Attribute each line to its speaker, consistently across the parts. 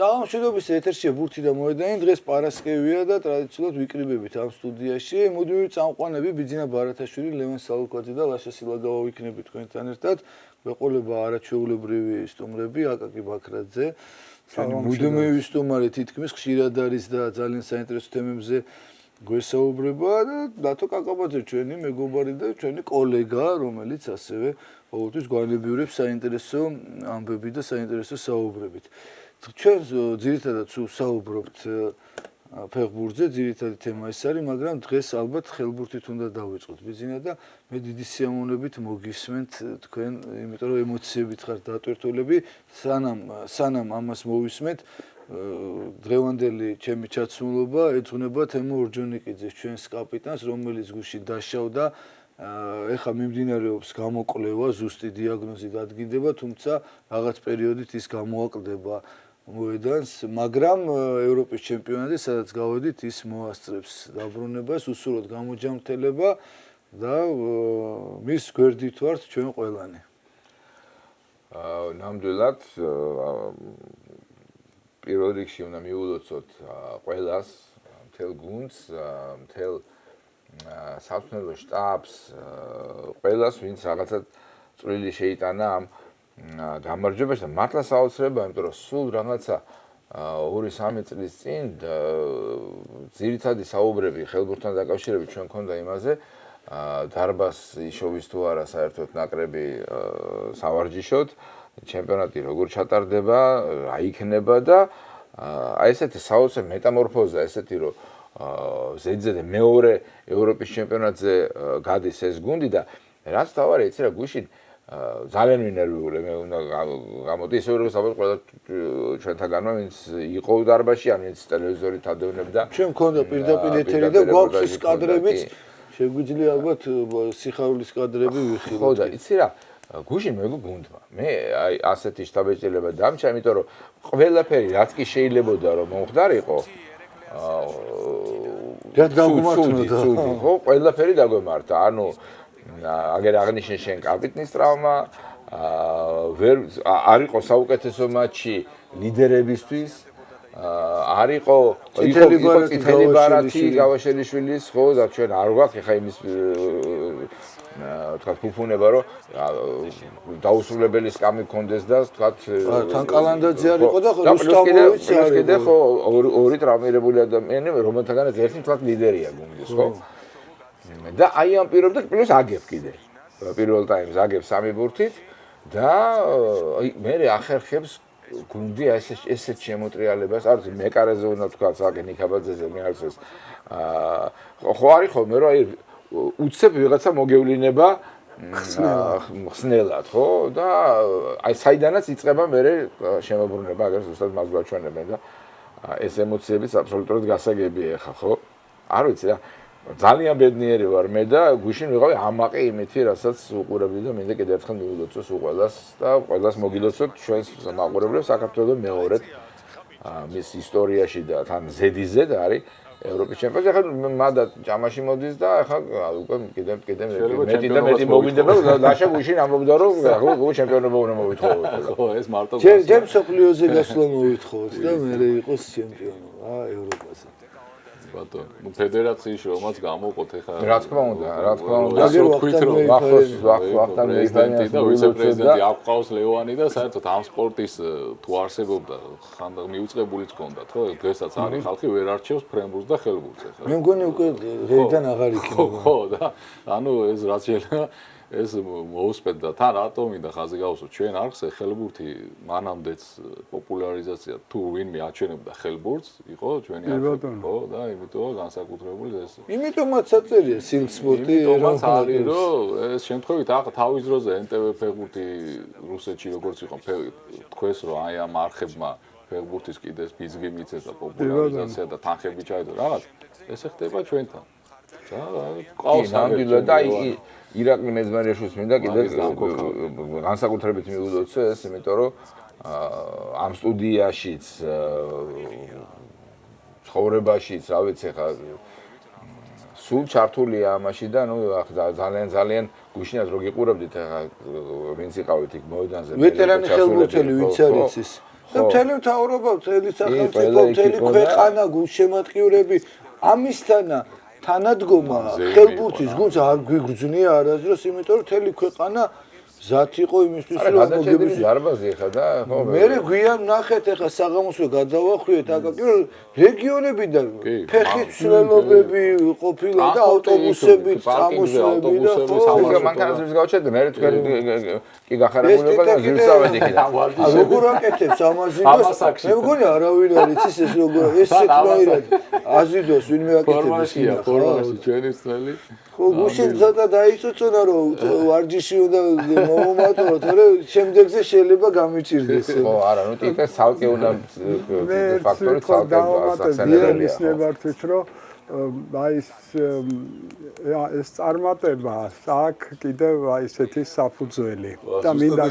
Speaker 1: საღამოშიდობის ეთერშია ბურთი და მოედანი დღეს პარასკევია და ტრადიციულად ვიკრიბებით ამ სტუდიაში. მოდივი წამყვანები ბიძინა ბარათაშვილი, ლევან სალუკვაძე და ლაშა სილადავა ვიქნებით თქვენთან ერთად. გვეყოლება არაჩვეულებრივი სტუმრები, აკაკი ბაქრაძე. მუდმივი სტუმარი თითქმის ხშირად არის და ძალიან საინტერესო თემებზე გვესაუბრება და დათო კაკაბაძე ჩვენი მეგობარი და ჩვენი კოლეგა, რომელიც ასევე ყოველთვის გვანებიურებს საინტერესო ამბები და საინტერესო საუბრებით. ჩვენ ძირითადად საუბრობთ ფეხბურთზე, ძირითადი თემა ეს არის, მაგრამ დღეს ალბათ ხელბურთით უნდა დავიწყოთ ბიძინა და მე დიდი სიამოვნებით მოგისმენთ თქვენ, იმიტომ რომ ემოციებით ხართ დატვირთულები, სანამ ამას მოვისმენთ, დღევანდელი ჩემი ჩაცმულობა ეძღვნება თემო ორჯონიკიძეს, ჩვენს კაპიტანს, რომელიც გუშინ დაშავდა. ეხლა მიმდინარეობს გამოკვლევა, ზუსტი დიაგნოზი დადგინდება, თუმცა რაღაც პერიოდით ის გამოაკლდება მოედანს, მაგრამ ევროპის ჩემპიონატი, სადაც გავედით, ის მოასწრებს დაბრუნებას, უსულოდ გამოჯამრთელება და მის გვერდით ვართ ჩვენ ყველანი.
Speaker 2: ნამდვილად პირველ რიგში უნდა მიულოცოთ ყველას, მთელ გუნდს, მთელ სამწვრთნელო შტაბს, ყველას, ვინც რაღაცა წვლილი შეიტანა ამ გამარჯვებაში და მართლა საოცრებაა, იმიტომ რომ სულ რაღაცა 2-3 წლის წინ ძირითადი საუბრები ხელბურთთან დაკავშირებით ჩვენ მქონდა იმაზე, დარბას იშოვის თუ არა საერთოდ ნაკრები სავარჯიშოდ, ჩემპიონატი როგორ ჩატარდება, რა იქნება და აი ესეთი საოცრ მეტამორფოზა, ესეთი რომ ზედიზედ მეორე ევროპის ჩემპიონატზე გადის ეს გუნდი და რაც თავარი იცი რა გუშინ ძალიან ვინერვიულე მე უნდა გამოდი ისე რომ საბოლოოდ ყველა ჩვენთაგანმა ვინც იყო დარბაში ან ვინც ტელევიზორით ადევნებდა
Speaker 1: ჩვენ მქონდა პირდაპირ ეთერი და გვაქვს ის კადრებიც შეგვიძლია ალბათ სიხარულის კადრები ვიხილოთ
Speaker 2: ხო და იცი რა გუშინ მეგო გუნდმა მე აი ასეთი შთაბეჭდილება დამჭა იმიტომ რომ ყველაფერი რაც კი შეიძლებოდა რომ მომხდარიყო
Speaker 1: გადაგმართვდა
Speaker 2: ხო ყველაფერი დაგვემართა ანუ აგერ აღნიშნე შენ კაპიტნის ტრავმა არ იყო საუკეთესო მატჩი ლიდერებისთვის არ იყო წითელი ბარათი გავაშელიშვილის ხო და ჩვენ არ გვაქვს ხა იმის თქვა ფუფუნება რომ დაუსრულებელი სკამი გქონდეს და თქვა
Speaker 1: თან კალანდაძე არ იყო და რუსტამოვიც არ იყო
Speaker 2: კიდე ხო ორი ტრავმირებული ადამიანი რომელთაგანაც ერთი თქვა ლიდერია გუნდის ხო და აი ამ პირობებს პლუს აგებ კიდე პირველ ტაიმს აგებ 3 ბურთით და აი მე ახერხებს გუნდი ესეთ შემოტრიალებას არ ვიცი მეკარეზე უნდა თქვა საკენ იქაბაძეზე მე არ ვიცი ხო არის ხოლმე რომ აი უცებ ვიღაცა მოგევლინება ხსნელად ხო და აი საიდანაც იწყება მე შემოbrunება აგერ ზუსტად მას გვაჩვენებენ და ეს ემოციებიც აბსოლუტურად გასაგებია ხა ხო არ ვიცი რა ძალიან ბედნიერი ვარ მე და გუშინ ვიყავი ამაყი იმითი რასაც უყურებდი და მინდა კიდევ ერთხელ მივულოცოს უყველას და ყველას მოგილოცოთ ჩვენს მაყურებლებს საქართველოს მეორედ მის ისტორიაში და თან ზედიზედ არის ევროპის ჩემპიონატი ახლა მადა ჯამაში მოდის და ახლა უკვე კიდე მეტი და მეტი მოგვინდება ლაშა გუშინ ამბობდა რომ ჩემპიონობა უნდა მოვითხოვოთ
Speaker 3: ხო ეს მარტო
Speaker 1: ჯერ სოფლიოზე გასვლა მოვითხოვოთ და მე იყოს ჩემპიონობა ევროპაზე
Speaker 3: ბატონო, ნუ ფედერაციის რომაც გამოყოთ ეხლა
Speaker 2: რა თქმა უნდა,
Speaker 3: ასე ვთქვით რომ
Speaker 2: ვახტანგ
Speaker 3: პრეზიდენტი და ვიცე-პრეზიდენტი აკყავს ლევანი და საერთოდ ამ სპორტის თუ არსებობდა ხანდა მიუწყებულიც ჰქონდათ, ხო? დღესაც არის ხალხი ვერ არჩევს ფრენბურთს და ხელბურთს ეხლა.
Speaker 1: მე მგონი უკვე რეიდან აღარ იქნება.
Speaker 3: ხო და ანუ ეს რაც შეიძლება ეს მოусპეთ და თან რატომ და ხაზი გავუსვო ჩვენ არხს ხელბურთი მანამდეც პოპულარიზაცია თუ ვინმე აჩვენებდა ხელბურთს იყო ჩვენი არხი ხო და იმიტომ განსაკუთრებული ეს
Speaker 1: იმიტომაც აწერია სილსპორტი
Speaker 3: იმიტომაც არის რომ ეს შემთხვევით ახლა თავის დროზე NTV ფეხბურთი რუსეთში როგორც იყო თქვეს რომ აი ამ არხებმა ფეხბურთის კიდეს ფიზგი მიცეს და პოპულარიზაცია და თანხები ჩაედო რაღაც ესე ხდება ჩვენთან
Speaker 2: ყავს ნამდვილად და ირაკლი მეძმარიაშვილს მინდა კიდე განსაკუთრებით მიულოცო ეს იმიტომ რომ ამ სტუდიაშიც ცხოვრებაშიც რა ვიცი ხა სულ ჩართულია ამაში და ნუ ძალიან გუშინაც რო გიყურებდით ხა ვინც იყავით იქ მოედანზე
Speaker 1: ვეტერანი ხელბურთელი ვინც არის ის და მთელი მთავრობა, მთელი სახელმწიფო, მთელი ქვეყანა, გულშემატკივრები ამისთანა თანადგომა ხელბურთის გუნდს არ გვიგრძნია არასდროს, იმიტომ რომ მთელი ქვეყანა ზათ იყო იმისთვის რომ
Speaker 2: გადაჭედილი დარბაზი ხა და ხო
Speaker 1: მე გვიან ნახეთ ახლა საღამოსო გადავახვიეთ აკაკი რომ რეგიონებიდან ფეხით ცვლილობები ყოფილა და ავტობუსები წამოსვლები და
Speaker 2: ხო მანქანას გავჩერდე მე თქვენ კი გახარებულება და ზირსავედი და
Speaker 1: როგორ აკეთებს ამაზე მე მგონი არავინ არ იცის ეს როგორ ეს ცოტაირად აზიდოს ვინმე აკეთებს
Speaker 3: ფორმაში ჩვენი წელი
Speaker 1: ხო გუშინ ცოტა დაიწუწუნა რომ ვარჯიში უნდა მომატო თორე შემდეგზე შეიძლება გამიჭირდეს
Speaker 2: ხო არა ნუ ტიპეს ცალკე უნდა ფაქტორი ცალკე
Speaker 4: ახსენებელია ნებართვით რომ აი ეს წარმატება აქ კიდევ აი ესეთი საფუძველი და მინდა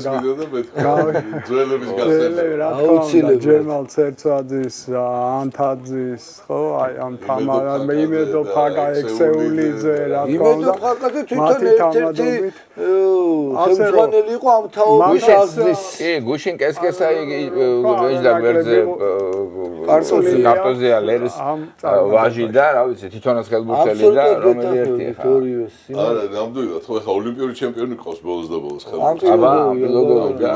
Speaker 3: ძველების გასცემა
Speaker 4: აუცილებლად ჯერმალ ცერცაძის ანთაძის ხო აი ამ თამარა იმედო ფაკა ექსეულიძე რა
Speaker 1: იმედო ფაკაძე თვითონ ერთ-ერთი ხელმძღვანელი იყო ამ თაობის აღზრდის
Speaker 2: კი გუშინ კესკესაი ვეჯდა გვერდზე კარტოზია ლერის ვაჟი და რა ვიცი თვითონაც ხელბურთელი და რომელი ერთი ხა
Speaker 3: არა ნამდვილად ხო ხა ოლიმპიური ჩემპიონი ყავს ბოლოს და ბოლოს
Speaker 1: ხელბურთში
Speaker 2: აბა ლოგოვის
Speaker 4: და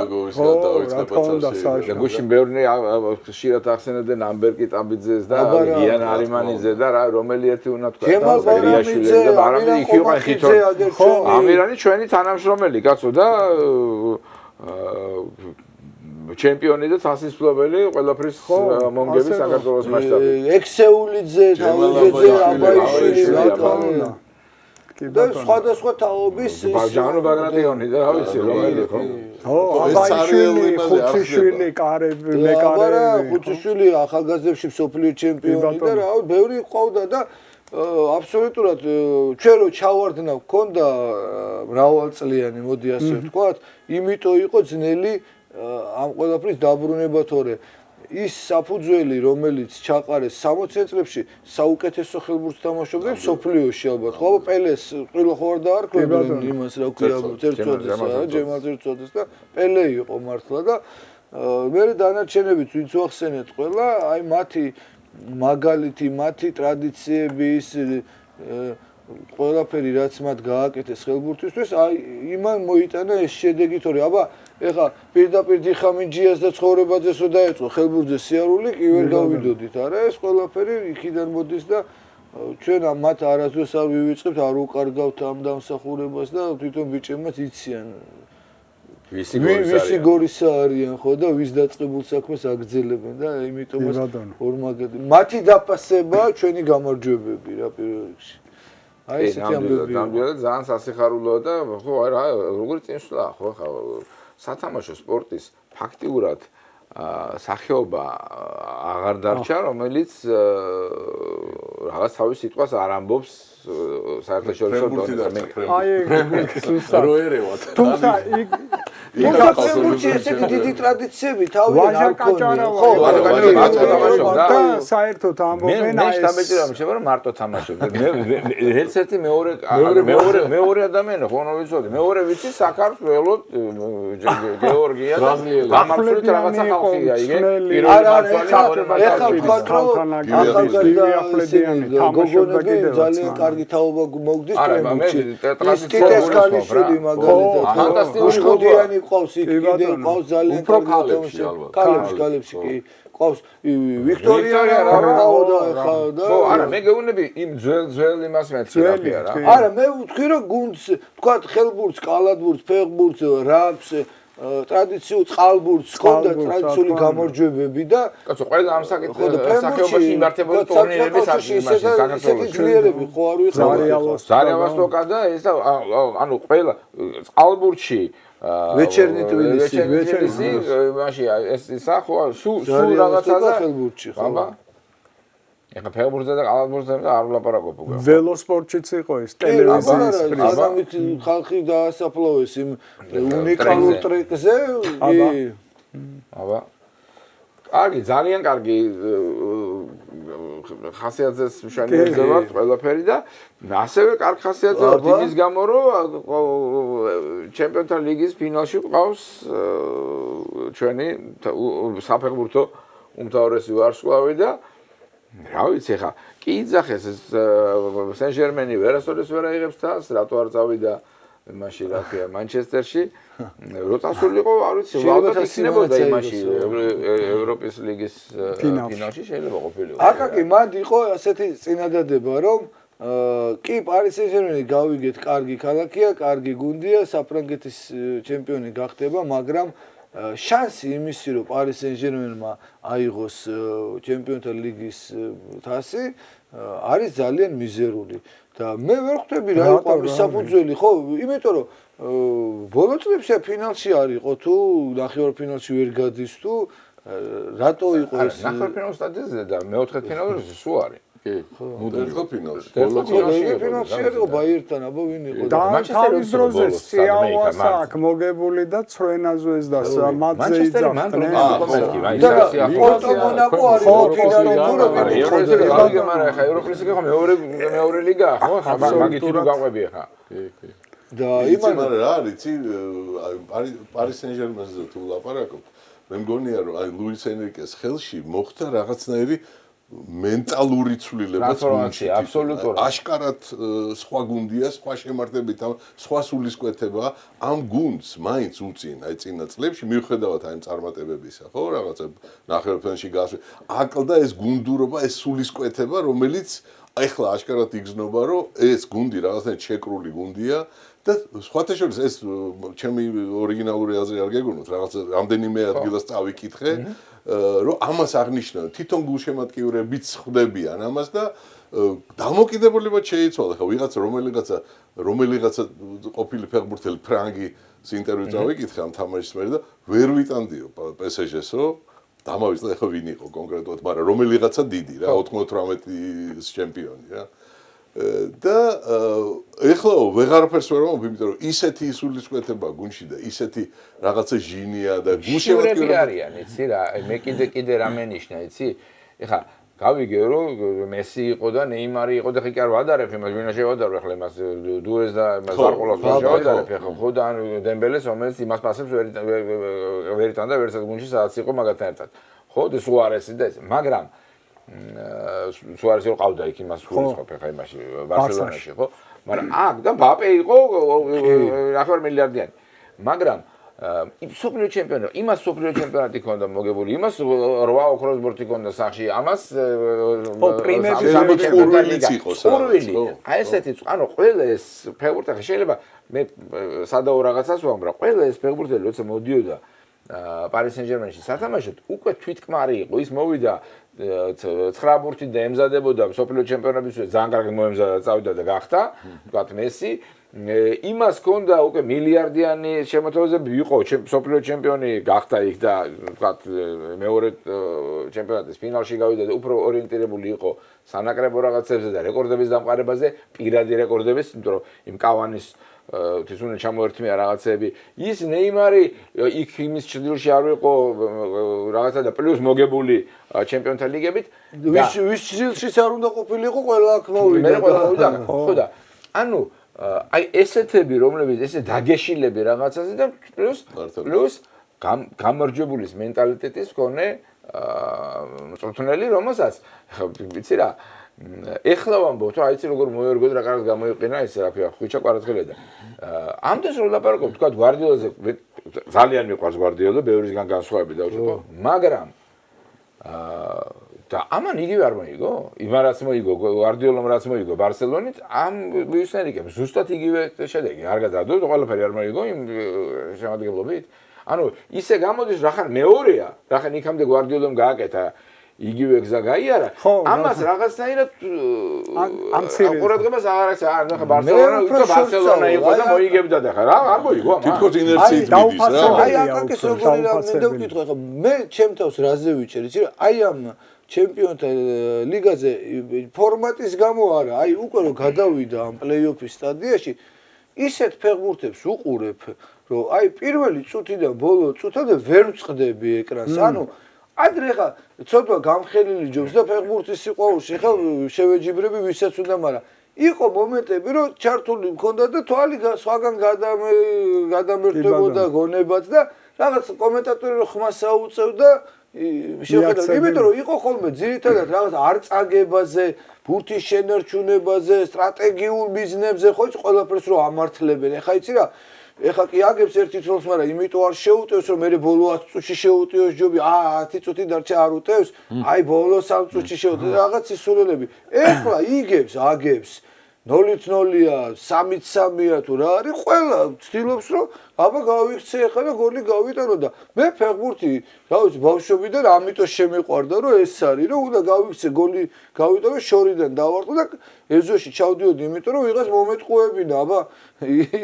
Speaker 2: და გუშინ ბევრი ხშირად ახსენებდნენ ამბერკი ტაბიძეს და გიან არიმანიძე და რა რომელი ერთი უნდა თქვა
Speaker 1: ჯემალ ბარამიძე
Speaker 2: და ბარამიძე იქ იყო ხითო ხო ამირანი ჩვენი თანამშრომელი კაცო და ჩემპიონი და თასისფლობელი ყველაფრის მომგები საქართველოს მასშტაბით.
Speaker 1: ექსეულიძე, თავიზეძე, აბაიშვილი, რატომ? და სხვადასხვა თაობის
Speaker 2: ბაჟანო ბაგრატიონი და რა ვიცი რომელი ხო?
Speaker 4: ხო, აბაიშვილი, ხუციშვილი, მეკარე,
Speaker 1: ხუციშვილი ახალგაზრდებში მსოფლიო ჩემპიონი და რა, ბევრი ყავდა და აბსოლუტურად ჩვენ რო ჩავარდნა გქონდა მრავალწლიანი, მოდი ასე ვთქვათ, იმიტომ იყო ძნელი ამ ყველაფრის დაბრუნება თორე ის საფუძველი რომელიც ჩაყარეს 60 წლებში საუკეთესო ხელბურთს თამაშობდა სოფლიოში ალბათ ხო პელეს ყვილო ხوار დაარქვებდნენ იმას რა ქვია წერწოდეს ჯემალ წერწოდეს და პელე იყო მართლა და მე დანარჩენებიც ვინც ვახსენეთ ყველა აი მათი მაგალითი მათი ტრადიციები ის ყველაფერი რაც მათ გააკეთეს ხელბურთისთვის აი იმან მოიტანა ეს შედეგი თორე აბა ეხა პირდაპირ დიხამინჯიას და ცხოვრებაძესო დაეწყო ხელბურთზე სიარული კი ვერ გავიდოდით არა ეს ყველაფერი იქიდან მოდის და ჩვენ მათ არასდროს არ ვივიწყებთ არ უკარგავთ ამ დამსახურებას და თვითონ ბიჭებმაც იციან ვისი გორისა არიან ხო და ვის დაწყებულ საქმეს აგრძელებენ და იმიტომაც ორმაგები მათი დაფასება ჩვენი გამარჯვებები რა პირველ რიგში აი ესეთი ამბები
Speaker 2: ნამდვილად ძალიან სასიხარულოა და ხო რა როგორი წინსვლა ხო ხა სათამაშო სპორტის ფაქტიურად სახეობა აღარ დარჩა, რომელიც რაღაც თავის სიტყვას არ ამბობს საერთაშორისო დონეზე.
Speaker 4: აი
Speaker 3: როერევად.
Speaker 4: თუმცა
Speaker 1: იქ ესეთი დიდი ტრადიციები თავიდან არ ქონია. ხო,
Speaker 4: და საერთოდ ამბობენ
Speaker 2: აი ეს დამეჭირა შევა რომ მარტო თამაშობ. მე ერთ-ერთი მეორე ადამიანი ხო ვიცოდი. მეორე ვიცი საქართველოს გეორგია გამარჯვებით რაღაცა ხალხია იგე. ეხლა გოგონები ძალიან კარგი თაობა მოგდის პრემიუმში. ის კიდეს კალიშვილი მაგალითად. ფანტასტიკური გოგონიანი ყავს იქ კიდე ყავს ძალიან კარგი კალებში კი. ყავს ვიქტორია რა ყავდა ეხლა და ხო არა მე გეუბნები იმ ძველ იმას მეცხრაფი არა არა მე ვთქვი რომ გუნდს თქვა ხელბურთს კალათბურთს ფეხბურთს რაგბს ტრადიციულ წყალბურთს ჰქონდა ტრადიციული გამარჯვებები და კაცო ყველა ამ სახეობაში იმართებოდა ტურნირების აღიარებაში საქართველოს ძლიერები ხო არ ვიყავ ზარიავასტოკა და ეს ანუ ყველა წყალბურთში ვეჩერნი თბილისი მაშინ ეს ისა ხო სულ რაღაცა და ხელბურთში ხო აბა ეხა ფეხბურთზე და კალათბურთზე არ ვლაპარაკობ უკვე
Speaker 4: ველოსპორტშიც იყო ეს ტელევიზიის
Speaker 1: ამით ხალხი დაასაფლავეს იმ უნიკალურ ტრეკზე აბა
Speaker 2: კარგი ძალიან კარგი ხასიათზეც მშვენიერზე ვარ ყველაფერი და ასევე კარგ ხასიათზე ვარ იმის გამო რომ ჩემპიონთა ლიგის ფინალში ყავს ჩვენი საფეხბურთო უმთავრესი ვარსკვლავი და რა ვიცი ხა კი იძახეს ეს სენ-ჟერმენი ვერასოდეს ვერ აიღებს თავს რატო არ წავიდა მაშინ რა ქვია მანჩესტერში რო წასულიყო არ ვიცი ალბათ იქნებოდა იმაში ევროპის ლიგის ფინალში შეიძლება ყოფილიყო
Speaker 1: აკაკი მანდ იყო ასეთი წინადადება რომ კი პარი სენ-ჟერმენი გავიგეთ კარგი ქალაქია კარგი გუნდია საფრანგეთის ჩემპიონი გახდება მაგრამ შანსი იმისი რომ პარი სენ-ჟერმენმა აიღოს ჩემპიონთა ლიგის თასი არის ძალიან მიზერული და მე ვერ ხვდები რა იყო ამის საფუძველი ხო იმიტომ რომ ბოლო წლებში ფინალში არ იყო თუ ნახევარფინალში ვერ გადის თუ რატო იყო ეს
Speaker 2: ნახევარფინალში დადიოდა და მეოთხე ფინალში სულ არის
Speaker 3: კი მუდმივ
Speaker 2: ფინალში
Speaker 1: ბოლო ფინალში არ იყო ბაიერთან აბა ვინ იყო
Speaker 4: და თავის დროზე სიაუასა აქ მოგებული და ცრენაზვეს და მათზე იძახდნენ
Speaker 1: და პორტო მონაკო არის ფინალი თუ რომ
Speaker 2: ევროპის ლიგა მეორე ლიგა ხო მაგით თუ გაყვები ხა
Speaker 3: კი
Speaker 1: და
Speaker 5: იმან რა არის იცი პარი სენ-ჟერმენზე თუ ლაპარაკობ მე მგონია რომ აი ლუის ენრიკეს ხელში მოხდა რაღაცნაირი მენტალური ცვლილებაც
Speaker 2: გუნდში აბსოლუტურად
Speaker 5: აშკარად სხვა გუნდია სხვა შემართებით სხვა სულისკვეთება ამ გუნდს მაინც უწინ აი წინა წლებში მიუხედავად აი წარმატებებისა ხო რაღაცა ნახევარფინალში გასვლა აკლდა ეს გუნდურობა ეს სულისკვეთება რომელიც ახლა აშკარად იგრძნობა რომ ეს გუნდი რაღაცნაირად შეკრული გუნდია და სხვათა შორის ეს ჩემი ორიგინალური აზრი არ გეგონოთ რაღაცა რამდენიმე ადგილას წავიკითხე რომ ამას აღნიშნავენ თვითონ გულშემატკივრებიც ხვდებიან ამას და დამოკიდებულებად შეიცვალა ხო რომელიღაცა ყოფილი ფეხბურთელი ფრანგის ინტერვიუ წავიკითხე ამ თამაშის მერე და ვერ ვიტანდიო PSG-სო დამავიწყდა ხო ვინ იყო კონკრეტულად მაგრამ რომელიღაცა დიდი რა 98-ის ჩემპიონი რა და ეხლა ვეღარაფერს ვერ ვამბობ იმიტომ რომ ისეთი სულისკვეთება გუნში და ისეთი რაღაცა ჟინია და
Speaker 2: გულშემატკივრები არიან იცი რა მე კიდე რამე ნიშნა იცი ეხლა გავიგე რომ მესი იყო და ნეიმარი იყო და ხი კი არ ვადარებ იმას ვინა შევადარო ეხლა იმას დუეს და იმას ვარყოლას შევადარებ ეხლა ხო და ან დემბელეს რომელიც იმას პასებს ვერიტან და ვერცად გუნში სადაც იყო მაგათთან ერთად ხო და სუარესი და ეს მაგრამ სუარესი რო ყავდა იქ იმას გულისხმობ ეხლა იმაში ბარსელონაში ხო მაგრამ აქ და ბაპე იყო 9 მილიარდიანი მაგრამ სუპერ ჩემპიონი იმას სუპერ ჩემპიონატი ქონდა მოგებული იმას 8 ოქროს ბურთი ქონდა სახში ამას აი ესეთი ანუ ყველა ეს ფეხბურთი შეიძლება მე სადაო რაღაცას ვამბრა ყველა ეს ფეხბურთელი როცა მოდიოდა პარი სენ-ჟერმენში სათამაშოდ უკვე თვითკმარი იყო ის მოვიდა 9 ბურთი და ემზადებოდა სუპერ ჩემპიონატისთვის ძალიან კარგი მოემზადა წავიდა და გახდა ვთქვათ მესი იმას ქონდა უკვე მილიარდიანი შემოთავაზები იყო სუპერ ჩემპიონი გახდა იქ და ვთქვათ მეორე ჩემპიონატის ფინალში გავიდა და უფრო ორიენტირებული იყო სანაკრებო რაღაცებზე და რეკორდების დამყარებაზე პირადი რეკორდების იმიტომ რომ იმ კავანის თის უნდა ჩამოერთმია რაღაცები ის ნეიმარი იქ იმის ჭრილში არ იყო რაღაცა და პლუს მოგებული ჩემპიონთა ლიგებით
Speaker 1: ვის ჭრილშიც არ უნდა ყოფილიყო ყველა აქ მოვიდა
Speaker 2: ხო და ანუ აი ესეთები რომლებიც ესე დაგეშილები რაღაცაზე და პლუს გამარჯვებულის მენტალიტეტის მქონე მწვრთნელი რომელსაც ვიცი რა ეხლა ვამბობ თუ აიცი როგორ მოერგოთ რა კარგად გამოიყენა ეს რა ქვია ხვიჩა კვარაცხელია და ამდენს რო ლაპარაკობ თქვა გვარდიოლაზე ძალიან მიყვარს გვარდიოლა ბევრისგან განსხვავებით დავუშვო მაგრამ და ამან იგივე არ მოიგო იმარაც მოიგო გვარდიოლამ რაც მოიგო ბარსელონით ამ ლუის ენრიკემ ზუსტად იგივე შედეგი არ გადაადო ყველაფერი არ მოიგო იმ შემადგენლობით ანუ ისე გამოდის რახან მეორეა რახან იქამდე გვარდიოლამ გააკეთა იგივე გზა გაიარა ამას რაღაცნაირად ყურადღებას არ აქვს ახლა ბარსელონა იყო და მოიგებდა და ხა რა არ მოიგო
Speaker 5: თითქოს ინერციით მიდის რა
Speaker 1: აი აკაკის როგორი რა მინდა ვკითხო ახლა მე ჩემ თავს რაზე ვიჭერი იცი რა აი ამ ჩემპიონთა ლიგაზე ფორმატის გამო არა აი უკვე რომ გადავიდა ამ პლეი-ოფის სტადიაში ისეთ ფეხბურთებს უყურებ რომ აი პირველი წუთიდან ბოლო წუთამდე ვერ ვწყდები ეკრანს ანუ ადრე ხა ცოტა გამხელილი ჯობს და ფეხბურთის სიყვარულში ხა შევეჯიბრები ვისაც უნდა, მაგრამ იყო მომენტები, რომ ჩართული მქონდა და თვალი სხვაგან გადამერთვებოდა გონებაც და რაღაც კომენტატორი რო ხმას აუწევდა შეხედა, იმიტომ რომ იყო ხოლმე ძირითადად რაღაც არწაგებაზე, ბურთის შენარჩუნებაზე, სტრატეგიულ მიზნებზე, ხო იცი ყველაფერს რო ამართლებენ. ეხა იცი რა, ეხა კი აგებს ერთი თვალს, მაგრამ იმიტომ არ შეუტევს, რომ მე ბოლო 10 წუთში შეუტევს ჯობი, 10 წუთი დარჩა არ utევს, აი ბოლო 3 წუთში შეუტევს, რაღაც სისულელები. ეხლა იგებს, აგებს 0-0-ია, 3-3-ია თუ რა არის, ყველა ცდილობს რომ აბა გავიქცე ახლა და გოლი გავიტანო და მე ფეხბურთი, რა ვიცი, ბავშვობიდან ამიტომ შემიყვარდა რომ ეს არის, რომ უნდა გავიქცე გოლი გავიტანო შორიდან დავარტყო და ეზოში ჩავდიოდი, იმიტომ რომ ვიღაც მომეტყუებინა, აბა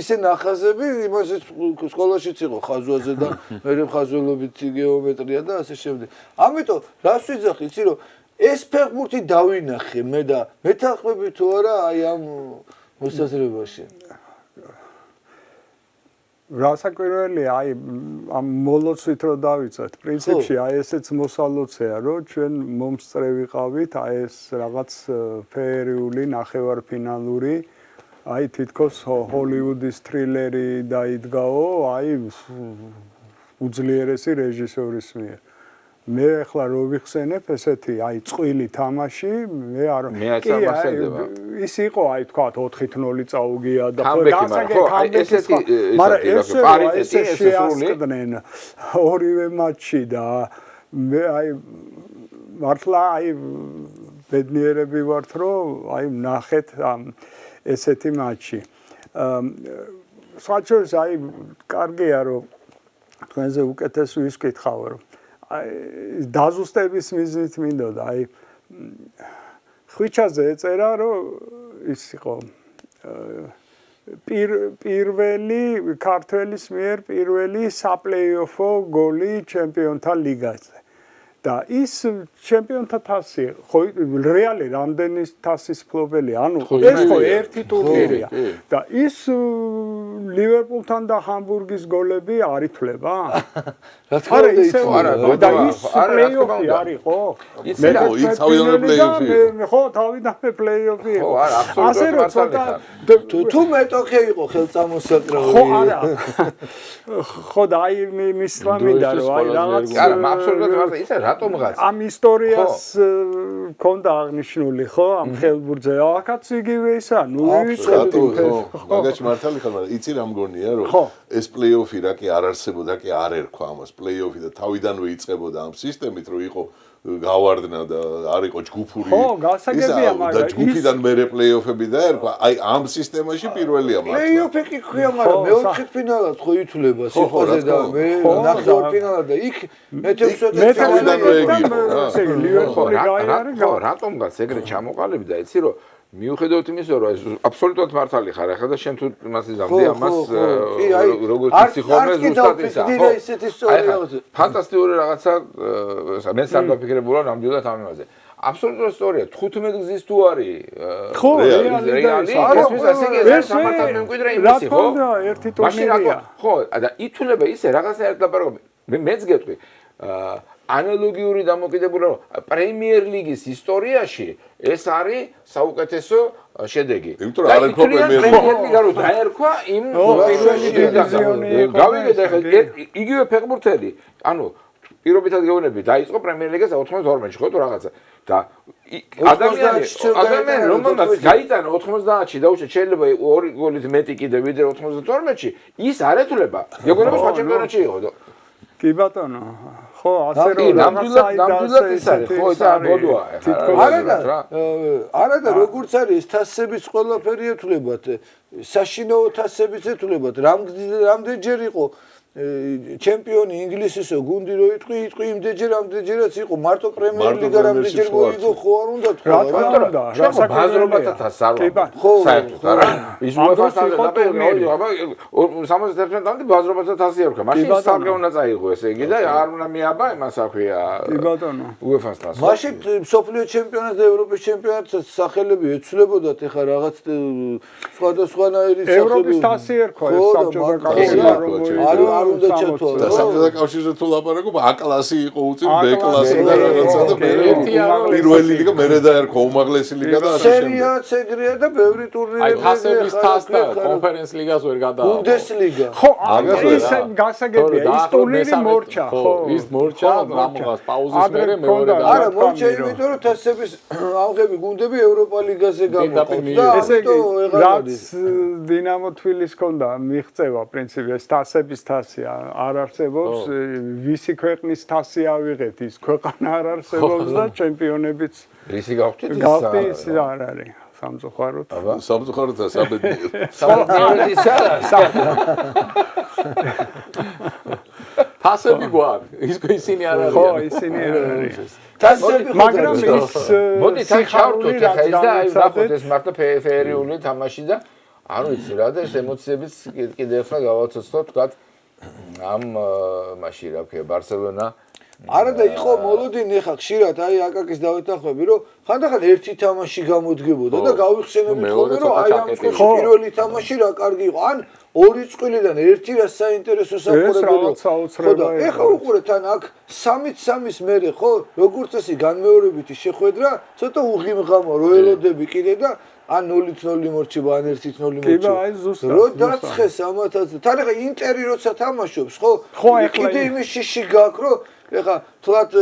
Speaker 1: ისე ნახაზები იმას სკოლაშიც იყო ხაზვაზე და მე ხაზველობით გეომეტრია და ასე შემდეგ. ამიტომ რას ვიძახი, იცი რომ ეს ფეხბურთი დავინახე მე და მეთანხმები თუ არა აი ამ მოსაზრებაში.
Speaker 4: რასაკვირველია, აი ამ მოლოცვით რო დავიწყეთ, პრინციპში აი ესეც მოსალოცეა, რომ ჩვენ მომსწრე ვიყავით აი ეს რაღაც ფეერიული ნახევარფინალური, აი თითქოს ჰოლივუდის თრილერი დაიდგაო, აი უძლიერესი რეჟისორის მიერ. მე ახლა რო ვიხსენებ ესეთი აი წყვილი თამაში მე არ ის იყო აი თქვა 4-0 წაუგია და
Speaker 2: ესეთი
Speaker 4: პარიტეტი შეასწრდნენ ორივე მატჩი და მე აი მართლა აი ბედნიერები ვართ რომ აი ნახეთ ესეთი მატჩი საერთოდ აი კარგია რომ თქვენზე უკეთეს ვისკითხავ რომ დაზუსტების მიზნით მინდოდა აი ხვიჩაზე ეწერა რომ ის იყო პირველი ქართველის მიერ პირველი საპლეიოფო გოლი ჩემპიონთა ლიგაზე და ის ჩემპიონთა თასი ხო რეალი რამდენი თასის ფლობელი ანუ ეს ხო ერთი ტურნირია და ის ლივერპულთან და ჰამბურგის გოლები არ ითვლება? არა ისე არა და ის პლეიოფი არის ხო?
Speaker 5: მე თავიდან პლეიოფი
Speaker 4: ხო თავიდან პლეიოფი
Speaker 2: ხო არა აბსოლუტურად
Speaker 1: თუ მეტოქე იყო ხელწამოსაკრავი
Speaker 4: ხო არა ხო და აი მისლა მინდა რომ აი რაღაც
Speaker 2: არა აბსოლუტურად მარტო ისა რატომღაც
Speaker 4: ამ ისტორიას ქონდა აღნიშნული ხო ამ ხელბურთზე ახაც იგივე ისა ნუ
Speaker 5: ვიწყებთ მაგაში მართალი ხარ მაგრამ იცი რა მგონია რომ ეს პლეიოფი რა კი არ არსებობდა კი არ ერქვა ამას პლეიოფი და თავიდანვე იწყებოდა ამ სისტემით რომ იყო გავარდნა და არ იყო ჯგუფური
Speaker 4: ხო გასაგებია მაგრამ
Speaker 5: და ჯგუფიდან მერე პლეიოფები დაერქვა აი ამ სისტემაში პირველია მართლა
Speaker 1: პლეიოფი კი ქვია მაგრამ მეოთხე ფინალად ხო ითვლება სიყვაზე და მე ნახევარფინალად და იქ
Speaker 4: მე-16 ლივერპული გაიარა
Speaker 2: რატომღაც ეგრე ჩამოყალიბდა იცი რომ მიუხედავად იმისა რომ აბსოლუტურად მართალი ხარ ახლა და შენ თუ იმას იზამდი ამას როგორც ფსიქოლოგია ზუსტად ისა ხო ფანტასტიკური რაღაცა მე სამ დაფიქრებულა ნამდვილად ამ იმაზე აბსოლუტურად სწორია 15 გზის თუ არის
Speaker 4: ხო რეალი
Speaker 2: ეს ასე ეს სამართალ მემკვიდრე იმისი ხო
Speaker 4: ერთი ტურნირია
Speaker 2: ხო და ითვლება ისე რაღაცა ლაპარაკობ მეც გეტყვი ანალოგიური დამოკიდებულება პრემიერ ლიგის ისტორიაში ეს არის საუკეთესო შედეგი.
Speaker 5: იმიტომ რომ არ ერქვა
Speaker 2: პრემიერ ლიგა რო დაერქვა იმ გავიგეთ ახლა იგივე ფეხბურთელი, ანუ პირობითად გეუბნები, დაიწყო პრემიერ ლიგას 92-ში, ხო თუ რაღაცა და ადამიანი რომელმაც გაიტანა 90-ში და უშე შეიძლება ორი გოლით მეტი კიდე ვიდრე 92-ში, ის არ ეთვლება. გეგონება სხვა ჩემპიონატში იყო.
Speaker 4: კი ბატონო ხო ასე რომ
Speaker 2: ნამდვილად ის არის ხო ეს ბოდოა
Speaker 1: არა და როგორც არის თასების ყველაფერი ეთვლებათ საშინაო თასებიც ეთვლებათ რამდენჯერ იყო ჩემპიონი ინგლისისო გუნდი რო იტყვი იმდენჯერ ამდენჯერაც იყო მარტო პრემიერ ლიგა რამდენჯერ მოიგო ხო არ უნდა თქვა
Speaker 2: რა ბაზრობათა თასს არ ხო საერთოდ არა ის უეფას-თან დაბერნული აბა 71-მდე ბაზრობათა თასი ერქვა მაშინ საკეუნა წაიღო ესე იგი და არ უნდა მიაბა იმას აქვია
Speaker 4: კი ბატონო
Speaker 1: უეფას-თან მაშინ სოფლიო ჩემპიონატს და ევროპის ჩემპიონატს სახელები ეცვლებოდათ ეხა რაღაც სხვადასხვანაირი სახელები
Speaker 4: ევროპის თასი ერქვა ეს საბჭოთა კავშირი
Speaker 1: არ უნდა ჩათვალო.
Speaker 5: და საბჭოთა კავშირზე თუ ლაპარაკობ, A კლასი იყო უწინ, B კლასი და რაღაცა და პირველი ლიგა მერე დაერქვა უმაღლესი ლიგა და ასე შემდეგ.
Speaker 1: სერიაც ეგრეა და ბევრი ტურნირები.
Speaker 3: აი თასების თასდა კონფერენს ლიგას ვერ გადაავა.
Speaker 1: ბუნდესლიგა.
Speaker 4: ხო, ის გასაგებია, ის ტურნირი მორჩა, ხო.
Speaker 3: ის მორჩა, რამღაც პაუზის მერე მეორე და
Speaker 1: არა, მორჩა იმიტომ რომ თასების ამღები გუნდები ევროპა ლიგაზე გამოყოფ და
Speaker 4: ესე იგი რაც დინამო თბილისს ჰქონდა მიღწევა პრინციპი ეს თასების თასი არ არსებობს ვისი ქვეყნის თასი ავიღეთ ის ქვეყანა არ არსებობს და ჩემპიონებიც
Speaker 2: რისი გავხდით
Speaker 4: გავხდით არ არის სამწუხაროდ
Speaker 5: სამწუხაროდ და საბედნიერო
Speaker 3: თასები გვაქვს ისინი არ არის
Speaker 4: ხო ისინი არ არის
Speaker 1: მაგრამ
Speaker 4: ის
Speaker 2: მოდი თან ჩავრთოთ ახლა ეს და აი ნახოთ ეს მარტო ფერიული თამაში და არ ვიცი რა და ეს ემოციებიც კიდევ ახლა გავაცოცხლოთ თქვა ამ მაშინ რა ვქია ბარსელონა
Speaker 1: არა და იყო მოლოდინი ხა ხშირად აი აკაკის დავეთანხმები რომ ხანდახან ერთი თამაში გამოდგებოდა და გავიხსენებთ ხოლმე რომ აი ამ წყვილში პირველი თამაში რა კარგი იყო ან ორი წყვილიდან ერთი რა საინტერესო საყურებელი ხო და ეხა უყურეთ ან აქ 3-3-ის მერე ხო როგორც წესი განმეორებითი შეხვედრა ცოტა უღიმღამა რო ელოდები კიდე და ან 0-0 მორჩება ან 1-0 მორჩება რო დაცხეს ამათაც თან ეხა ინტერი როცა თამაშობს ხო კიდე იმის შიში გაქვს რომ ეხა თლათ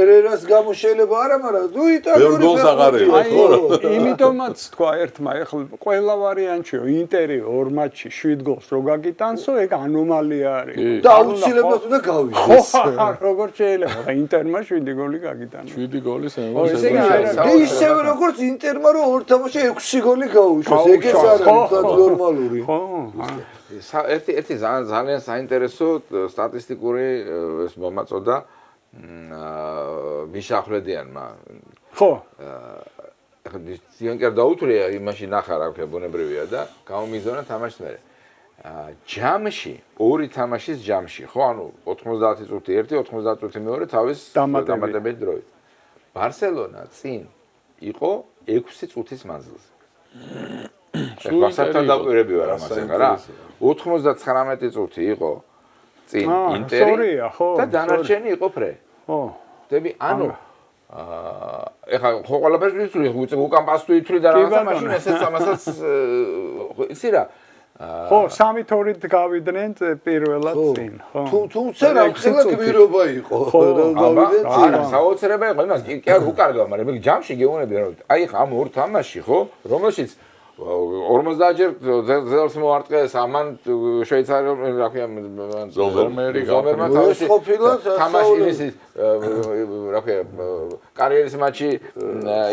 Speaker 1: ერერას გამო შეიძლება არა მაგრამ ნუ იტალიური
Speaker 5: გოლს აღარება ხო
Speaker 4: იმიტომაც თქვა ერთმა ეხლა ყველა ვარიანტშიო ინტერი ორ მატჩში 7 გოლს რო გაგიტანსო ეგ ანომალია არის
Speaker 1: და აუცილებლად უნდა გავიღოს
Speaker 4: ხო როგორ შეიძლება ინტერმა 7 გოლი გაგიტანა
Speaker 3: 7 გოლის
Speaker 1: ისევე როგორც ინტერმა რო ორ თამაში 6 გოლი გაუშვეს ეგეც არის თლათ ნორმალური
Speaker 4: ხო
Speaker 2: ერთი ძალიან საინტერესო სტატისტიკური ეს მომაწოდა მიშა ხრედიანმა
Speaker 4: ხო
Speaker 2: ახლა ძიანკარ დაუთრია იმაში ნახა რა ვქია ბუნებრივია და გამომიზონა თამაშს მერე ჯამში ორი თამაშის ჯამში ხო ანუ 90 წუთი ერთი 90 წუთი მეორე თავის დამატებითი დროით ბარსელონა წინ იყო 6 წუთის მანძილზე ვასართან დაკვირები ვარ ამას ახლა რა 99 წუთი იყო წინ ინტერი და დანარჩენი იყო ფრე
Speaker 4: ხო
Speaker 2: ხდები ანუ ეხლა ხო ყველაფერს ვიცვლი უკან პასტუ ითვლი და რაღაცა მაშინ ესეც ამასაც იცი რა
Speaker 4: ხო 3-2-ით გავიდნენ პირველად წინ ხო
Speaker 1: თუმცა რა ხელა გმირობა იყო რომ გავიდნენ წინ
Speaker 2: არა საოცრება იყო იმას კი არ უკარგავ მაგრამ მე ჯამში გეუბნები რომ აი ხა ამ ორ თამაში ხო რომელშიც 50-ჯერ ზელს მოარტყეს ამან შვეიცარიელ რა ქვია ზომერმა თამაში რა ქვია კარიერის მატჩი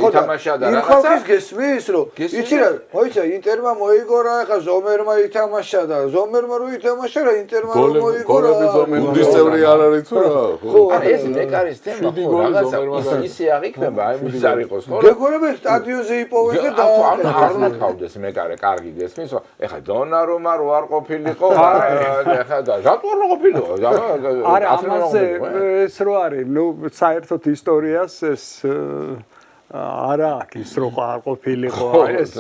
Speaker 2: ითამაშა და
Speaker 1: რაღაცა ხალხის გესმის რომ იცი რა მოიცა ინტერმა მოიგო რა ახლა ზომერმა ითამაშა და ზომერმა რო ითამაშა რა ინტერმა მოიგო რა
Speaker 5: გუნდის წევრი არ არის თუ რა
Speaker 2: ხო არა ეს ნეკარის თემა ხო რაღაცა ისე აღიქნება აი ის არ იყოს ხო
Speaker 1: გეგონებენ სტადიონზე იპოვეს და
Speaker 2: არ ნახავდეს მეკარე კარგი გესმის ეხლა დონარუმა რო არ ყოფილიყო ეხლა და რატო არ ყოფილიყო
Speaker 4: არა ამაზე ეს რო არის ნუ საერთოდ ისტორიას ეს არა ის რო არ ყოფილიყო ეს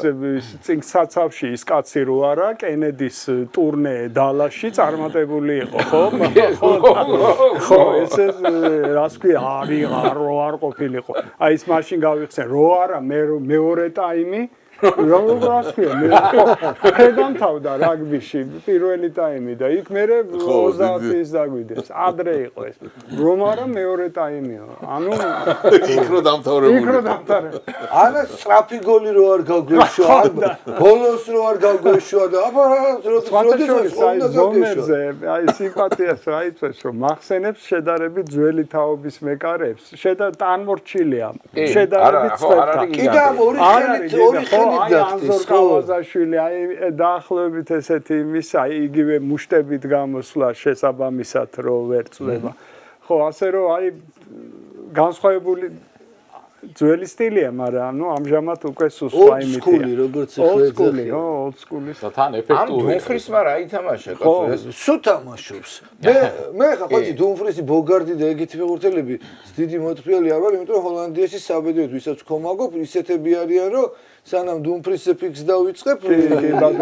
Speaker 4: წინსაცავში ის კაცი რო არა კენედის ტურნე დალასში წარმატებული იყო ხო ეს რას ქვია არ ყოფილიყო აი ეს მაშინ გავიხსენ რო არა მეორე ტაიმი როგორც ქვია მე გამთავდა რაგბიში პირველი ტაიმი და იქ მე 30-ის დაგვიდეს ადრე იყო ეს რომ არა მეორე ტაიმიო ანუ
Speaker 5: იქ რო დამთავრებული
Speaker 1: ანა სწრაფი გოლი რო არ გაგვეშვა ბოლოს რო არ გაგვეშვა და აბა
Speaker 4: ზომერზე აი სიმპათიას რა იწვევს რომ მახსენებს შედარებით ძველი თაობის მეკარებს ტანმორჩილია შედარებით სწორად
Speaker 1: კიდე ამ ორი ხელი
Speaker 4: აი ანზორ კავაზაშვილი აი დაახლოებით ესეთი იმის აი იგივე მუშტებით გამოსვლა შესაბამისად რო ვერ წლება ხო ასე რომ აი განსხვავებული ძველი სტილია, მაგრამ ანუ ამჟამად უკვე სუსვა იმითია.
Speaker 1: Old-school, როგორც ახლა
Speaker 4: Old-school-ი, old-school-ი.
Speaker 3: და თან
Speaker 2: ამ
Speaker 3: ეფექტური.
Speaker 2: დუმფრისმა რა ითამაშა კაცო ეს?
Speaker 1: სულ თამაშობს. მე ხა ხოჭი დუმფრისი, ბოგარდი და ეგეთი ფეხბურთელები დიდი მოთხრიალი არ ვარ, იმიტომ რომ ჰოლანდიაში საბედოეთ ვისაც ხომაგობ, ისეთები არიან, რომ სანამ დუმფრისზე ფიქს დავიწყებ,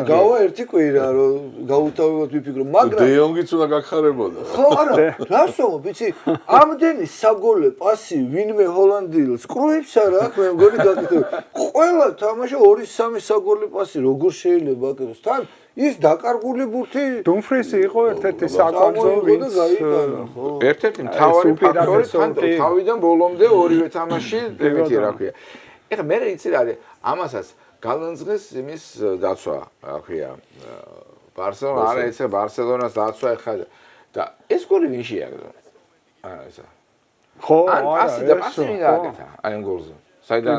Speaker 1: გავა ერთი კვირა, რომ გაუთავებოდ ვიფიქრო, მაგრამ
Speaker 5: დე იონგიც უნდა გაგხარებოდა.
Speaker 1: ხო, არა, რასო, ვიცი, ამდენი საგოლე პასი ვინმე ჰოლანდიელს კრუიფს არა აქვს, მე მგონი გაკეთებ. ყველა თამაში 2-3 საგოლე პასი როგორ შეიძლება აკეთოს? თან ის დაკარგული ბურთი
Speaker 4: დუმფრისი იყო ერთ-ერთი საკვანძო ვინც
Speaker 2: ერთ-ერთი მთავარი ფაქტორი თან თავიდან ბოლომდე ორივე თამაში დებითი რა ქვია. ეხლა მე იცი რა არის ამასაც გალანძღეს იმის დაცვა რა ქვია ბარსელონა არა ესე ბარსელონას დაცვა ეხლა და ეს გოლი ვინ შეაგდო არა ესა
Speaker 4: ხო
Speaker 2: პასი და პასი ვინ გააკეთა აი ამ გოლზე საიდან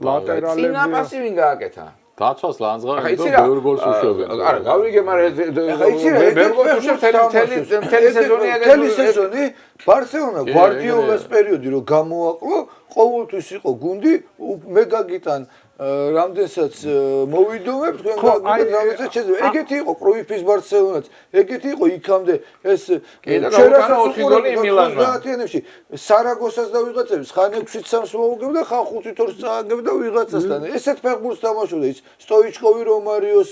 Speaker 4: ლატერალები
Speaker 2: წინა პასი ვინ გააკეთა
Speaker 3: დაცვას ლანძღარი და ბევრ გოლს უშვებენ.
Speaker 2: არა, გავიგე, მაგრამ ბევრ გოლს უშვებს მთელი სეზონი აგეთ.
Speaker 1: მთელი სეზონი ბარსელონა გვარდიოლას პერიოდი რომ გამოაკლო, ყოველთვის იყო გუნდი, მე გაგიტან რამდენსაც მოვიდუმებ თქვენ რამდენსაც შეძლო. ეგეთი იყო კრუიფის ბარსელონაც, ეგეთი იყო იქამდე ეს
Speaker 2: ჩერასას 4 გოლი მილანმა.
Speaker 1: 30-იანებში სარაგოსას და ვიღაცებს ხან 6-3-ს მოუგებდა, ხან 5-2-ს წააგებდა ვიღაცასთან. ესეთ ფეხბურთს თამაშობდა ის სტოიჩკოვი რომარიოს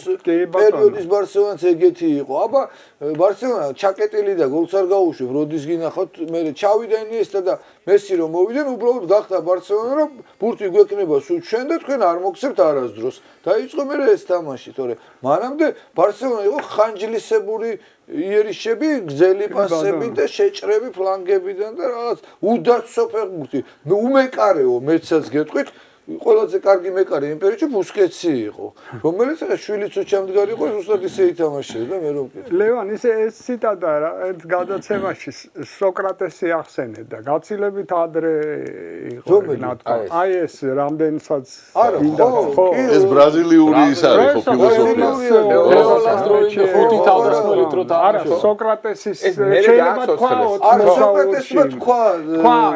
Speaker 1: პერიოდის ბარსელონაც ეგეთი იყო. აბა ბარსელონა ჩაკეტილი და გოლს არ გაუშვებ, როდის გინახავთ, მე ჩავიდა ინიესტა და მესი რომ მოვიდნენ, უბრალოდ გახდა ბარსელონა რომ ბურთი გვეკნება სულ ჩვენ და თქვენ არ მოგცემთ არასდროს. დაიწყო მე ეს თამაში, თორე მანამდე ბარსელონა იყო ხანჯლისებური იერიშები, გზელი პასები და შეჭრები ფლანგებიდან და რაღაც უდაცო ფეხბურთი. უმეკარეო მეცაც გეტყვით ყველაზე კარგი მეკარე იმ პერიოდში ბუსკეტსი იყო, რომელიც ახლა შვილიც უჩამდგარი იყო, ზუსტად ისე ითამაშებდა, მე რომ ვკითხე.
Speaker 4: ლევან, ეს ციტატა რა, ერთ გადაცემაში სოკრატესი ახსენებდა, გაცილებით ადრე იყო ნატყვა. აი ეს რამდენსაც
Speaker 1: ხო,
Speaker 5: ეს ბრაზილიური ის არის ხო ფილოსოფია.
Speaker 4: არა, სოკრატესის შეიძლება თქვა 80-ში
Speaker 1: თქვა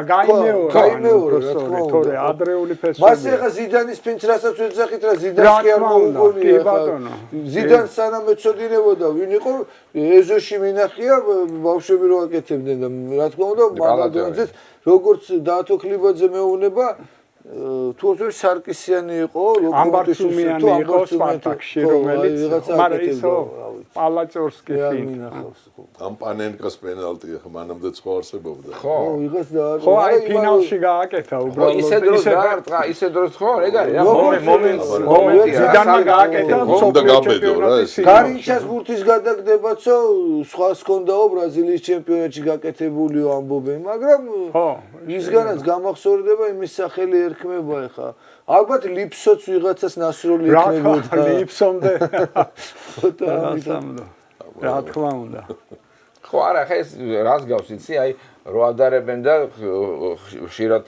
Speaker 1: გაიმეორა, რა თქმა უნდა.
Speaker 4: თორე ადრეული ფესვები
Speaker 1: ეხა ზიდანის ფინც რასაც ვეძახით რა ზიდანს კი არ მოუგონია ახლა ზიდანს სანამ ეცოდინებოდა ვინ იყო ეზოში მინახია ბავშვები რო აკეთებდნენ და რა თქმა უნდა მალადონძეც როგორც დაათო ქლიბაძე მეუნება თუ ასე სარკისიანი იყო
Speaker 4: ლოკომოტივი იყო სპარტაკში რომელიც მაგრამ ისო პალაჭორსკი
Speaker 5: ამ პანენკას პენალტი ახლა მანამდე სხვა არსებობდა
Speaker 2: ხო
Speaker 1: იღეს და
Speaker 4: ხო აი ფინალში გააკეთა უბრალოდ
Speaker 2: ისე დროს გაარტყა ისე დროს ხო ეგ არის რა მომენტი
Speaker 4: ზიდანმა გააკეთა
Speaker 5: უნდა გაბედო რა ეს
Speaker 1: გარინჩას ბურთის გადაგდებაცო სხვას ჰქონდაო ბრაზილიის ჩემპიონატში გაკეთებულიო ამბობენ მაგრამ ისგანაც გამახსოვრდება იმის სახელი ერქმება ეხა ალბათ ლიფსოც ვიღაცას ნასროლი იქნებოდა
Speaker 4: ლიფსომდე რა თქმა უნდა
Speaker 2: ხო არა ხა ეს რას გავს იცი აი რო ადარებენ და ხშირად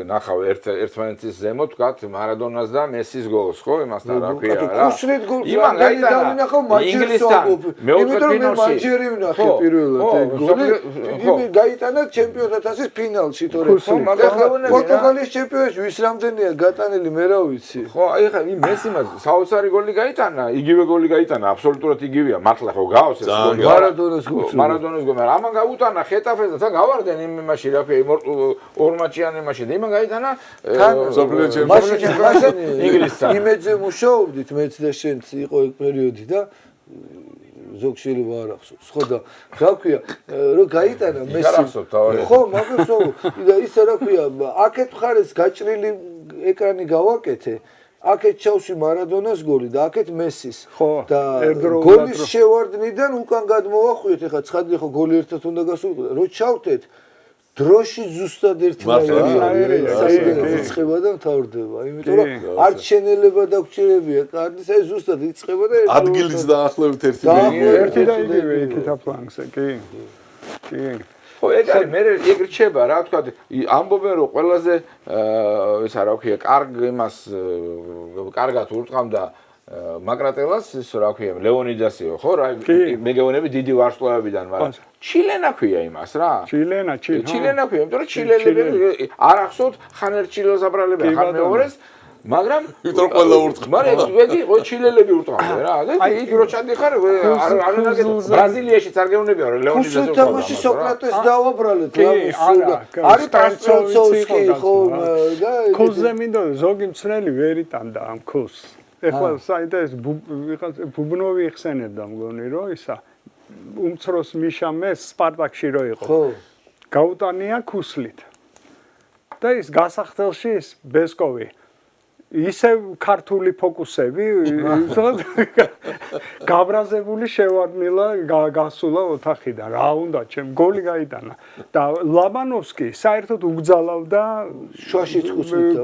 Speaker 2: ნახავ ერთმანეთის ზემო თქვათ მარადონას და მესის გოლს ხო იმასთან რა ქვია რა
Speaker 1: ხუსრით გოლს იმან გაინახავ
Speaker 2: ინგლისთან მეოთხე ფინალში
Speaker 1: მაჯერი ვნახე პირველად ეგ გოლი იმი გაიტანა ჩემპიონატ თასის ფინალში თორე მაგრამ პორტუგალიის ჩემპიონატში ვის რამდენია გატანილი მე რა ვიცი
Speaker 2: ხო აი ხა იმ მესიმას საოცარი გოლი გაიტანა იგივე გოლი გაიტანა აბსოლუტურად იგივეა მართლა ხო გავს ეს გოლი მარადონას გოლი ამან გაუტანა ხეტაფეს და გავა იმ იმაში რა ქვია ორ მაჩიან იმაში და იმან გაიტანა
Speaker 5: სოფლიო ჩემპიონატში
Speaker 2: ინგლისთან
Speaker 1: იმედზე მუშაობდით მეც და შენც იყო ეგ პერიოდი და ზოგ შეიძლება არ ახსოვს ხო და რა ქვია რომ გაიტანა მესი ხო მაგასო და ისა რა ქვია აქეთ მხარეს გაჭრილი ეკრანი გავაკეთე აქეთ ჩავში მარადონას გოლი და აქეთ მესის და გოლის შევარდნიდან უკან გადმოვახვიეთ ეხლა ცხადია ხო გოლი ერთად უნდა გასულიყო რო ჩავთეთ დროში ზუსტად ერთნაირია საერთოდ იწყება და მთავრდება იმიტომ რომ არ ჩენელება და გჭირებია კარდის აი ზუსტად იწყება და
Speaker 5: ადგილიც დაახლოებით ერთი
Speaker 4: და იგივე იქითა ფლანგზე კი
Speaker 2: ხო ეგ არის მე ეგ რჩება რა თქვა ამბობენ რომ ყველაზე ეს რა ქვია კარგ იმას კარგად ურტყამდა მაკრატელას ის რა ქვია ლეონიდასიო ხო რა მეგეონები დიდი ვარსკვლავებიდან მაგრამ ჩილენა ქვია იმას რა
Speaker 4: ჩილენა
Speaker 2: ჩილენა ქვია იმიტომ რომ ჩილელები არ ახსოვთ ხან ერთ ჩილელს აბრალებენ ხან მეორეს მაგრამ
Speaker 5: ვიტრო ყველა ურტყვა
Speaker 2: მაგრამ ვედი ხო ჩილელები ურტყავენ რა და იქ რო ჩადიხარ არ ნაგეთ ბრაზილიაშიც არ გეუნებია რომ ლეონიდასი
Speaker 1: უსო თამაში სოკრატეს დაუბრალეთ რა მისულა არის ტრანსფერცოვსკი ხო და
Speaker 4: ქუსზე მინდო ზოგი მცრელი ვერ იტანდა ამ ქუსს ეხლა საინტერესო ვიღაც ბუბნოვი იხსენებდა მგონი რომ ისა უმცროს მიშამეს სპარტაკში რო იყო
Speaker 1: ხო
Speaker 4: გაუტანია ქუსლით და ის გასახდელში ის ბესკოვი ისე ქართული ფოკუსები გაბრაზებული შევარდნილა გასულა ოთახიდან რა უნდა ჩემ გოლი გაიტანა და ლაბანოვსკი საერთოდ უგზალავდა
Speaker 1: შუაშიც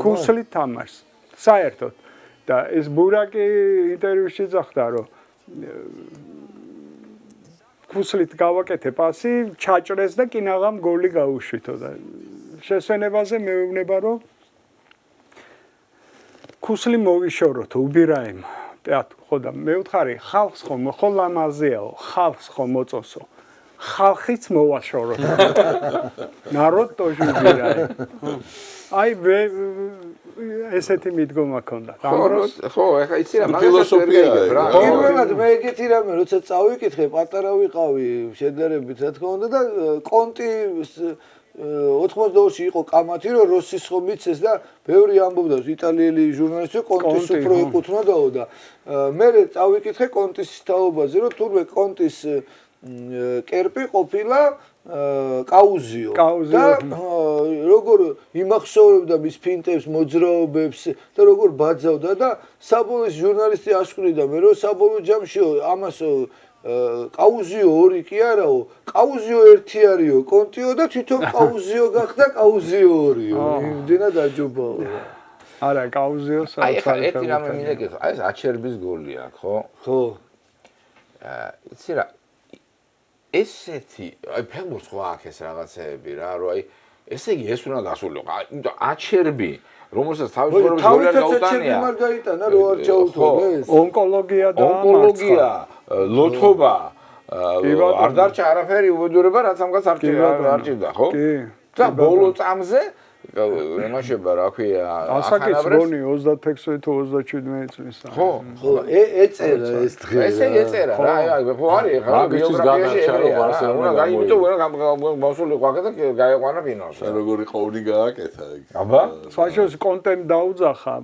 Speaker 4: ქუსლით თამაშს საერთოდ და ეს ბურაკი ინტერვიუში ძახდა რომ ქუსლით გავაკეთე პასი ჩაჭრეს და კინაღამ გოლი გაუშვითო და შესვენებაზე მეუბნება რომ ქუსლი მოვიშოროთ უბირაიმ თეატრ ხო და მეუთხარი ხალხს ხო ხო ლამაზეაო ხალხს ხო მოწოსო ხალხიც მოვაშოროთ народ тоже убираем აი ესეთი მიდგომა ქონდა
Speaker 2: ხო ეხლა იცი რა
Speaker 5: ფილოსოფიაა რა
Speaker 1: პირველად მე ეგეთი რამე როცა წავიკითხე პატარა ვიყავი შედარებით რა თქმა უნდა და კონტი 82-ში იყო კამათი რომ როსის ხომ მიცეს და ბევრი ამბობდა იტალიელი ჟურნალისტი კონტის უფრო ეკუთვნოდაო და მე წავიკითხე კონტის თაობაზე რომ თურმე კონტის კერპი ყოფილა კაუზიო და როგორ იმახსოვრებდა მის ფინტებს მოძრაობებს და როგორ ბაძავდა და საბოლოო ჟურნალისტი ასკვნიდა მე რომ საბოლოო ჯამშიო ამას კაუზიო ორი კი არაო კაუზიო ერთი არისო კონტიო და თვითონ კაუზიო გახდა კაუზიო ორიო იმდენად აჯობაო
Speaker 4: არა კაუზიო
Speaker 2: საერთოდ ერთი რამე მინდა გითხრა აი ეს აჩერბის გოლი აქვს ხო
Speaker 1: ხო
Speaker 2: იცი რა ესეთი აი ფეხბურთს ხო აქვს ეს რაღაცეები რა რომ აი ესე იგი ეს უნდა გასულიყო იმიტომ აჩერბი რომელსაც თავის ცხოვრების გოლი არ გაუტანია
Speaker 1: თავის გაიტანა რო არ ჩაუთვალეს
Speaker 4: ონკოლოგია და
Speaker 2: ონკოლოგია ლოთობა არ დარჩა არაფერი უბედურება რაც ამას არ ჭირდა ხო და ბოლო წამზე იმაშება რა ქვია
Speaker 4: ასაკიც გონი 36 თუ 27 წლის
Speaker 2: ხო
Speaker 1: ეწერა ეს დღე
Speaker 2: ესე ეწერა რა აი ხო არის ხა ბიოგრაფიაში უნდა გაიმიტო ვერა მოსული ყვა და გაიყვანა ფინალში
Speaker 5: როგორი ყოვნი გააკეთა იქ
Speaker 2: აბა
Speaker 4: საშოს კონტენტ დაუძახა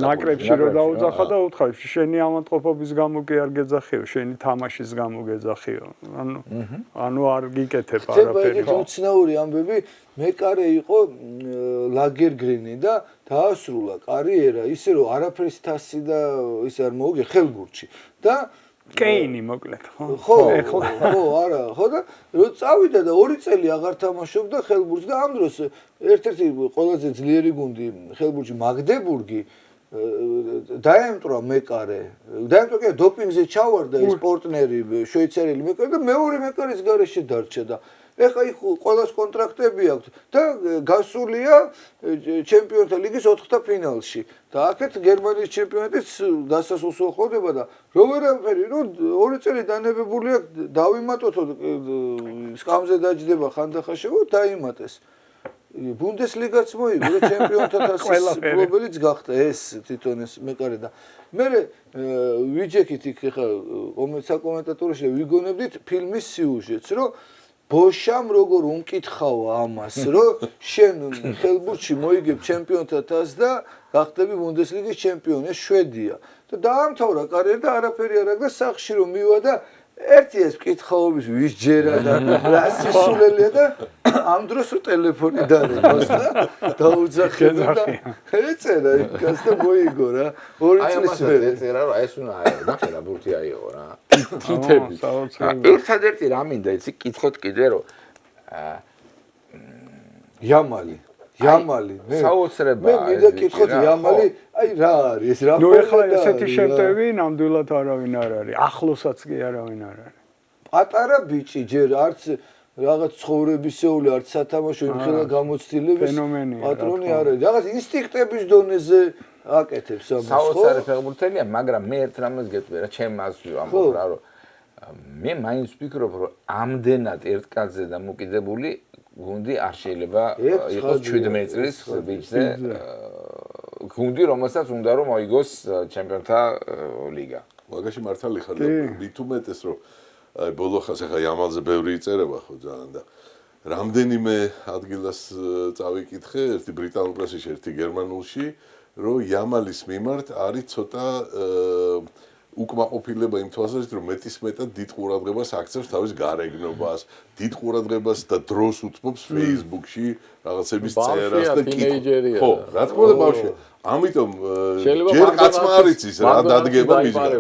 Speaker 4: ნაკრებში რო დაუძახა და უთხრა შენი ავადმყოფობის გამო კი არ გეძახიო შენი თამაშის გამო გეძახიო ანუ არ გიკეთებ არაფერი
Speaker 1: ხო უცნაური ამბები მეკარე იყო ლაგერგრენი და დაასრულა კარიერა ისე რომ არაფერს თასი და ის არ მოუგე ხელბურთში და
Speaker 4: კეინი მოკლედ
Speaker 1: ხო არა ხო და რო წავიდა და 2 წელი აღარ თამაშობდა ხელბურთს და ამ დროს ერთ-ერთი ყველაზე ძლიერი გუნდი ხელბურთში მაგდებურგი დაემტრა მეკარე დაემტრა კი დოპინგზე ჩავარდა ეს პორტნერი შვეიცარიელი მეკარე და მეორე მეკარის გარეშე დარჩა და ეხა იქ ყველას კონტრაქტები აქვს და გასულია ჩემპიონთა ლიგის 4-თა ფინალში და აქეთ გერმანიის ჩემპიონატის დასასრულს უახლოვდება და რო ვერაფერი რომ 2 წელი დანებებული აქვს დავიმატოთო სკამზე დაჯდება ხანდახაშევო დაიმატეს ბუნდესლიგაც მოიგო ჩემპიონთა თასის მფლობელიც გახდა ეს თვითონ ეს მეკარე და მე ვიჯექით იქ ხა საკომენტატორში ვიგონებდით ფილმის სიუჟეტს რომ ბოშამ როგორ უმკითხავა ამას რომ შენ ხელბურთში მოიგებ ჩემპიონთა თასს და გახდები ბუნდესლიგის ჩემპიონი შვედია და დაამთავრა კარიერა და არაფერი არ აქვს და სახში რომ მივა და ერთი ეს მკითხაობის ვის ჯერა და რა სისულელია და ამ დროს რო ტელეფონი დარეკოს და დაუძახება და ეწერა იქაც და მოიგო რა 2 წლის მერე
Speaker 2: ეწერა რომ ეს უნდა აიღო ნახე ბურთი აიღო რა
Speaker 4: თითები
Speaker 2: ერთადერთი რა მინდა იცი კითხოთ კიდე რომ
Speaker 1: იამალი მე
Speaker 2: საოცრება
Speaker 1: მე მინდა კითხოთ იამალი აი რა არის ეს რა
Speaker 4: ნუ ეხლა ესეთი შემტევი ნამდვილად არავინ არ არის ახლოსაც კი არავინ არ არის
Speaker 1: პატარა ბიჭი ჯერ არც რაღაც ცხოვრებისეული არც სათამაშო იმხელა გამოცდილების
Speaker 4: ფენომენია
Speaker 1: პატრონი არ არის რაღაც ინსტინქტების დონეზე აკეთებს ამას, ხო?
Speaker 2: საოცარი ფეხბურთელია, მაგრამ მე ერთ რამეს გეტყვი რა, ჩემ აზრი ამბობ რა, რომ მე მაინც ვფიქრობ, რომ ამდენად ერთ კაცზე დამოკიდებული გუნდი არ შეიძლება იყოს 17 წლის ბიჭზე გუნდი, რომელსაც უნდა რომ მოიგოს ჩემპიონთა ლიგა.
Speaker 5: მაგაში მართალი ხარ, მით უმეტეს რომ აი ბოლო ხას ახლა იამალზე ბევრი იწერება ხო ძალიან და რამდენიმე ადგილას წავიკითხე, ერთი ბრიტანულ პრესაში, ერთი გერმანულში, რომ იამალის მიმართ არის ცოტა უკმაყოფილება იმ თვალსაზრისით, რომ მეტისმეტად დიდ ყურადღებას აქცევს თავის გარეგნობას, დიდ ყურადღებას და დროს უთმობს Facebook-ში რაღაცების წერას და კითხვა. ხო, რა თქმა უნდა ბავშვია. ამიტომ ჯერ კაცმა არ იცის რა დადგება მისგან.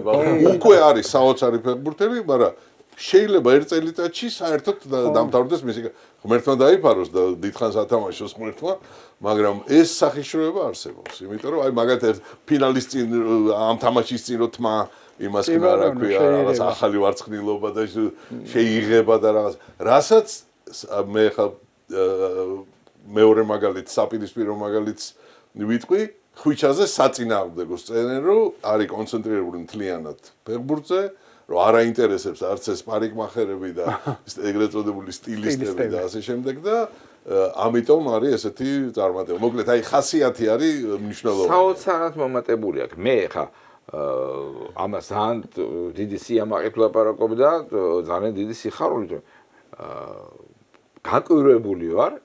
Speaker 5: უკვე არის საოცარი ფეხბურთელი, მაგრამ შეიძლება ერთ წელიწადში საერთოდ დამთავრდეს მისი ღმერთმა დაიფაროს და დიდხანს ათამაშოს ღმერთმა, მაგრამ ეს სახიშროება არსებობს, იმიტომ რომ აი მაგალითად ფინალის წინ ამ თამაშის წინ რო თმა იმას კი რა ქვია, რაღაც ახალი ვარცხნილობა და შეიღება და რაღაც. რასაც მე ხა მეორე მაგალითს, საპირისპირო მაგალითს ვიტყვი, ხვიჩაზე საწინააღმდეგო სცენე, რომ არის კონცენტრირებული მთლიანად ფეხბურთზე, რომ არ აინტერესებს არც ეს პარიკმახერები და ეგრეთ წოდებული სტილისტები და ასე შემდეგ და ამიტომ არის ესეთი წარმატება. მოკლედ, აი ხასიათი არის მნიშვნელოვანი.
Speaker 2: საოცარად მომატებული აქვს. მე ხა ამას ძალიან დიდი სიამაყით ვლაპარაკობ და ძალიან დიდი სიხარულით გაკვირვებული ვარ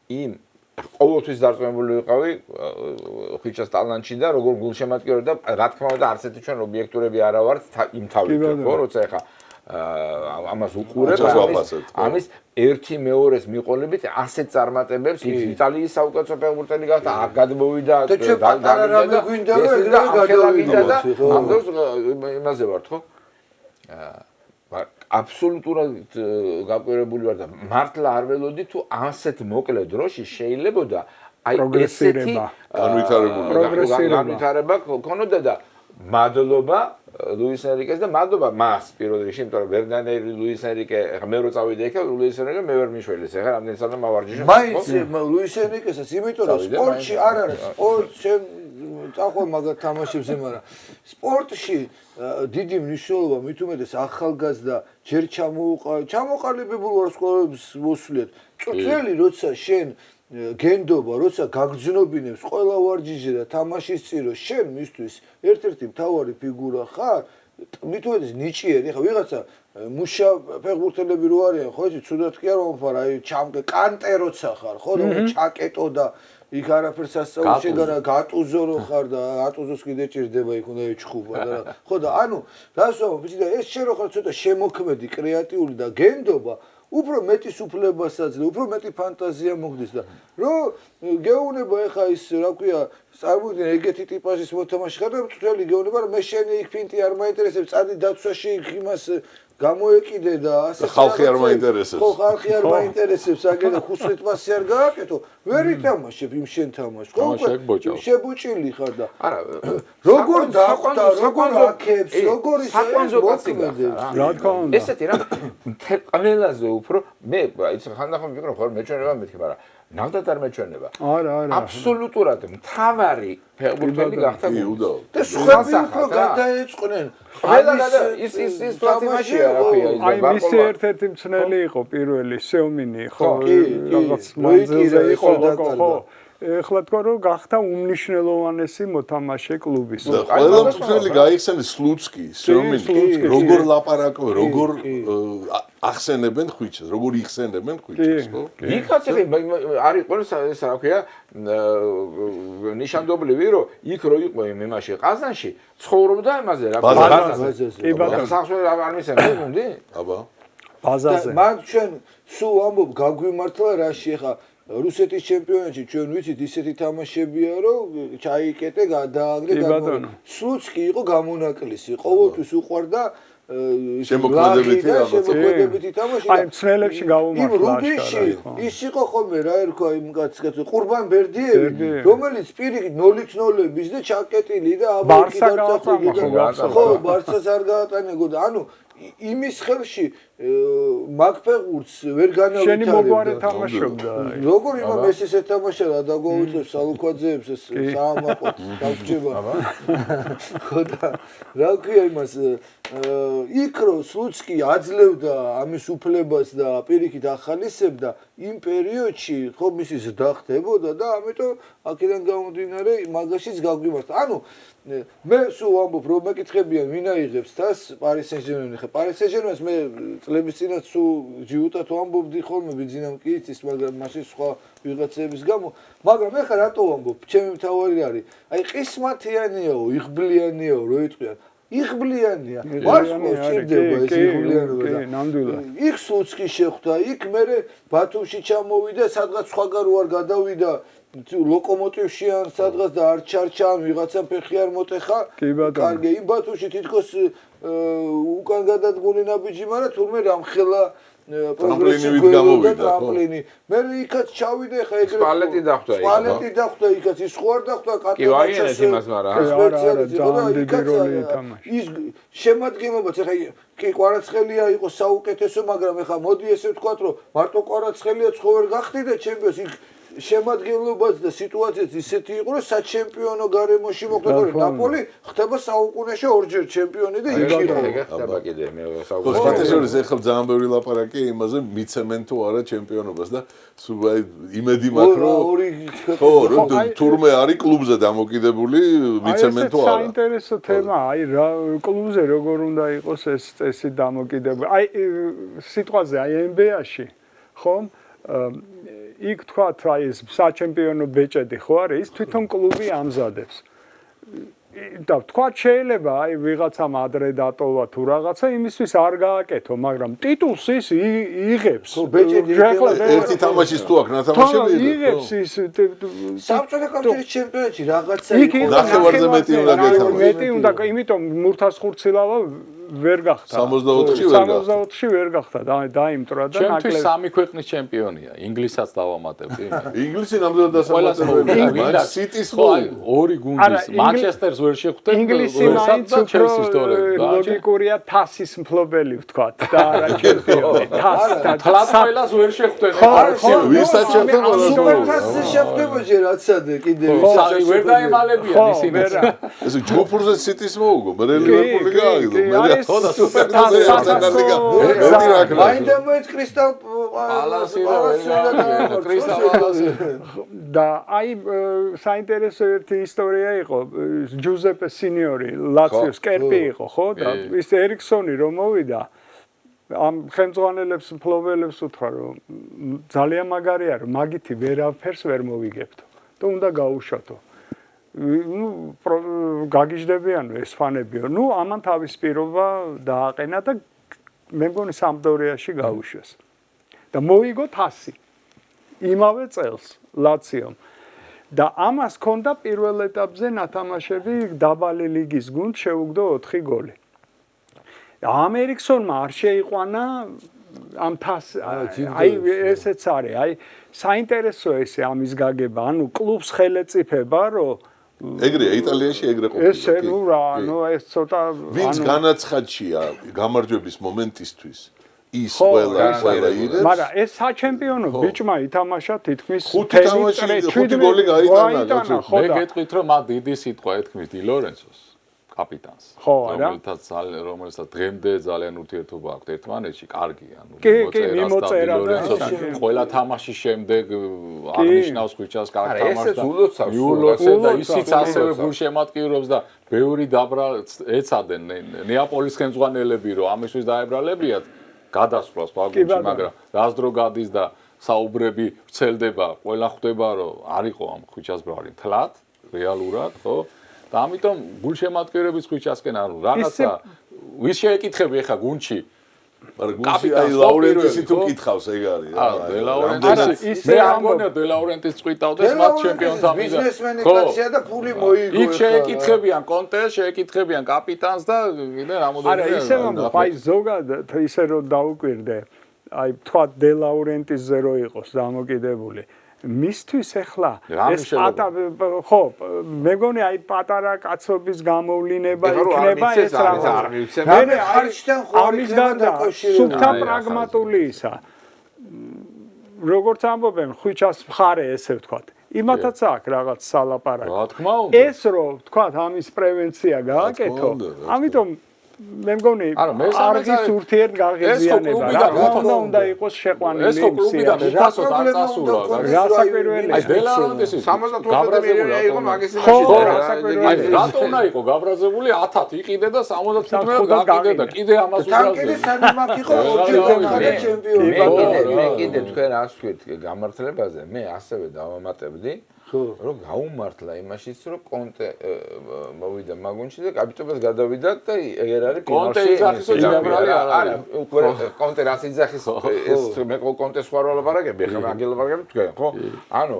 Speaker 2: იმ ყოველთვის დარწმუნებული ვიყავი ხვიჩას ტალანტში და როგორ გულშემატკივრად და რა თქმა უნდა არცეთი ჩვენ ობიექტურები არა ვართ იმ თავით ხო როცა ეხა ამას უყურებ ამის ერთი მეორეს მიყოლებით ასეთ წარმატებებს იტალიის საუკეთესო ფეხბურთელი გახდა აქ გადმოვიდა
Speaker 1: და ჩვენ პატარა რამე გვინდა რომ ეგრევე გადავიდა
Speaker 2: და ამ დროს იმაზე ვართ ხო აბსოლუტურად გაკვირვებული ვარ და მართლა არ ველოდი თუ ასეთ მოკლე დროში შეიძლებოდა აი ესეთი განვითარება ქონოდა და მადლობა ლუის ენრიკეს და მადლობა მას პირველ რიგში, იმიტომ რომ ვერნანერი ლუის ენრიკე მე რო წავიდე იქ ლუის ენრიკე მე ვერ მიშველეს ეხლა რამდენი საათი მავარჯიშე
Speaker 1: მაინც ლუის ენრიკესაც იმიტომ რომ სპორტში არ არის სპორტში წახვალ მაგათ თამაშებზე მაგრამ სპორტში დიდი მნიშვნელობა მით უმეტეს ახალგაზრდა ჯერ ჩამოყალიბებულ ვარსკვლავებს მოსuliet წუთელი როცა შენ გენდობა როცა გაგრძნობინებს ყველა ვარჯიშზე და თამაშის წირო შენ მისთვის ერთ-ერთი მთავარი ფიგურა ხარ მით უმეტეს ნიჭიერი ხა ვიღაცა მუშა ფეხბურთელები რო არიან ხო იცი ცუდად კი არ მომფარ აი ჩამკე კანტე როცა ხარ ხო რომ ჩაკეტო და იქ არაფერს ასწავლო შეგარა გატუზო რო ხარ და ატუზოს კიდე ჭირდება იქ უნდა ეჩხუბა და ხო და ანუ დასო ვიცი და ეს შენ რო ხარ ცოტა შემოქმედი კრეატიული და გენდობა უფრო მეტი სუფლებასაც და უფრო მეტი ფანტაზია მოხდეს და რომ გეუბნება ეხა ის რა ქვია წარმოიდგინე ეგეთი ტიპაჟის მოთამაშე ხარ და მთელი გეუბნება რომ მე შენი იქ ფინტი არ მაინტერესებს წადი დაცვაში იქ იმას გამოეკიდე და ასე
Speaker 5: ხალხი არ მაინტერესებს
Speaker 1: ხო ხალხი არ მაინტერესებს აგერა ხუსლიტვასი არ გააკეთო ვერ ითამაშებ იმ შენ თამაშს ხო შებუჭილი ხარ და
Speaker 2: არა
Speaker 1: როგორ დახვდა როგორ აქებს როგორ ის
Speaker 4: რა თქმა უნდა
Speaker 2: ესეთი რა ყველაზე უფრო მე იცი ხანდახან ვფიქრობ ხო მეჩვენება მეთქი მაგრამ ნამდვილად არ მეჩვენება
Speaker 4: არა
Speaker 2: აბსოლუტურად მთავარი ფეხბურთელი გახდა
Speaker 1: და სხვები უფრო გადაეწყნენ
Speaker 2: ყველა ის თვალსაჩინია რა ქვია ის
Speaker 4: აი მისი ერთ-ერთი მცნელი იყო პირველი სეომინი ხო რაღაც მანძილზე იყო ხო ეხლა თქვა რომ გახდა უმნიშვნელოვანესი მოთამაშე კლუბის.
Speaker 5: ყველა მწვრთნელი გაიხსენეს სლუცკი, სეომინი, როგორ ლაპარაკობენ, როგორ ახსენებენ ხვიჩას, როგორ იხსენებენ ხვიჩას, ხო?
Speaker 2: იქაც არის ყველა ეს რა ქვია ნიშანდობლივი რომ იქ რო იყო იმაში ყაზანში ცხოვრობდა იმაზე რა
Speaker 4: ბაზაზე. კი ბატონო.
Speaker 2: სახსოვე არ მისცემ გუნდი?
Speaker 5: აბა.
Speaker 1: ბაზაზე. მაგ ჩვენ სულ ამბობ გაგვიმართლა რაში ხა რუსეთის ჩემპიონატში ჩვენ ვიცით ისეთი თამაშებია რომ ჩაიკეტე გადააგდე გამო სლუცკი იყო გამონაკლისი ყოველთვის უყვარდა შემოქმედებითი თამაში
Speaker 4: აი მცნელებში გავუმართლა
Speaker 1: ის იყო ხოლმე რა ერქვა იმ კაცს ყურბან ბერდიევი რომელიც პირიქით 0-0-ების და ჩაკეტილი და აბა
Speaker 4: ბარსა გაატანა
Speaker 1: ხო ბარსას არ გაატანეგო და ანუ იმის ხელში მაგფეხურს ვერ განავითარებდა.
Speaker 4: შენი მოგვარე თამაშობდა.
Speaker 1: როგორ იმამ ესეც ეთამაშა რა დაგვაუწევს სალუქვაძეებს ეს საამაყოთ დაგჭება. ხო და რა ქვია იმას იქ რო სლუცკი აძლევდა ამის უფლებას და პირიქით ახალისებდა იმ პერიოდში ხო მისი ზრდა ხდებოდა და ამიტომ აქედან გამომდინარე მაგაშიც გაგვიმართა. ანუ მე სულ ვამბობ რომ მეკითხებიან ვინ აიღებს თას პარის სენ-ჟერმენი ხა პარის სენ-ჟერმენს მე წლების წინათ სულ ჯიუტად ვამბობდი ხოლმე ბიძინამ კი იცის მაგრამ მაშინ სხვა ვიღაცების გამო მაგრამ ეხლა რატო ვამბობ ჩემი მთავარი არის აი ყისმათიანიაო იღბლიანიაო რო იტყვიან იღბლიანია ვარსკვლავს ჭირდება ეს იღბლიანობა და
Speaker 4: ნამდვილად
Speaker 1: იქ სუცკი შეხვდა იქ მე ბათუმში ჩამოვიდა სადღაც სხვაგან არ გადავიდა ლოკომოტივში ან სადღაც და არ ჩარჩა ან ვიღაცა ფეხი არ მოტეხა კარგი იმ ბათუმში თითქოს უკან გადადგული ნაბიჯი მაგრამ თურმე რამხელა
Speaker 5: პროგრესივით გამოვიდა
Speaker 1: ტრამპლინი მე იქაც ჩავიდე ხა ეგრე
Speaker 2: სპალეტი დახვდა იქ
Speaker 1: სპალეტი დახვდა იქაც ის ხო არ დახვდა
Speaker 2: კი ვაიანეთ იმას მაგრამ
Speaker 1: ის შემადგენლობაც ხა კი კვარაცხელია იყო საუკეთესო მაგრამ ხა მოდი ესე ვთქვათ რომ მარტო კვარაცხელია ხო ვერ გახდიდა ჩემპიონს იქ შემადგენლობაც და სიტუაციაც ისეთი იყო რომ საჩემპიონო გარემოში მოხდა რომ ნაპოლი ხდება საუკუნეში ორჯერ ჩემპიონი და იქ იყო
Speaker 2: ხდება კიდე მე
Speaker 5: საუკეთესოა ეხლა ძალიან ბევრი ლაპარაკია იმაზე მიცემენ თუ არა ჩემპიონობას და სულ აი იმედი მაქვს რომ ხო რომ თურმე არის კლუბზე დამოკიდებული მიცემენ თუ არა
Speaker 4: საინტერესო თემა აი რა კლუბზე როგორ უნდა იყოს ეს წესი დამოკიდებული აი სიტყვაზე აი NBA-ში ხომ იქ თქვათ აი ეს საჩემპიონო ბეჭედი ხო არის ის თვითონ კლუბი ამზადებს და თქვათ შეიძლება აი ვიღაცამ ადრე დატოვა თუ რაღაცა იმისთვის არ გააკეთო მაგრამ ტიტულს ის იღებს
Speaker 1: ბეჭედი
Speaker 5: ერთი თამაშის თუ აქ ნათამაშები
Speaker 4: იღებს ის
Speaker 1: საბჭოთა კავშირის ჩემპიონატში რაღაცა
Speaker 4: იყო
Speaker 5: ნახევარზე მეტი უნდა გეთამაშო
Speaker 4: მეტი უნდა იმიტომ მურთას ხურცილავა ვერ გახდა 64-ში ვერ გახდა დაიმტრა და
Speaker 3: ჩემთვის სამი ქვეყნის ჩემპიონია ინგლისსაც დავამატებდი
Speaker 5: ინგლისი ნამდვილად დასამატებელია მან სიტის ხო
Speaker 3: ორი გუნდის მანჩესტერს ვერ შეხვდეთ
Speaker 4: ინგლისი მაინც უფრო ლოგიკურია თასის მფლობელი ვთქვათ და არა ჩემპიონი
Speaker 3: თლად ყველას ვერ შეხვდეთ
Speaker 5: ვისაც შეხვდება
Speaker 1: სუპერთასზე შეხვდებოდა რაცადე კიდე
Speaker 3: ვერ დაემალებიან ისინი
Speaker 5: ესე ჯგუფურზე სიტის მოუგო მე ლივერპული გაიგო
Speaker 4: ხო და სუპერთასზე
Speaker 1: მაინდა მოიც კრისტალ პალასი
Speaker 4: და აი საინტერესო ერთი ისტორია იყო ჯუზეპე სინიორი ლაციოს კერპი იყო ხო და ის ერიქსონი რომ მოვიდა ამ ხელმძღვანელებს მფლობელებს უთხრა რომ ძალიან მაგარია რომ მაგითი ვერაფერს ვერ მოვიგებთო და უნდა გაუშვათო ну გაგიჟდებიან ეს ფანებიო. ну ამან თავის პირობა დააყენა და მე მგონი სამპდორიაში გაუშვეს. და მოიგო თასი. იმავე წელს ლაციომ. და ამას ჰქონდა პირველ ეტაპზე ნათამაშები დაბალი ლიგის გუნდს შეუგდო 4 გოლი. ამ ერიქსონმა არ შეიყვანა ამ თას აი ესეც არის. აი საინტერესო ესე ამის გაგება. ანუ კლუბს ხელეწიფება რომ
Speaker 5: ეგრეა იტალიაში ეგრე ყოფილა.
Speaker 4: ესე ნუ რა, ნუ ეს ცოტა
Speaker 5: ვინც განაცხადია გამარჯვების მომენტისთვის ის ყველა იღებს.
Speaker 4: მაგრამ ეს საჩემპიონო ბიჭმა ითამაშა თითქმის
Speaker 5: 5 თამაში 5 გოლი გაიტანა.
Speaker 3: მე გეტყვით რომ მაგ დიდი სიტყვა ეთქმის დი ლორენცოს კაპიტანს.
Speaker 4: ხო, არა?
Speaker 3: რომელსაც დღემდე ძალიან ურთიერთობა აქვს ერთმანეთში, კარგი, ანუ
Speaker 4: მიმოწერა
Speaker 3: ყველა თამაშის შემდეგ აღნიშნავს ხვიჩას კარგ თამაშს და იულოსე და ისიც ასევე გულშემატკივრობს და ბევრი დაბრა ეცადენ ნეაპოლის ხელმძღვანელები რომ ამისთვის დაებრალებიათ გადასვლას თვალგულში, მაგრამ რას დრო გადის და საუბრები ვრცელდება, ყველა ხვდება რომ არ იყო ამ ხვიჩას ბრალი თლად, რეალურად, ხო? და ამიტომ გულშემატკივრების ხვიჩასკენ ანუ რაღაცა ვის შეეკითხები ახლა გუნდში
Speaker 5: მაგრამ გუნდში აი ლაურენტისი თუ კითხავს ეგ არის
Speaker 3: დე ლაურენტისი მე არ მგონია დე ლაურენტის წვითავდეს მათ ჩემპიონთა მიზა
Speaker 1: ბიზნესმენი კაცია და ფული მოიგო
Speaker 3: იქ შეეკითხებიან კონტეს შეეკითხებიან კაპიტანს და კიდე რამოდენიმე
Speaker 4: არა ისე მომბ აი ზოგადად ისე რომ დაუკვირდე აი თქვა დე ლაურენტისზე რო იყოს დამოკიდებული მისთვის ახლა
Speaker 3: რა
Speaker 4: ეს ხო მე მგონი აი პატარა კაცობის გამოვლინება იქნება ეს რაღაცა მე
Speaker 1: ხარჯთან ხო
Speaker 4: ამის გარდა სუფთა პრაგმატული ისა როგორც ამბობენ ხვიჩას მხარე ესე ვთქვათ იმათაც აქვს რაღაც სალაპარაკო
Speaker 3: რა თქმა უნდა
Speaker 4: ეს რომ ვთქვათ ამის პრევენცია გააკეთო ამიტომ მე მგონი არგის ურთიერთგაღიზიანება რა უნდა იყოს შეყვანილი
Speaker 3: ეს კლუბიდან უფასოდ არ წასულა
Speaker 4: გასაკვირველია
Speaker 2: აი ბელარუსის 75 მილიონი იყო მაგის იმაში
Speaker 3: აი რატო უნდა იყო გაბრაზებული 1000 იყიდე და 75 გაყიდე და კიდე ამას
Speaker 1: უკრავდა სანამ იყო ორჯერ ჩემპიონი
Speaker 2: მე კიდე თქვენ რას ვთქვით გამართლებაზე მე ასევე დავამატებდი რომ გაუმართლა იმაშიც რომ კონტე მოვიდა მაგონში და კაპიტონს გადავიდა და ეგ არის
Speaker 3: კონტე იძახის უჯაბრალი
Speaker 2: არის უკვე კონტე რას იძახის ეს მე კონტე სხვა რა ლაპარაკები ხა მაგელაპარაკები თქვენ ხო ანუ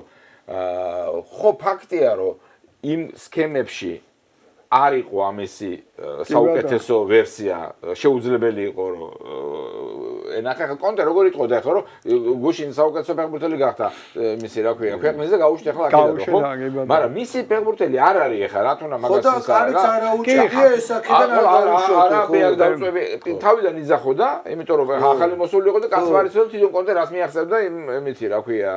Speaker 2: ხო ფაქტია რომ იმ სქემებში არ იყო ამისი საუკეთესო ვერსია შეუძლებელი იყო რომ ენახა კონტე როგორ იტყოდა ხო რომ გუშინ საუკეთესო ფეხბურთელი გახდა მისი რა ქვია ქვეყნის და გაუშვით ახლა აქედან ხო მაგრამ მისი ფეხბურთელი არ არის ახლა რა თქმა უნდა მაგას
Speaker 1: ხო და კარიც არა უჭირია ეს აქედან
Speaker 2: არა ბიარ დავწვევი თავიდან იძახოდა იმიტომ რომ ახალი მოსული იყო და კასპარიცო თვითონ კონტე რას მიახსენებდა იმითი რა ქვია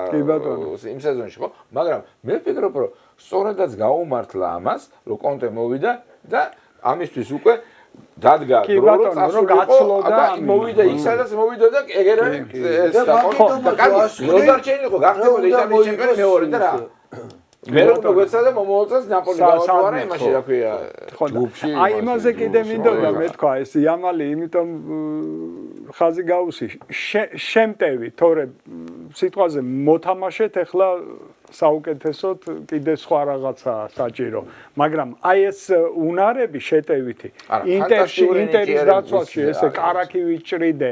Speaker 2: იმ სეზონში ხო მაგრამ მე ვფიქრობ რომ სწორედაც გაუმართლა ამას რომ კონტე მოვიდა და ამისთვის უკვე დადგა დრო რომ წასულიყო და მოვიდა იქ სადაც მოვიდა და ეგერ არის ეს და კონტე დარჩენილი იყო გახდებოდა იტალიის ჩემპიონი მეორე და რა მე რომ მოგეცა და მომოწეს ნაპოლი გავატვარა იმაში რა ქვია
Speaker 4: ჯგუფში აი იმაზე კიდე მინდოდა მე თქვა ეს იამალი იმიტომ ხაზი გაუსი შემტევი თორე სიტყვაზე მოთამაშეთ ახლა საუკეთესოდ კიდე სხვა რაღაცაა საჭირო მაგრამ აი ეს უნარები შეტევითი ინტერის დაცვაში ესე კარაკი ვიჭრიდე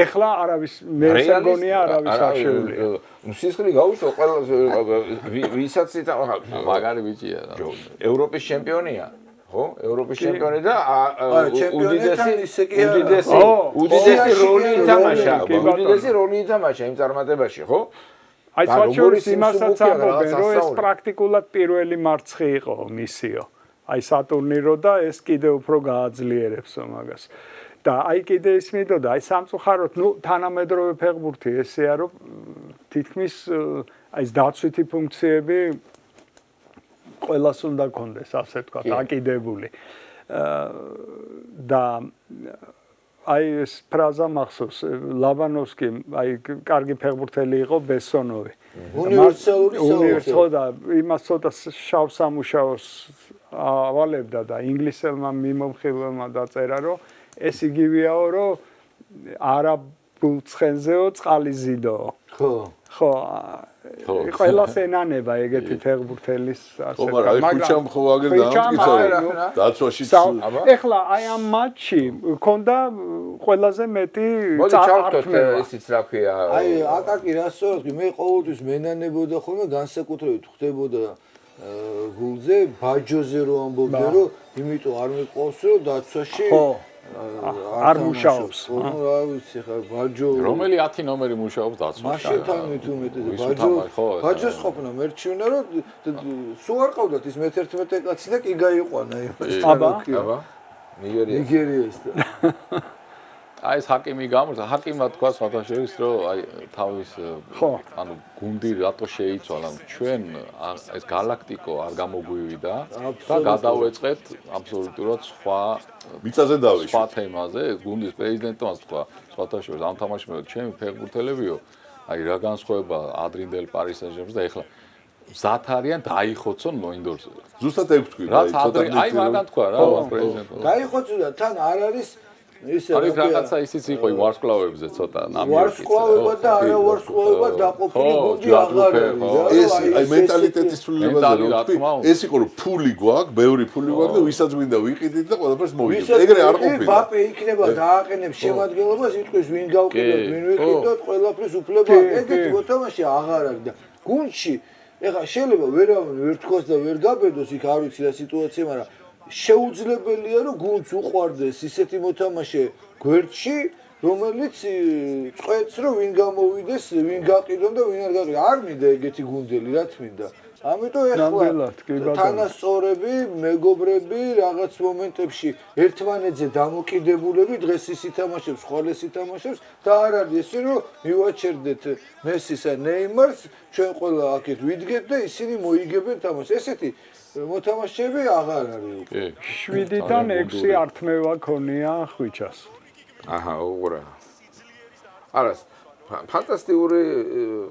Speaker 4: ეხლა არავის მე მგონია არავის არ შეუძლია
Speaker 2: სისხლი გაუშვა ყველა ვისაც
Speaker 3: მაგარი ბიჭია
Speaker 2: ევროპის ჩემპიონია ხო ევროპის ჩემპიონი და უდიდესი როლი ითამაშა იმ წარმატებაში ხო
Speaker 4: აი საჩურის იმასაც ამბობენ რომ ეს პრაქტიკულად პირველი მარცხი იყო მისიო აი სატურნირო და ეს კიდე უფრო გააძლიერებს მაგას და აი კიდე ის მინდოდა აი სამწუხაროდ ნუ თანამედროვე ფეხბურთი ესეა რომ თითქმის აი ეს დაცვითი ფუნქციები ყველას უნდა კონდეს ასე თქვა აკიდებული და აი ეს ფრაზა მახსოვს ლაბანოვსკი აი კარგი ფეხბურთელი იყო ბესონოვი უნივერსალური და იმას ცოტა შავ სამუშაოს ავალებდა და ინგლისელმა მიმომხილველმა დაწერა რომ ეს იგივეაო რომ არაბულ ცხენზეო წყალი ზიდოო ხო ყველას ენანება ეგეთი ფეხბურთელის ასე
Speaker 5: მაგრამ ხუჩამ ხო აგერ დაამტკიცა დაცვაში
Speaker 4: ეხლა აი ამ მატჩი მქონდა ყველაზე მეტი
Speaker 2: წარდგენა ისიც რა ქვია
Speaker 1: აი აკაკი რა სწორად მე ყოველთვის მენანებოდა ხოლმე განსაკუთრებით ხდებოდა გულზე ბაჯოზე რომ ამბობდა რომ იმიტომ არ მიყვავს რომ დაცვაში
Speaker 4: არ მუშაობს.
Speaker 1: რა ვიცი ხა ბაჯო
Speaker 3: რომელი 10 ნომერი მუშაობს დაცვაში?
Speaker 1: მაშინთან მithumetე ბაჯოს ყოფნა მერჩივნა რომ სულ არ ყავდათ ის მე-11 კაცი და კი გაიყვანა იმას.
Speaker 4: აბა
Speaker 1: ნიგერიას და
Speaker 3: აი ეს ჰაკიმი გამორდა ჰაკიმმა თქვა სხვათაშორის რომ აი თავის ანუ გუნდი რატო შეიცვალა ჩვენ ეს galactico არ გამოგვივიდა და გადავეწყეთ აბსოლუტურად სხვა
Speaker 5: მიწაზე დავიშვა
Speaker 3: სხვა თემაზე გუნდის პრეზიდენტმა თქვა სხვათაშორის ამ თამაშში ჩემი ფეხბურთელებიო აი რა განსხვავება ადრინდელ პარის სენ-ჟერმენს და ეხლა მზად არიან დაიხოცონ მოინდორს
Speaker 5: ზუსტად ეგ თქვი
Speaker 3: რა ცოტა აი მაგან თქვა რა პრეზიდენტმა
Speaker 1: დაიხოცო და თან არ არის
Speaker 3: ის რაღაცა ისიც იყო იმ ვარსკვლავებზე ცოტა ნამიორი
Speaker 1: ვარსკვლავება და არა ვარსკვლავება დაყოფილი გუნდი აღარ
Speaker 5: არის ეს აი მენტალიტეტის ცვლილებაზე რომ თქვი ეს იყო რომ ფული გვაქვს ბევრი ფული გვაქვს და ვისაც მინდა ვიყიდით და ყველაფერს მოვიდეთ ეგრე არ ყოფილა
Speaker 1: ბაპე იქნება დააყენებს შემადგენლობას იტყვის ვინ გავყიდოთ ვინ ვიყიდოთ ყველაფერს უფლება ეგეთი მოთამაშე აღარ არის და გუნდში ეხლა შეიძლება ვერავინ ვერ თქოს და ვერ გაბედოს იქ არ ვიცი რა სიტუაცია მაგრამ შეუძლებელია რომ გუნდს უყვარდეს ისეთი მოთამაშე გვერდში რომელიც წყვეტს რომ ვინ გამოვიდეს, ვინ გაყიდონ და ვინ არ გაყიდონ. არ მინდა ეგეთი გუნდელი, რა თქმა. ამიტომ ეხლა თანასწორები, მეგობრები რაღაც მომენტებში ერთმანეთზე დამოკიდებულები, დღეს ის ითამაშებს, ხვალ ეს ითამაშებს და არ არის ესე რომ მივაჩერდეთ მესისა, ნეიმარს, ჩვენ ყველა აქეთ ვიდგეთ და ისინი მოიგებენ თამაშს. ესეთი მოთამაშეები აღარ არის უკვე.
Speaker 4: 7-დან 6 ართმევა ქონია ხვიჩას.
Speaker 2: აჰა, უყურე. არას ფანტასტიკური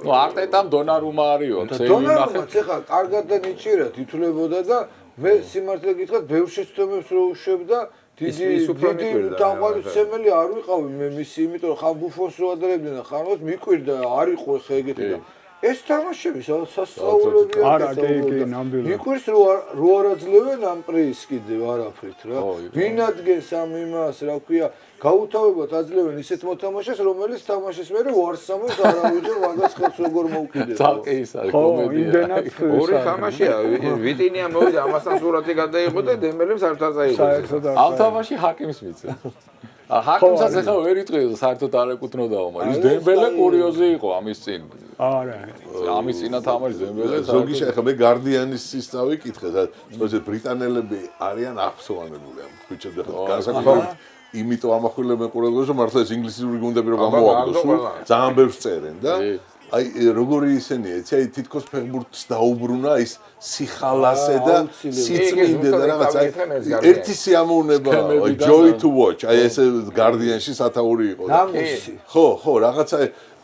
Speaker 3: არტეტამ დონარუმა არისო,
Speaker 1: დონარუმაც ეხლა კარგად და ნიჭიერად ითვლებოდა და მე სიმართლე გითხრათ, ბევრ შეცდომებს რო უშვებდა, დიდი თამაშმცემელი არ ვიყავი მე მისი, იმიტომ რომ ხან ბუფონს რო ადარებდნენ და ხან როს მიკვირდა, არ იყო ხე ეგეთი და ეს თამაშები სასწაულებია.
Speaker 4: არა, კი, ნამდვილად.
Speaker 1: მიკვირს რო არ აძლევენ ამ პრიზს კიდევ არაფრით რა. ვინ ადგენს ამ იმას, რა ქვია, გაუთავებად აძლევენ ისეთ მოთამაშეს, რომელიც თამაშის მერე ვარსამოს არავითარ მაგას ხელს როგორ მოუკიდება.
Speaker 3: ცალკე ის არის კომედია.
Speaker 2: ორი თამაშია, ვიტინია მოვიდა, ამასთან სურათი გადაიღო და დემბელემ საერთოდ წაიღო.
Speaker 3: ამ თამაში ჰაკიმს მიწა. ჰაკიმსაც ახლა ვერ იტყვიო, საერთოდ არ ეკუთვნოდაო, მაგრამ ის დემბელე კურიოზი იყო ამის წინ.
Speaker 4: არა.
Speaker 3: ამის წინა თამაში დემბელე
Speaker 5: ზოგი შეხა მე გარდიანის ის წავიკითხე და სწორედ ბრიტანელები არიან აფსოვანებული ამ ხუჩებზე განსაკუთრებით იმიტომ ამახვილებენ ყურადღებას რომ მართლა ეს ინგლისური გუნდები რომ გამოაგდოს ძალიან ბევრს წერენ და აი როგორი ისენია იცი აი თითქოს ფეხბურთს დაუბრუნა ის სიხალასე და სიწმინდე და რაღაც აი ერთი სიამოვნება joy to watch აი ეს გარდიანში სათაური იყო ხო რაღაცა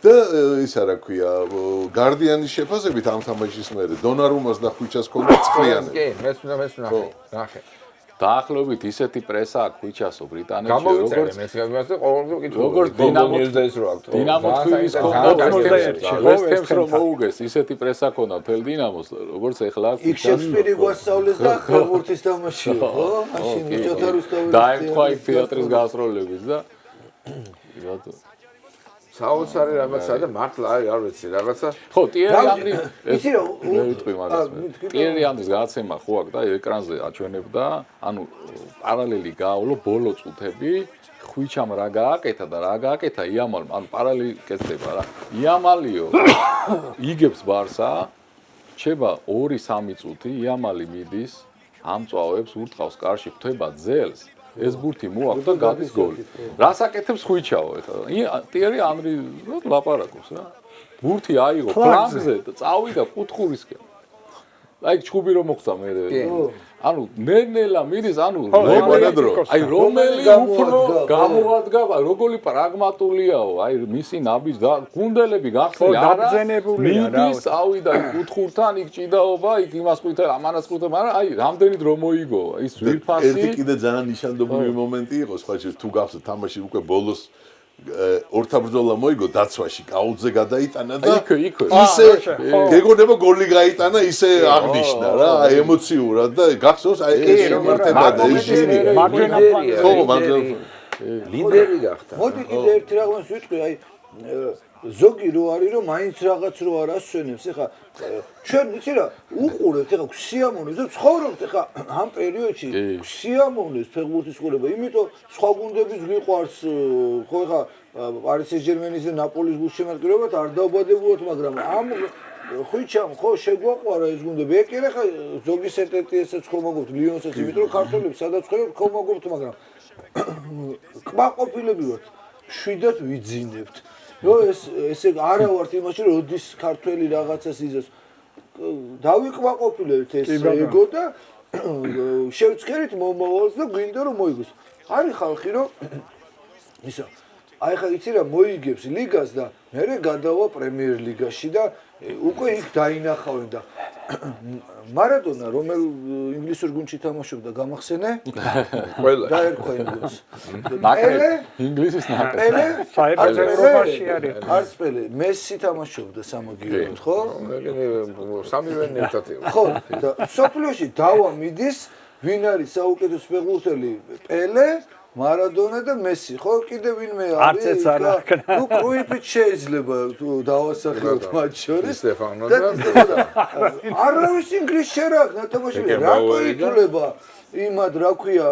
Speaker 5: და ისა რა ქვია გარდიანის შეფასებით ამ თამაშის მერე დონარუმას და ხვიჩას ქონდა წყლიანი
Speaker 2: კი მესმნა ნახე
Speaker 3: დაახლოებით ისეთი პრესა აქვს ხვიჩასო ბრიტანეთში
Speaker 2: როგორც მესგავასე ყოველდღე კითხულობ
Speaker 3: როგორც დინამო ნიუზდეის რო აქვს დინამო თბილისის ქონდა ვესტჰემს რომ მოუგეს ისეთი პრესა ქონდა მთელ დინამოს როგორც ეხლა აქვს
Speaker 1: იქ შექსპირი გვასწავლეს და ხალხურთის თამაში ხო მაშინ ჯოთა რუსთაველის
Speaker 3: დაემთხვა იქ თეატრის გასტროლებიც და რატო
Speaker 2: საოცარი რაღაცა და მართლა არ ვიცი რაღაცა
Speaker 3: ხო ტიერი ანდრი
Speaker 1: იცი რომ
Speaker 3: მე ვიტყვი მაგას ტიერი ანდრის გაცემა ხო აქ და ეკრანზე აჩვენებდა ანუ პარალელი გაავლო ბოლო წუთები ხვიჩამ რა გააკეთა და რა გააკეთა იამალმა ანუ პარალელი კეთდება რა იამალიო იგებს ბარსა ჩება 2-3 წუთი იამალი მიდის ამწვავებს ურტყავს კარში ხვდება ძელს ეს ბურთი მოაქვს და გადის გოლი. რას აკეთებს ხვიჩაო ეხლა? ტიერი ანდრი ლაპარაკობს რა. ბურთი აიღო ფლანგზე და წავიდა კუთხურისკენ. აი ჩხუბი რომ მოხდა მე. ანუ ნელ-ნელა მიდის, ანუ რომელი უფრო გამოადგა, როგორი პრაგმატულიაო, აი მისი ნაბიჯ და გუნდელები გახსნილი არა. მიდის, წავიდა კუთხურთან, იქ ჭიდაობა, იქ იმას ყვითა, ამანას ყვითა, მაგრამ აი რამდენით რომ მოიგო, ის ძვირფასი.
Speaker 5: ერთი კიდე ძალიან ნიშანდობლივი მომენტი იყო, სხვა შეიძლება თუ გახსოვთ თამაში უკვე ბოლოს ორთაბრძოლა მოიგო დაცვაში კაუძე გადაიტანა და ისე გეგონება გოლი გაიტანა ისე აღნიშნა რა ემოციურად და გახსოვს აი ეს შემართება და ეს ჟინი ხო
Speaker 2: ლიდერი გახდა
Speaker 1: მოდი კიდე ერთი რაღაც ვიტყვი აი ზოგი რო არის რომ მაინც რაღაც რო არ ასვენებს ეხა ჩვენ იცი რა უყურებთ ეხა ქსიამოვნებს და ცხოვრობთ ეხა ამ პერიოდში ქსიამოვნებს ფეხბურთის ყურება იმიტომ სხვა გუნდების გვიყვარს ხო ეხა პარი სენ-ჟერმენის და ნაპოლის გულშემატკივრებად არ დაუბადებულოთ მაგრამ ამ ხვიჩამ ხო შეგვაყვარა ეს გუნდები ეკერე ხა ზოგი სენტეტიესაც ხო მოგობთ ლიონსაც იმიტომ რომ ქართველებს სადაც ხედავთ ხო მოგობთ მაგრამ კმაყოფილები ვართ შვიდად ვიძინებთ ნუ ესე არა ვართ იმაში რომ ოდის ქართველი რაღაცას იზოს დავიკმაყოფილებთ ეს ეგო და შევწქერით მომავალს და გვინდა რომ მოიგოს არის ხალხი რომ ისა აი ხა იცი რა მოიგებს ლიგას და მერე გადავა პრემიერ ლიგაში და უკვე იქ დაინახავენ და მარადონა რომელ ინგლისურ გუნდში თამაშობდა გამახსენე?
Speaker 2: ყველა.
Speaker 1: დაერქვა ინგლისს.
Speaker 3: ნაკრები ინგლისის ნაკრები.
Speaker 1: პელე
Speaker 4: საერთოდ ევროპაში არის.
Speaker 1: არც პელე, მესი თამაშობდა სამაგიეროდ, ხო?
Speaker 2: სამივე ერთად იყო.
Speaker 1: ხო, და სოფლიოში დავა მიდის, ვინ არის საუკეთესო ფეხბურთელი? პელე მარადონა და მესი, ხო? კიდე ვინმე არის?
Speaker 4: არც ეს არ აღქნა.
Speaker 1: ნუ კრუიფიც შეიძლება დავასახელოთ მათ შორის.
Speaker 2: სტეფანო და
Speaker 1: არავის ინგლისში არ აქვს ნათამაშები, რატო ითვლება? იმად რა ქვია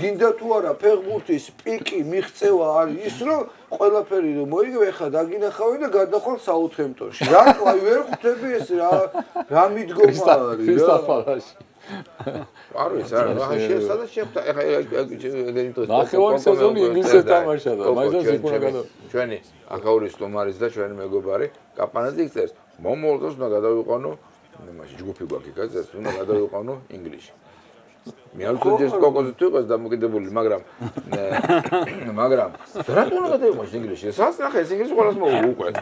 Speaker 1: გინდა თუ არა ფეხბურთის პიკი მიღწევა არის ის რომ ყველაფერი რომ მოიგე ხა დაგინახავენ და გადახვალ საუთჰემპტონში რა აი ვერ ხვდები ეს რა მიდგომა არის
Speaker 3: კრისტალ
Speaker 2: არ ვიცი რა სადაც შეხვდა ეხა
Speaker 3: ნახევარი სეზონი ინგლისზე თამაშა და მაინც იქნა გადა
Speaker 2: ჩვენი აკაურის სტომარის და ჩვენი მეგობარი კაპანაძე წერს მომავალს უნდა გადავიყვანო მაშინ ჯგუფი გვაქვს გაზეთ უნდა გადავიყვანო ინგლისში მე არ ვიცი ეს კოკოზე თუ იყოს დამოკიდებული მაგრამ რატომ უნდა გადავიყვანო ინგლისში სადაც ნახე ეს ინგლისი ყველას მოუყვეთ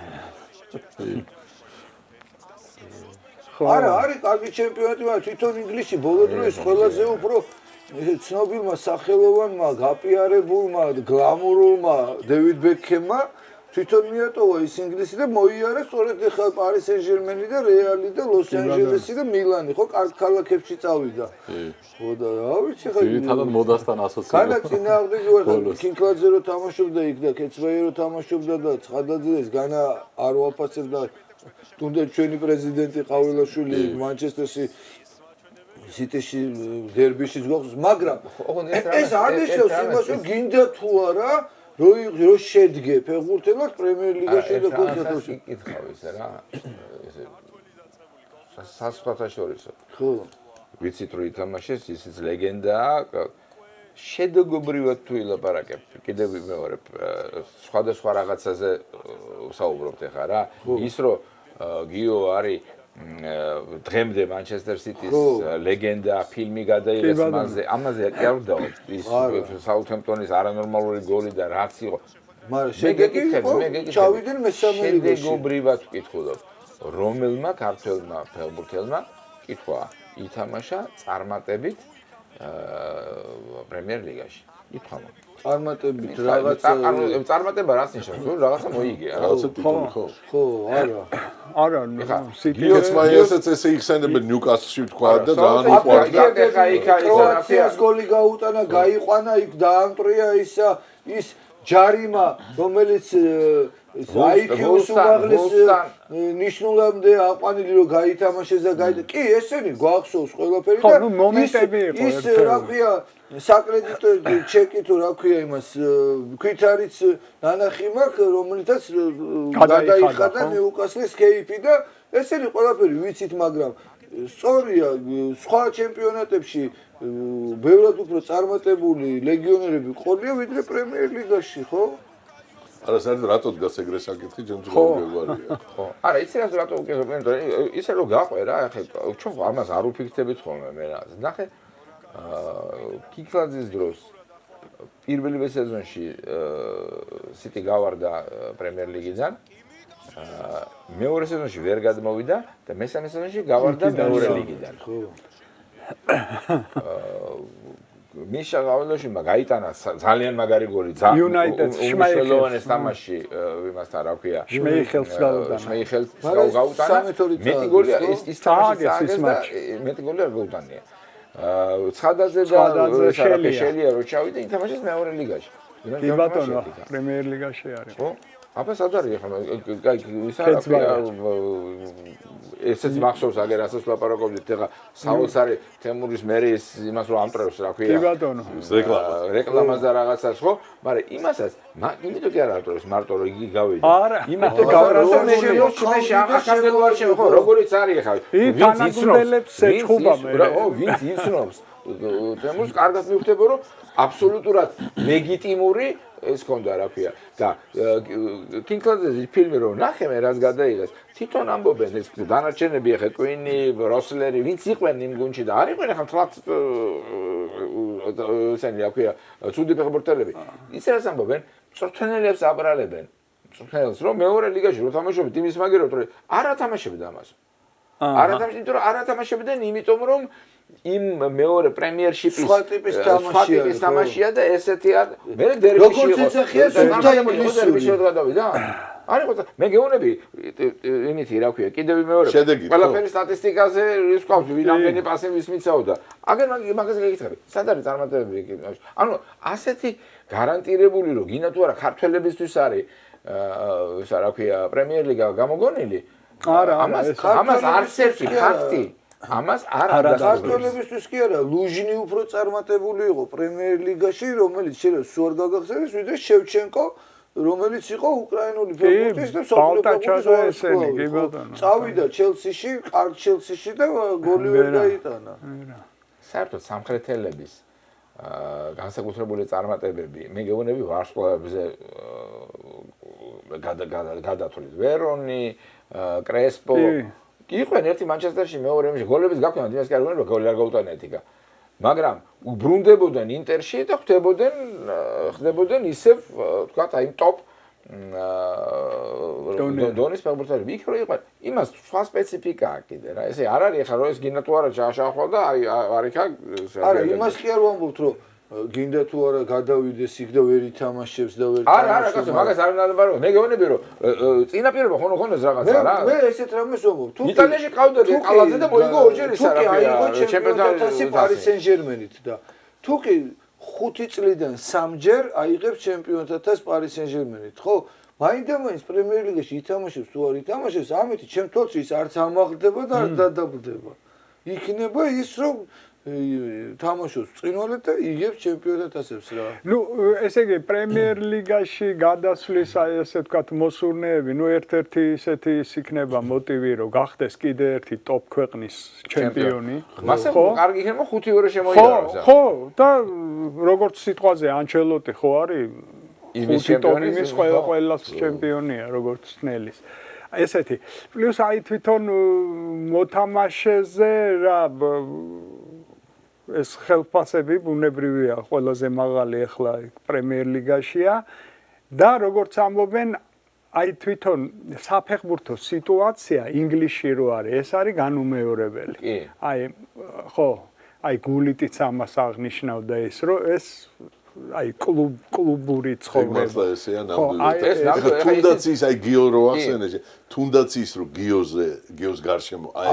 Speaker 1: არა არის კარგი ჩემპიონატი მაგრამ თვითონ ინგლისში ბოლო დროს ყველაზე უფრო ცნობილმა სახელოვანმა გაპიარებულმა გლამურულმა დევიდ ბეკჰემმა თვითონ მიატოვა ის ინგლისი და მოიარა სწორედ ახლა პარი სენ-ჟერმენი და რეალი და ლოს ანჯელესი და მილანი ხო კარგ ქალაქებში წავიდა ხო და რა ვიცი ხა
Speaker 3: თვითონ მოდასთან ასოცირება
Speaker 1: განა წინააღმდეგი ვარ კინკლაძე რო თამაშობდა იქ და კეცბაი რო თამაშობდა და ცხადაძეს განა არ ვაფასებდა თუნდაც ჩვენი პრეზიდენტი ყავილაშვილი მანჩესტერში სიტიში დერბიშიც გვაქვს მაგრამ ეს არ ნიშნავს იმას რომ გინდა თუ არა რო შედგე ფეხბურთელად პრემიერ ლიგაში და კონცერტებში
Speaker 2: იკითხავ ესე რა ესე სასწრაფაშორისო
Speaker 1: ხო
Speaker 2: ვიცით რომ ითამაშეს ისიც ლეგენდაა შედეგობრივად თუ ილაპარაკებ კიდევ მეორე სხვადასხვა რაღაცაზე საუბრობთ ახლა რა ის რომ გიო არის დღემდე მანჩესტერ სიტის ლეგენდა ფილმი გადაიღეს ამაზე კი არ ვდავალ ის საუთჰემპტონის არანორმალური გოლი და რაც იყო
Speaker 1: მაგრამ შედეგი ჩავიდნენ მესამე ლიგაში
Speaker 2: შედეგობრივად ვკითხულობ რომელმა ქართველმა ფეხბურთელმა კითხვა ითამაშა წარმატებით პრემიერ ლიგაში ითქვა
Speaker 1: წარმატებით რაღაცა
Speaker 2: წარმატება რას ნიშნავს რომ რაღაცა მოიგე
Speaker 5: რაღაცა ტიტული
Speaker 1: ხო არა
Speaker 5: კეცბაიასაც ესე იხსენებენ ნიუკასლში თქვა და დაანუყვარდა
Speaker 1: კროაციას გოლი გაუტანა გაიყვანა იქ დაამტრია ის ჯარიმა რომელიც IQ-ს უმაღლეს ნიშნულამდე აყვანილი რომ გაითამაშეს და გაიდა კი ესენი გვახსოვს ყველაფერი და ის რა ქვია საკრედიტო ჩეკი თუ რა ქვია იმას ქვითარიც ნანახი მაქვს რომელთაც გადაიხადა ნიუკასლის кейპი და ესენი ყველაფერი ვიცით მაგრამ სწორია სხვა ჩემპიონატებში ბევრად უფრო წარმატებული ლეგიონერები ყოლია ვიდრე პრემიერ ლიგაში ხო
Speaker 5: არა საერთოდ რატო დგას ეგრე საკითხი ჩემს გვარია
Speaker 2: ხო არა იცი რატო უკეთებენ ისე რომ გაყვე რა ახლა ჩვენ ამას არ უფიქრდებით ხოლმე მე რა ნახე კინკლაძის დროს პირველივე სეზონში სიტი გავარდა პრემიერ ლიგიდან მეორე სეზონში ვერ გადმოვიდა და მესამე სეზონში გავარდა მეორე ლიგიდან ხო მიშა გავალოშმა გაიტანა ძალიან მაგარი გოლი უმნიშვნელოვანეს თამაში იმასთან რა ქვია
Speaker 4: შმეიხელს
Speaker 2: გაუტანა მეტი გოლი ის თამაში მეტი გოლი არ გაუტანია ცხადაძე და შელია რო ჩავიდა ითამაშეს მეორე ლიგაში
Speaker 4: კი ბატონო პრემიერ ლიგაში არის
Speaker 2: ხო აბა სად არის ახლა ის არა ესეც მახსოვს აგერ ასეც ლაპარაკობდით ეხლა საოცარი თემურის მერის იმას რომ ამტრევს რა ქვია
Speaker 4: კი ბატონო
Speaker 2: რეკლამას და რაღაცას ხო მაგრამ იმასაც იმიტომ კი არ ამტრევს მარტო რომ იგი გავიდა
Speaker 4: არა იმათო გავარდა
Speaker 2: მე ახალგაზრდა ვარ შევ ხო როგორიც არის ახლა
Speaker 4: ვინც იცნობს ეჩხუბა მე
Speaker 2: ხო ვინც იცნობს თემურს კარგად მივხვდება რომ აბსოლუტურად ლეგიტიმური ეს კონდა რა ქვია და კინკლაძეს ფილმი რომ ნახე მე რაც გადაიღეს თვითონ ამბობენ ეს დანარჩენები ახლა კვინი როსლერი ვინც იყვნენ იმ გუნდში და არ იყვნენ ახლა თლაც ესენი რა ქვია ცუდი ფეხბურთელები ისე რაც ამბობენ მწვრთნელებს აბრალებენ მწვრთნელს რომ მეორე ლიგაში რო თამაშობთ იმის მაგეროთ რომ არ ათამაშებდა ამას არ ათამაშებდნენ იმიტომ რომ იმ მეორე პრემიერშიპის სხვა ტიპის თამაშია და ესეთი არ მე დერბიში გადავიდა არ იყო მე გეუბნები იმითი რა ქვია კიდევ მეორე ყველაფერი სტატისტიკაზე ის ყავს ვინამდენი პასი ვის მიცაოდა აგერ მაგაზე გეკითხები სად არის წარმატებები ანუ ასეთი გარანტირებული რომ გინდა თუ არა ქართველებისთვის არის ისა რა ქვია პრემიერ ლიგა გამოგონილი ამას არც ერთი ფაქტი ამას არ
Speaker 1: ქართველებისთვის კი არა, ლუჟინი უფრო წარმატებული იყო პრემიერ ლიგაში, რომელიც შეიძლება სულ არ გაგახსენდეს, ვიდრე შევჩენკო, რომელიც იყო უკრაინული ფეხბურთის და
Speaker 4: სოფლიო
Speaker 1: წავიდა ჩელსიში, კარგ ჩელსიში და გოლი ვერ გაიტანა.
Speaker 2: საერთოდ სამხრეთელების განსაკუთრებული წარმატებები, მე გეუბნები ვარსკვლავებზე გადათვლით ვერონი, კრესპო იყვნენ ერთი მანჩესტერში მეორე იმში გოლების გაქვთ იმას კი არ გონებია გოლი არ გაუტანა ეთიკა მაგრამ უბრუნდებოდნენ ინტერში და ხდებოდნენ ისევ თქვათ აი ტოპ დონის ფეხბურთელები იქ რო იყვნენ იმას სხვა სპეციფიკაა კიდე რა ესე არ არის ახლა რო ეს გინდა თუ არა ჩაშახვა და აი არ იქა
Speaker 1: არა იმას კი არ ვამბობთ რომ გინდა თუ არა გადავიდეს იქ და ვერ ითამაშებს და ვერ
Speaker 2: არა კაცო მაგას არ უნდა ბარო მე გეუბნები რომ წინაპირობა ხონოს რაღაცა რა
Speaker 1: მე ესეთ რამეს ვამბობ თუ
Speaker 2: იტალიაში ყავდა კალაძე და მოიგო ორჯერ ის არა
Speaker 1: ჩემპიონატში პარის სენ-ჟერმენით და თუ კი 5 წლიდან 3ჯერ აიღებს ჩემპიონატას პარის სენ-ჟერმენით ხო მაინდა-მაინც პრემიერ ლიგაში ითამაშებს თუ არ ითამაშებს ამით ჩემ თვალში ის არც ამაღლდება და არ დადაბლდება იქნება ის რომ თამაშობს წინვალედ და იგებს ჩემპიონატასებს რა.
Speaker 4: ნუ ესე იგი პრემიერ ლიგაში გადასვლის აი ესე ვთქვათ მოსურნეები, ნუ ერთ-ერთი ისეთი ის იქნება მოტივი რომ გახდეს კიდე ერთი ტოპ ქვეყნის ჩემპიონი.
Speaker 2: მასე კარგი იქნება 5-2 შემოიარა.
Speaker 4: ხო, და როგორც სიტყვაზე ანჩელოტი ხო არის ის ჩემპიონის ყველა ჩემპიონია როგორც სნელის. ესეთი. პლუს აი თვითონ მოთამაშეზე რა ეს ხელფასები ბუნებრივია ყველაზე მაღალი ახლა პრემიერ ლიგაშია და როგორც ამბობენ აი თვითონ საფეხბურთო სიტუაცია ინგლისში რო არის ეს არის განუმეორებელი. აი ხო, აი გულიტიც ამას აღნიშნავდა ეს რომ ეს აი კლუბური ცხოვრება.
Speaker 5: თუნდაც ის აი გიო რო ახსენე, თუნდაც ის რომ გიოს გარშემო აი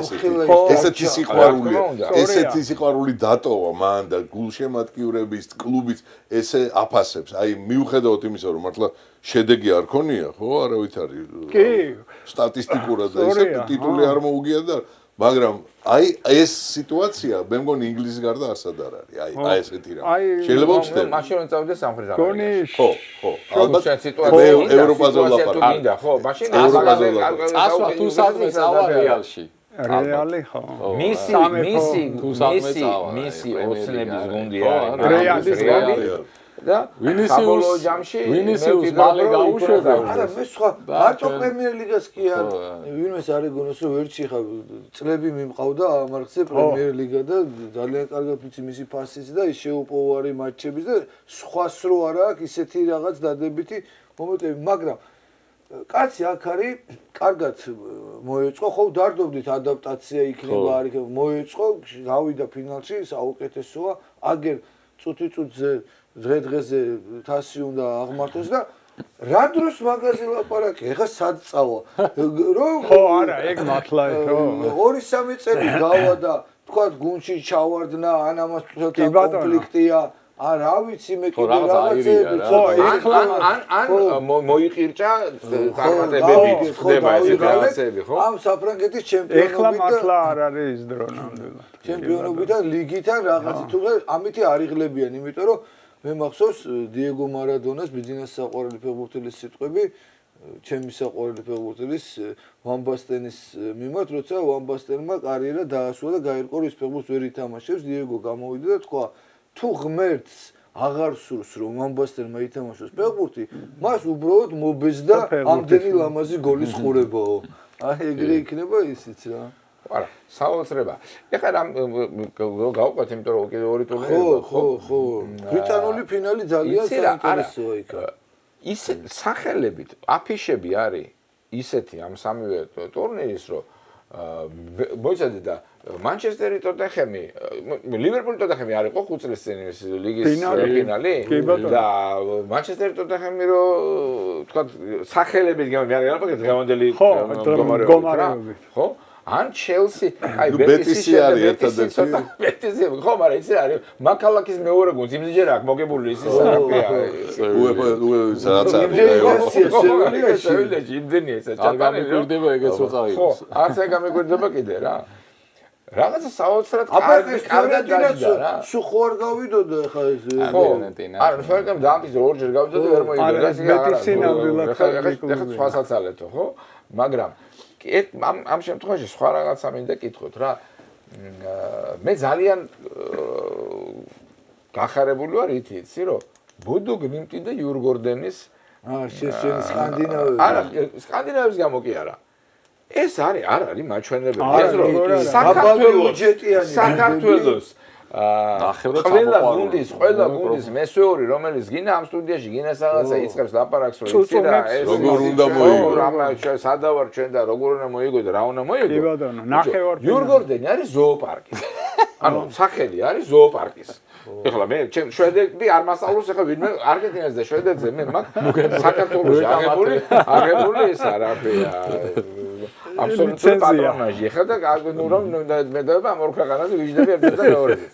Speaker 5: ესეთი სიყვარული, ესეთი სიყვარული დატოვა მან და გულშემატკივრების კლუბის ესე აფასებს. აი მიუხედავად იმისა რომ მართლა შედეგი არ ქონია, ხო, არავით არის. კი. სტატისტიკურად და ესე ტიტული არ მოუგია და მაგრამ აი ეს სიტუაცია მე მგონი ინგლისის გარდა არცად არ არის. აი ესეთი რა. შეიძლება ვწდები.
Speaker 2: მაშინ რომ წავიდე სამხრეთ
Speaker 5: ამერიკაში. ხო. ალბათ
Speaker 2: სიტუაცია
Speaker 5: ევროპაზე ვლაპარაკობ.
Speaker 2: ხო, მაშინ
Speaker 3: წასვლა თუ სადმე წავა რეალში.
Speaker 4: რეალი ხო.
Speaker 2: მისი ოცნების გუნდია.
Speaker 4: რეალის
Speaker 2: და
Speaker 3: ვინისიუს მალე გაუშვება.
Speaker 1: არა, მე სხვა მარტო პრემიერ ლიგას კი არ ვინმეს არ ეგონოს რომ ერთში ხა წლები მიმყავდა ამარხზე პრემიერ ლიგა და ძალიან კარგად ვიცი მისი ფასიც და ის შეუპოვარი მატჩების და სხვას რო არა აქვს ისეთი რაღაც დადებითი მომენტები, მაგრამ კაცი აქ არის კარგად მოეწყო, ხო დარდობდით ადაპტაცია იქნება არ იქნება, მოეწყო, გავიდა ფინალში, საუკეთესოა, აგერ წუთი-წუთზე დღე-დღეზე თასი უნდა აღმართოს და რა დროს მაგაზე ლაპარაკი? ეხა სად წავა? რომ
Speaker 4: ხო, არა, ეგ მართლა ხო.
Speaker 1: 2-3 წელი გავა და თქვა გუნდში ჩავარდნა, ან ამას თვითონ კონფლიქტია. რა ვიცი მე კიდე რაღაცები.
Speaker 2: ხო, ეხლა ან მოიყირჭა წარმატებები ხდება ეს რაღაცები, ხო?
Speaker 1: ამ საფრანგეთის ჩემპიონობით
Speaker 4: ეხლა მართლა არ არის ის დრო ნამდვილად.
Speaker 1: ჩემპიონობიდან ლიგიდან რაღაცა თუ ამითი არიღლებიან, იმიტომ რომ მე მახსოვს დიეგო მარადონას ბიზნეს საყვარელი ფეხბურთელის სიტყვები ჩემი საყვარელი ფეხბურთელის ვან ბასტენის მიმართ, როცა ვან ბასტენმა კარიერა დაასრულა და გაირკვა რომ ის ფეხბურთს ვერ ითამაშებს, დიეგო გამოვიდა და თქვა თუ ღმერთს აღარ სურს რომ ვან ბასტენმა ითამაშოს ფეხბურთი, მას უბრალოდ მობეზდა ამდენი ლამაზი გოლის ხურებაო. აი ეგრე იქნება ისიც რა.
Speaker 2: არა, საოცრება. ეხლა რა გავყვეთ, იმიტომ რომ კიდე ორი ტურნირი
Speaker 1: ხო. ბრიტანული ფინალი ძალიან საინტერესოა იქ.
Speaker 2: ის სახელებით აფიშები არის ისეთი ამ სამივე ტურნირის, რომ მოიცადე და მანჩესტერი ტოტენჰემი, ლივერპული ტოტენჰემი არ იყო 5 წლის წინ ის ლიგის ფინალი და მანჩესტერი ტოტენჰემი რომ თქვა სახელებით გამიგე დღევანდელი მდგომარეობით, ხო? ან ჩელსი, აი
Speaker 5: ბეტისი არის ერთადერთი.
Speaker 2: ბეტისი, ხო, მაგრამ ის არის მაკალაკის მეორე გუნდს, იმდენჯერ აქვს მოგებული ის საფია.
Speaker 3: არ გამიგვირდება ეგეც რო წავიღოს.
Speaker 2: ხო, არც არ გამიგვირდება კიდე რა. რაღაცა საოცრად კარგად დაიჯდა რა.
Speaker 1: სულ ხო არ გავიდოდა ხა ეს.
Speaker 2: არა, ფერგამ დამპის ორჯერ გავიდოდა და ვერ მოიგო. ეხლა სხვა საცალეთო, ხო? მაგრამ ამ შემთხვევაში სხვა რაღაცა მინდა კითხოთ რა. მე ძალიან გახარებული ვარ იცი რომ ბოდო გლიმტი და იურ გორდენის
Speaker 1: შენ სკანდინავები.
Speaker 2: არა, სკანდინავების გამო კი არა. ეს არის მაჩვენებელი. ეს რომ საქართველოს ყველა გუნდის მესვეური რომელიც გინა ამ სტუდიაში გინას რაღაცა იწყებს ლაპარაკს რომ იცი რა ეს
Speaker 5: როგორ უნდა მოიგო
Speaker 2: რა სადავარ ჩვენ და როგორ უნდა მოიგო და რა უნდა მოიგო
Speaker 4: კი ბატონო ნახევარ
Speaker 2: იურ გორდენი არის ზოოპარკი ანუ სახელი არის ზოოპარკის ეხლა მე ჩემ შვედები არ მასწავლოს ეხლა ვინმე არგენტინაზე და შვედეთზე მე მაგ საქართველოში აღებული ეს არაფერია აბსოლუტური პატრონაჟი ეხლა და მე და ამ ორ ქვეყანაზე ვიждები ერთად და მეორედაც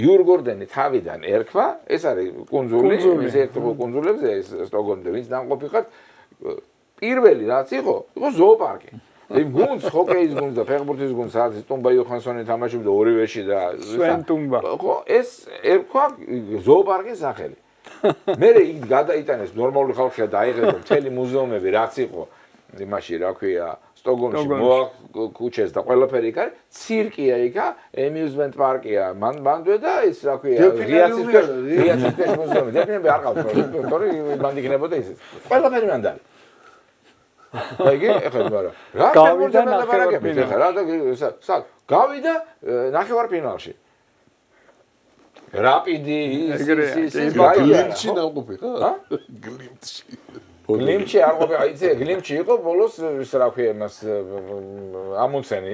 Speaker 2: იურ გორდენი თავიდან ერქვა ეს არის კუნძული ის ერთობ კუნძულებზე ეს სტოკჰოლმზე ვინც დამყოფიყავთ პირველი რაც იყო ზოოპარკი იმ გუნდს ჰოკეის გუნდს და ფეხბურთის გუნდს არის ტუმბა იოხანსონი თამაშობდა ორივეში და
Speaker 4: სვენ ტუმბა
Speaker 2: ხო ეს ერქვა ზოოპარკის სახელი მე იქ გადაიტანეს ნორმალური ხალხი დაიღეს მთელი მუზეუმები რაც იყო იმაში რა ქვია სტოკჰოლმში მოაქუჩეს და ყველაფერი იქ არის ცირკია იქა ემიუზმენტ პარკია მანდვე და ის რა ქვია რიაცის მუზეუმი დეფინები არ ყავს თორე მანდ იქნებოდა ისიც ყველაფერი მანდ არის აიგე ეხლა მაგრამ რა გავიდა ნახევარფინალში რა და გავიდა ნახევარფინალში რაპიდი ის
Speaker 5: გლიმჩი დაუყოფი ხა
Speaker 2: გლიმჩი არ ყოფილი აიცე გლიმჩი იყო ბოლოს ის რა ქვია მას ამუნცენი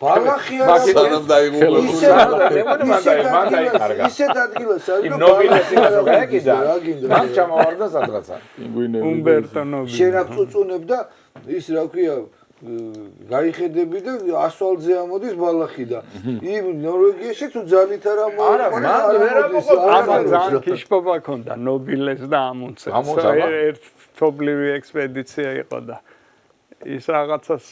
Speaker 1: ბალახია
Speaker 5: სანამ დაიღუპა
Speaker 1: ისეთ ადგილას არის
Speaker 2: იმ ნობილესი გაგიდა მან ჩამოვარდა სადღაცა
Speaker 4: უმბერტო ნობილი
Speaker 1: შენ აქ წუწუნებ და ის რა ქვია გაიხედები და ასვალზე ამოდის ბალახი და იმ ნორვეგიაში თუ ძალით არ ამოაყარა
Speaker 4: ამან ძალიან ქიშპობა ქონდა ნობილეს და ამუნცენს ერთ თობლივი ექსპედიცია იყო და ის რაღაცას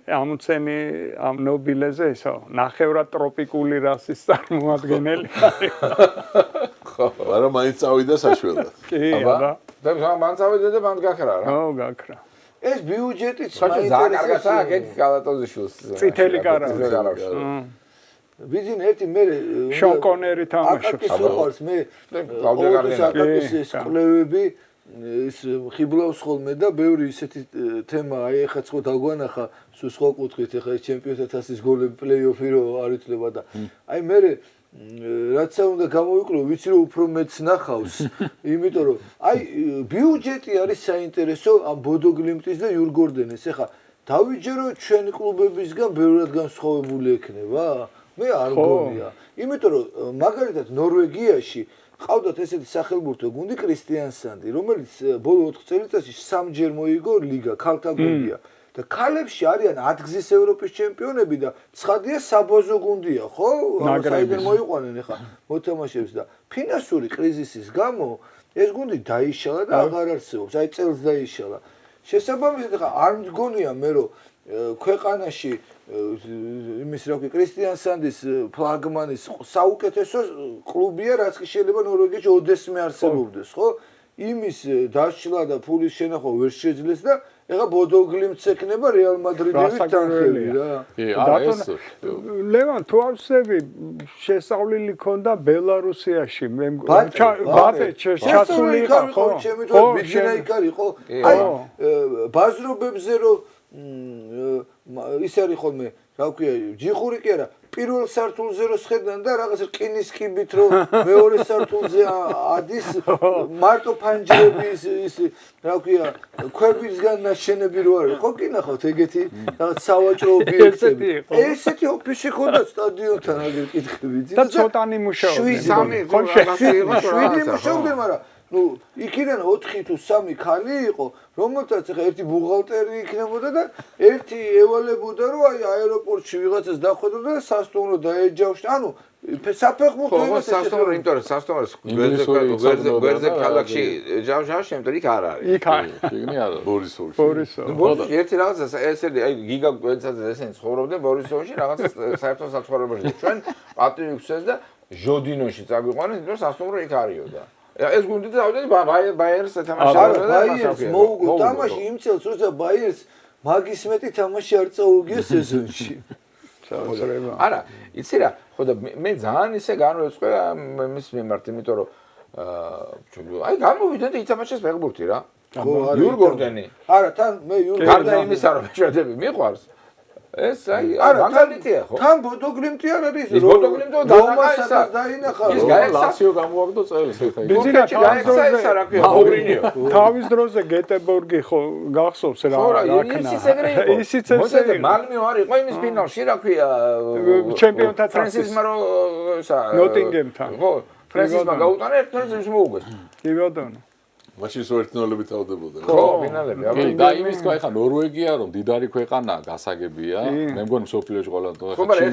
Speaker 4: ამუნცენი ამ ნობილეზე ისო ნახევრად ტროპიკული რასის წარმოადგენელი
Speaker 5: ხო მაგრამ მაინც წავიდა საშველად
Speaker 4: კი აბა
Speaker 2: და მან წავიდა და მან გაქრა რა
Speaker 4: ხო გაქრა
Speaker 1: ეს ბიუჯეტიც
Speaker 2: ძალიან კარგაა აქ გალატოზიშვილს
Speaker 4: წითელი კარავი
Speaker 1: ვიძინ ერთი მე
Speaker 4: შონკონერი თამაშობს
Speaker 1: აკაკის უყარს მე აკაკის კვლევები ის ხიბლავს ხოლმე და ბევრი ისეთი თემა აი ეხა ხო დაგვანახა სხვა კუთხით ეხა ეს ჩემპიონთა თასის გოლები პლეიოფი რო არ ითვლება და აი მე რაც უნდა გამოვიკლო ვიცი რომ უფრო მეც ნახავს იმიტომ რომ აი ბიუჯეტი არის საინტერესო ამ ბოდო გლიმტის და იურ გორდენის ეხა დავიჯერო ჩვენი კლუბებისგან ბევრად განსხვავებული ექნება მე არ მგონია იმიტომ რომ მაგალითად ნორვეგიაში ყავდათ ესეთი სახელმწიფო გუნდი კრისტიანსანდი რომელიც ბოლო 4 წელიწადში 3-ჯერ მოიგო ლიგა ქალთა გუნდია და ქალებში არიან 10 გზის ევროპის ჩემპიონები და ცხადია საბაზო გუნდია ხო საიდან მოიყვანენ ახლა მოთამაშეებს და ფინანსური კრიზისის გამო ეს გუნდი დაიშალა და აღარ არსებობს აი წელს დაიშალა შესაბამისად ახლა არ მგონია მე რომ ქვეყანაში იმის რა ქვია კრისტიანსანდის ფლაგმანის საუკეთესო კლუბია რაც კი შეიძლება ნორვეგიაში ოდესმე არსებობდეს ხო იმის დაშლა და ფულის შენახვა ვერ შეძლეს და ეხა ბოდო გლიმტს ექნება რეალ მადრიდების თანხები რა.
Speaker 4: ლევან თუ ავსები შესავლილი ქონდა ბელარუსიაში მე ბატე ჩასული იყო ხო?
Speaker 1: ხო, ბიძინა იქ არის ხო? აი ბაზრობებზე რომ ის არის ხოლმე რა ქვია ჯიხური კი არა პირველ სართულზე რო შედან და რაღაც რკინის კიბით რო მეორე სართულზე ადის მარტო ფანჯრების ის რა ქვია ქვებისგან ნაშენები რო არის ხო კი ნახავთ ეგეთი რაღაც სავაჭრო ობიექტები ესეთი ოფისი ხონდა სტადიონთან აგერ კითხები
Speaker 4: და ცოტანი მუშაობდნენ
Speaker 2: შვიდი მუშაობდნენ მაგრამ
Speaker 1: ნუ იქიდან 4 თუ 3 ქალი იყო, რომელთაც ახლა ერთი ბუღალტერი იქნებოდა და ერთი ევალებოდა, რომ აი აეროპორტში ვიღაცას დახვედრა და სასტუმრო დაეჯავშა. ანუ საფეხბურთო
Speaker 2: ხო, სასტუმრო, იმიტომ რომ სასტუმროს გვერდზე ქალაქში ჯავშავში, იმიტომ იქ არ არის.
Speaker 4: იქ არის.
Speaker 3: შიგნი არ არის.
Speaker 4: ბორისოვში.
Speaker 2: ბორისოვში ერთი რაღაცა ესეთი აი გიგა გვერდზე ესენი ცხოვრობდნენ ბორისოვში რაღაცა საერთო საცხოვრებელში. ჩვენ პატივი გვცეს და ჟოდინოში წაგვიყვანეს, იმიტომ რომ სასტუმრო იქ არისოდა. ეს გუნდი დავდეთ ბაიერს ეთამაშა და
Speaker 1: ბაიერს მოუგო თამაში იმ წელს, როცა ბაიერს მაგის მეტი თამაში არ წაუგია სეზონში.
Speaker 2: არა, იცი რა, ხო და მე ძალიან ისე განვეწყვე მის მიმართ, იმიტომ რომ აი გამოვიდა და ითამაშეს ფეხბურთი რა.
Speaker 1: ხო,
Speaker 2: იურ გორდენი.
Speaker 1: არა, თან მე იურ
Speaker 2: გარდა იმისა რომ შვედები მიყვარს. ეს აი მაგალითია ხო?
Speaker 1: თან ბოდოგლიმტი არ არის,
Speaker 2: ის ბოდოგლიმტო დაინახა.
Speaker 1: დაინახა.
Speaker 2: ის გაიხსნა
Speaker 3: ლაციო გამოაგდო წელს ეხა.
Speaker 2: ბიზნესი გაიხსნა ეს რა ქვია, მაურინიო.
Speaker 4: თავის დროზე გეტებორგი ხო გახსოვს რა
Speaker 2: ისიც ეგრე იყო.
Speaker 4: ისიც ესე
Speaker 2: იყო. მალმიო არ იყო იმის ფინალში რა ქვია,
Speaker 4: ჩემპიონთა
Speaker 2: ფრენსისმა რო ესა
Speaker 4: ნოტინგემთან.
Speaker 2: ხო, ფრენსისმა გაუტანა ერთმანეთს მოუგეს.
Speaker 4: კი ბატონო.
Speaker 5: მაშინ სულ ერთნოლები თავდებოდა.
Speaker 2: ხო, ფინალები.
Speaker 3: კი, და იმის თქვა ეხა ნორვეგია რომ დიდარი ქვეყანაა, გასაგებია. მე მგონი მსოფლიოში ყველა
Speaker 2: ხო, მაგრამ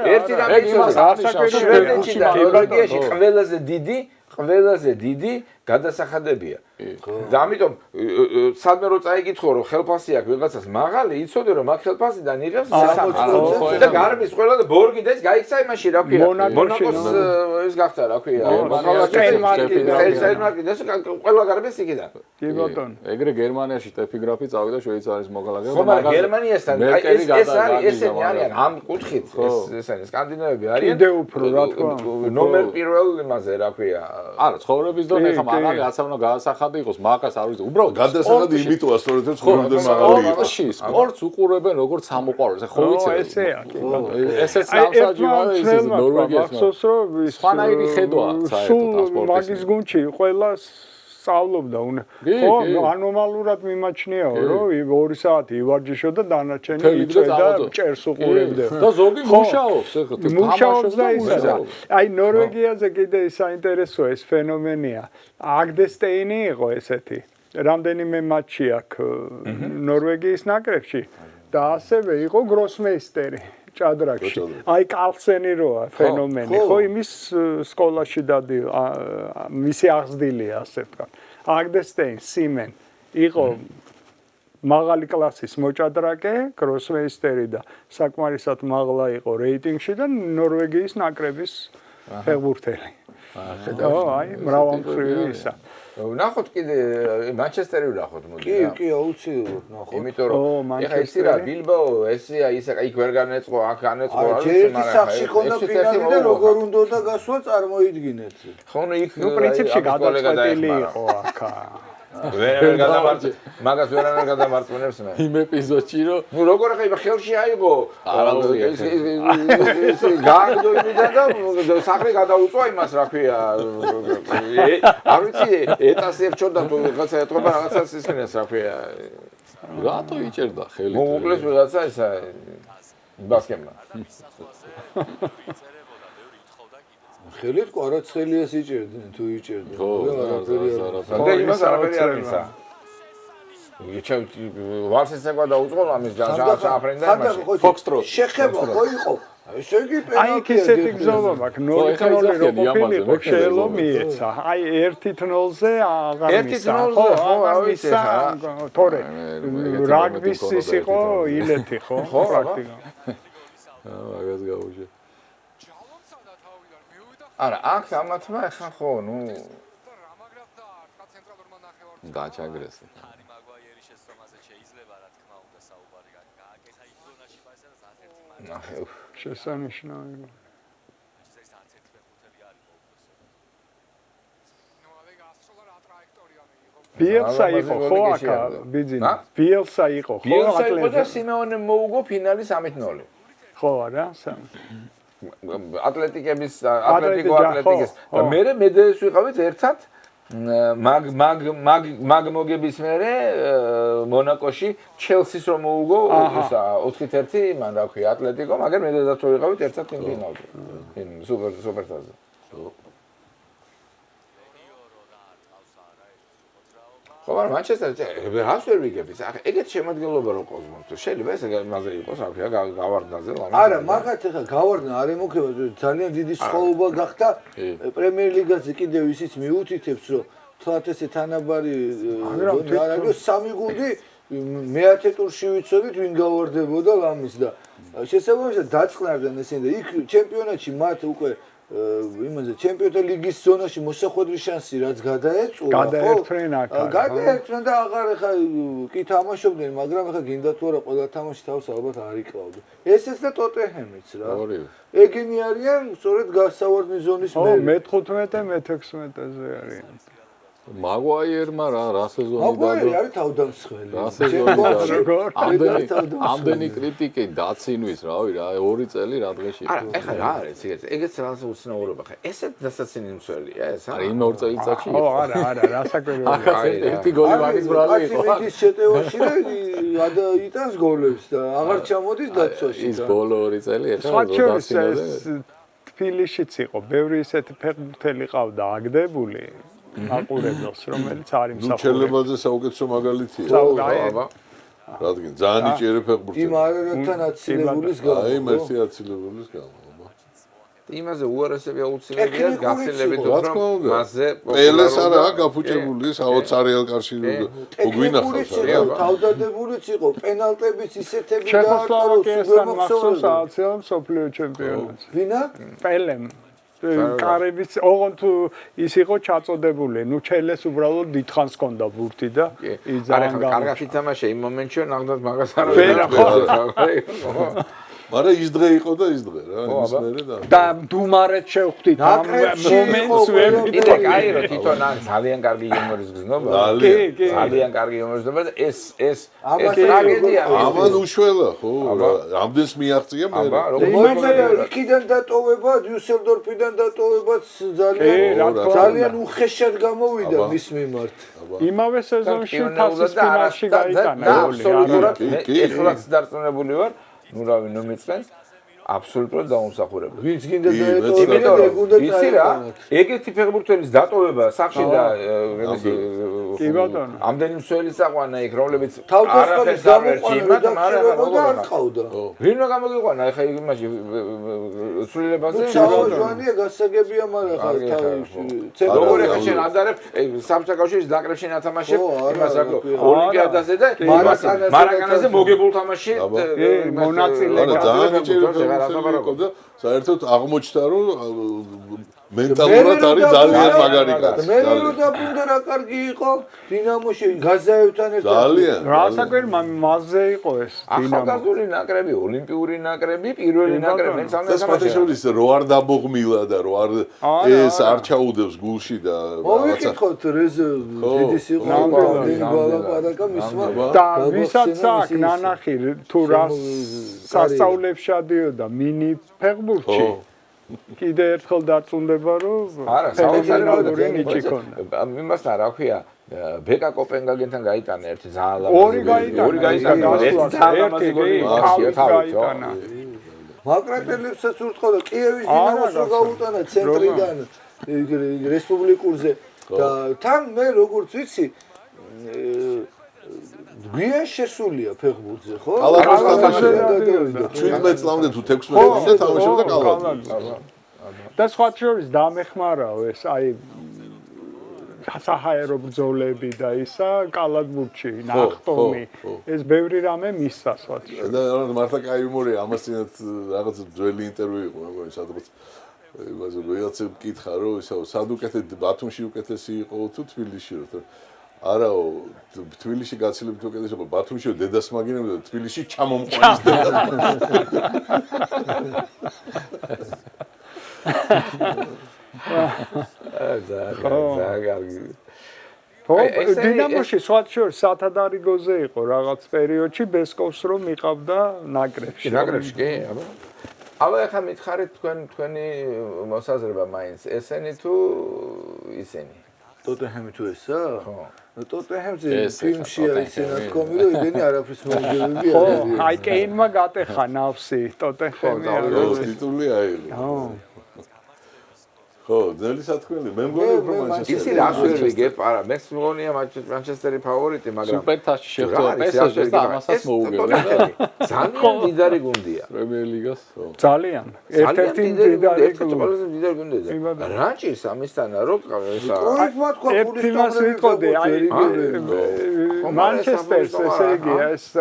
Speaker 2: ერთი რამე შვედეთში და ნორვეგიაში ყველაზე დიდი გადასახადებია. და ამიტომ სადმე რო წაიკითხო რომ ხელფასი აქვს ვიღაცას მაღალი, იცოდე რომ მაგ ხელფასიდან იღებს 60% და გარბის ყველა და ბორგი და ეს გაიქცა იმაში რა ქვია. მონაკოს ეს გახდა რა ქვია. ეს ყველა გარბის იქიდან.
Speaker 4: კი ბატონო.
Speaker 3: ეგრე გერმანიაში ტეფიგრაფი წავიდა შვეიცარიის მოქალაქეობა.
Speaker 2: ხო, მაგრამ გერმანიასთან ეს არის ესენი არიან ამ კუთხით ეს არის სკანდინავები არიან.
Speaker 4: კიდე უფრო რა თქმა უნდა.
Speaker 2: ნომერ პირველ იმაზე რა ქვია.
Speaker 3: არა, ცხოვრების დონე ხა მაღალი აცავნა გაასახადი იყოს, მაგას არ ვიცი. უბრალოდ
Speaker 5: გადასახადი იმიტოა სწორედ რომ ცხოვრობდნენ მაღალი იყო.
Speaker 3: სპორტს უყურებენ როგორც სამოყვარულს. ხო ვიცი.
Speaker 4: ესეა, კი ბატონო.
Speaker 3: ესეც სამსაჯიოა ის ნორვეგიაში.
Speaker 4: მახსოვს რომ
Speaker 3: სხვანაირი ხედვა საერთოდ სპორტის.
Speaker 4: მაგის გუნდში ყველა სწავლობდა ხო ანომალურად მიმაჩნიაო რომ 2 საათი ივარჯიშო და დანარჩენი იწვედა ჭერს უყურებდა
Speaker 3: და ზოგი მუშაობს
Speaker 4: მუშაობს და ისა აი ნორვეგიაზე კიდე საინტერესოა ეს ფენომენია აგდესტეინი იყო ესეთი რამდენიმე მატჩი აქვს ნორვეგიის ნაკრებში და ასევე იყო გროსმეისტერი ჭადრაკში. აი კალცენი როა ფენომენი. ხო იმის სკოლაში დადი მისი აღზრდილია ასე ვთქვათ. აგდესტეინ სიმენ იყო მაღალი კლასის მოჭადრაკე, გროსმეისტერი და საკმარისად მაღლა იყო რეიტინგში და ნორვეგიის ნაკრების ფეხბურთელი. ხო, აი მრავალმხრივი ისა.
Speaker 2: ნახოთ კიდე მანჩესტერი ვნახოთ მოდი
Speaker 1: რა. კი, აუცილებლად ნახოთ.
Speaker 2: იმიტომ რომ ეხა ისი რა ბილბაო, ესეა ისა იქ ვერ განეწყო, აქ განეწყო,
Speaker 1: არ ვიცი, მაგრამ სახში ხონდა ფინალი და როგორ უნდა გასვა წარმოიდგინეთ.
Speaker 2: ხო, ნუ იქ
Speaker 4: ნუ პრინციპში გადაწყვეტილი იყო აქ.
Speaker 2: ვერ გადამარჩი, მაგას ვერ გადამარწმუნებს მე.
Speaker 3: იმ ეპიზოდში რომ
Speaker 2: ნუ როგორ ხა ხელში აიღო გააგდო იმიდან და სახრი გადაუწვა იმას რა ქვია. არ ვიცი, ეტას ერჩოდა თუ რაღაცა ეთქობა რაღაცას ისინეს რა ქვია.
Speaker 3: რატო იჭერდა ხელი?
Speaker 2: მოუკლეს ვიღაცა ისა ბასკეტმა.
Speaker 1: ხელით კვარაცხელიას იჭერდნენ თუ იჭერდნენ.
Speaker 3: ხო,
Speaker 2: და იმას არაფერი არ მისცა. ვარსეს ეკვა დაუწყო ამის ჯანშაფრენდა იმაში.
Speaker 3: ფოქსტროტ.
Speaker 1: შეხება ხო იყო. ესე იგი პენალტი.
Speaker 4: აი ისეთი გზობა მაქვს. 0-0 რო ყოფილიყო, შეელო მიეცა. აი 1-0-ზე აღარ მისცა. ხო, აღარ მისცა. თორე რაგბის ის იყო ილეთი ხო? პრაქტიკა.
Speaker 3: მაგას გაუშვე.
Speaker 2: არა, აქ ამათმა ახლა ხო, ნუ
Speaker 3: დაჩაგრეს.
Speaker 4: შესანიშნავია. ბიელსა იყო ხო აქ ბიძინა? ბიელსა იყო ხო
Speaker 2: ატლეტიკო? ბიელსა იყო და
Speaker 4: ატლეტიკო.
Speaker 2: სიმეონემ მოუგო ფინალი 3-0.
Speaker 4: ხო არა?
Speaker 2: ატლეტიკების ატლეტიკის და მე მედალს ვიყავით ერთად მაგ მოგების მერე მონაკოში ჩელსის რომ მოუგო ისა 4-1 მან რა ქვია ატლეტიკო მაგრამ მე და ვიყავით ერთად იმ ფინალში იმ სუპერთაზე ხო, მაგრამ მანჩესტერი რას ვერ ვიგებთ? ეგეთ შემადგენლობა რო ყავს, შეიძლება ეს მასე იყოს, რა ქვია, გავარდნაზე ლამაზი.
Speaker 1: არა, მაგათ ახლა გავარდნა არ ემოქება, ძალიან დიდი სხოობა გახდა პრემიერ ლიგაზე კიდევ ისიც მიუთითებს, რომ თვათ ესე თანაბარი არ არის სამი გუნდი მეათე ტურში ვიცოდით ვინ გავარდებოდა ლამის და შესაბამისად დაწყნარდნენ ესენი და იქ ჩემპიონატში მათ უკვე იმაზე ჩემპიონთა ლიგის ზონაში მოსახვედრის შანსი რაც გადაეწულა
Speaker 4: გადაერთვნენ აქ
Speaker 1: გადაერთვნენ და აღარ ახლა კი თამაშობდნენ მაგრამ ახლა გინდა თუ არა ყველა თამაში თავს ალბათ არ იკლავდა ესეც და ტოტენჰემიც რა ეგენი არიან სწორედ გასავარდნი ზონის მე
Speaker 4: მე-15 მე-16-ზე არიან
Speaker 3: მაგვაიერმა რა სეზონი
Speaker 1: მაგვაიერი არის თავდამსხმელი
Speaker 3: რა სეზონი ამდენი კრიტიკი დაცინვის რავი რა 2 წელი რა დღეში
Speaker 2: ეხლა რა არის ეგეც რაღაც უცნაურობა ხა ესეთ დასაცინი მსველია ეს
Speaker 3: არა იმ 2 წელიწადში
Speaker 4: ხო არა რასაკვირველია
Speaker 3: ერთი გოლი მაგის ბრალი იყო
Speaker 1: ის შეტევაში და იტანს გოლებს და აღარ ჩამოდის დაცვაში
Speaker 3: ის ბოლო 2 წელი
Speaker 4: სხვა შორის თბილისშიც იყო ბევრი ისეთი ფეხბურთელი ყავდა აგდებული აყურებელს რომელიც არის მსახური.
Speaker 5: ნუჩელებაძე საუკეთესო მაგალითია. რადგან ძალიან იჭერე ფეხბურთელი.
Speaker 1: იმ არერთან აცილებულის გამო.
Speaker 5: აი, მერტი აცილებულის გამო.
Speaker 2: იმაზე უარესები აუცილებელია გაცილებით უფრო მასზე
Speaker 5: პელეს არა გაფუჭებული საოცარიელ კარში გვინახავს
Speaker 1: რა. თავდადებულიც იყო პენალტებიც ისეთები და
Speaker 4: ჩეხოსლოვაკიასთან მახსოვს აცილებულ სოფლიო ჩემპიონატს.
Speaker 1: ვინა?
Speaker 4: პელემ. კარების ოღონდ ის იყო ჩაწოდებული. ნუ ჩელეს უბრალოდ დიდხანს ჰქონდა ბურთი და ის ძალიან
Speaker 2: კარგად ითამაშა იმ მომენტში ნახდათ მაგას არ ვერა.
Speaker 5: მაგრამ ის დღე იყო და ის დღე რა ის მერე
Speaker 4: და დუმარეთ შევხვდით ამ მომენტს ვერ
Speaker 2: იდე კაირო თვითონ არის ძალიან კარგი იუმორის გზნობა ძალიან კარგი იუმორის გზნობა და ეს ტრაგედია
Speaker 5: ამან უშველა ხო ამდენს მიაღწია მე
Speaker 1: იმაზე იქიდან დატოვება დიუსელდორფიდან დატოვებაც ძალიან უხეშად გამოვიდა მის მიმართ
Speaker 4: იმავე სეზონში თასის ფინალში გაიტანა გოლი
Speaker 2: ეხლაც დარწმუნებული ვარ ნუ რავი ნუ მიწყენს აბსოლუტურად დაუმსახურებელი.
Speaker 1: ვინც გინდა დაეტოვება,
Speaker 2: იცი რა? ეგეთი ფეხბურთელის დატოვება სახში და
Speaker 4: კი ბატონო.
Speaker 2: ამდენი მსველი საყვანა იქ, რომლებიც
Speaker 1: არაფერს გამოყვანა და არ ყავდა.
Speaker 2: ვინმა გამოგიყვანა ეხა იმაში სრულილებაზე?
Speaker 1: საუჟვანია გასაგებია, მაგრამ ხა
Speaker 2: როგორ ეხა შენ ადარებ სამსაკავშირის ნაკრებში ნათამაშებ იმას რა თქო ოლიმპიადაზე და მარაკანაზე მოგებულ თამაში
Speaker 5: მონაწილე და საერთოდ აღმოჩნდა რომ მენტალურად არის ძალიან მაგარი კაცი.
Speaker 1: მე რო დაბრუნდა რა კარგი იყო დინამოში გაზაევთან ერთად.
Speaker 5: ძალიან.
Speaker 4: რასაკვირ მასზე იყო ეს დინამო.
Speaker 2: ახალგაზრდული ნაკრები, ოლიმპიური ნაკრები, პირველი ნაკრები მე
Speaker 5: სამწუხაროდ რო არ დაბოღმილა და რო არ ეს არ ჩაუდევს გულში და
Speaker 1: მოვიკითხოთ რეზერვის იყო ბალაპარაკა მისმა
Speaker 4: და ვისაც აქ ნანახი თუ რას სასწაულებს შედიოდა მინი ფეხბურთში კიდე ერთხელ დარწმუნდება რომ
Speaker 2: არა საოცარი ნიჭი ქონდა იმასთან რა ქვია ბეკა კოპენჰაგენთან გაიტანა ერთი ძალიან
Speaker 4: ორი გაიტანა ერთი გაიტანა
Speaker 1: მაკრატელებსაც ურტყოდა კიევის დინამოს რო გაუტანა ცენტრიდან რესპუბლიკურზე და თან მე როგორც ვიცი გვიან შესულია ფეხბურთზე, ხო?
Speaker 5: კალათბურთზე 17 წლამდე თუ 16 წლამდე თამაშობდა კალათბურთზე.
Speaker 4: და სხვა შორის დამეხმარაო ეს აი საჰაერო ბრძოლები და ისა კალათბურთში ნახტომი ეს ბევრი რამე მისცა სხვა შორის.
Speaker 5: და მართლა კაი იუმორია ამასინაც რაღაც ძველი ინტერვიუ იყო მეგონი სადღაც იმაზე ვიღაცა მკითხა რომ ისა სად უკეთე ბათუმში უკეთესი იყო თუ თბილისში რომ არაო თბილისში გაცილებით უკეთეს იყო ბათუმში დედას მაგინებდა თბილისში ჩამომყვანის დედა
Speaker 4: დინამოში სხვა შორის სათადარიგოზე იყო რაღაც პერიოდში ბესკოვს რომ მიყავდა ნაკრებში
Speaker 2: კი აბა ახლა მითხარით თქვენი მოსაზრება მაინც ესენი თუ ისენი
Speaker 1: ტოტენჰემი თუ ესა? ხო. ტოტენჰემზე ფილმში არის ნათქვამი რომ ეგენი არაფრის მომგებები არის.
Speaker 4: ხო, აი კეინმა გატეხა ნავსი ტოტენჰემი.
Speaker 5: ხო, ტიტული აიღო. ხო, ძნელი სათქმელი. მე მგონი უფრო მანჩესტერი.
Speaker 2: ისი რას ვერ ვიგებ, არა, მეც მგონია მანჩესტერი ფავორიტი, მაგრამ
Speaker 3: სუპერთასში შეხვდა PSG-ს და ამასაც მოუგებდა.
Speaker 2: ძალიან დიდარი გუნდია.
Speaker 3: პრემიერ ლიგას.
Speaker 4: ძალიან. ერთ-ერთი დიდარი
Speaker 2: ყველაზე დიდარი გუნდია. რა ჭირს ამისთანა, რომ ესა
Speaker 1: პროექტმა თქვა
Speaker 4: ერთი მას ვიტყოდი, აი მანჩესტერს ესე იგი ეს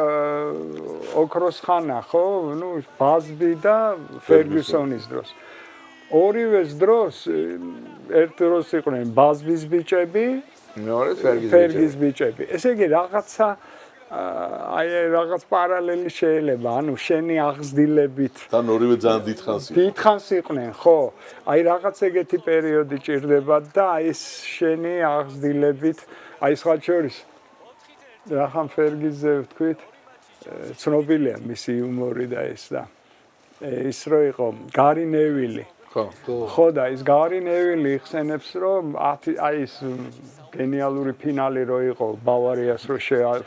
Speaker 4: ოქროს ხანა ხო, ნუ ბაზბი და ფერგუსონის დროს. ორივეს დროს ერთ დროს იყვნენ ბაზბის ბიჭები,
Speaker 2: მეორეც
Speaker 4: ფერგის ბიჭები. ესე იგი რაღაცა აი რაღაც პარალელი შეიძლება, ანუ შენი აღზრდილებით
Speaker 5: თან ორივე ძალიან დიდხანს იყო.
Speaker 4: დიდხანს იყვნენ, ხო? აი რაღაც ეგეთი პერიოდი ჭირდება და აი ეს შენი აღზრდილებით, აი სხვა შორის რახან ფერგიზე ვთქვით, ცნობილია მისი იუმორი და ეს და ის რო იყო გარი ნევილი. ხო და ის გარი ნევილი იხსენებს რომ აი ეს გენიალური ფინალი რო იყო ბავარიას რო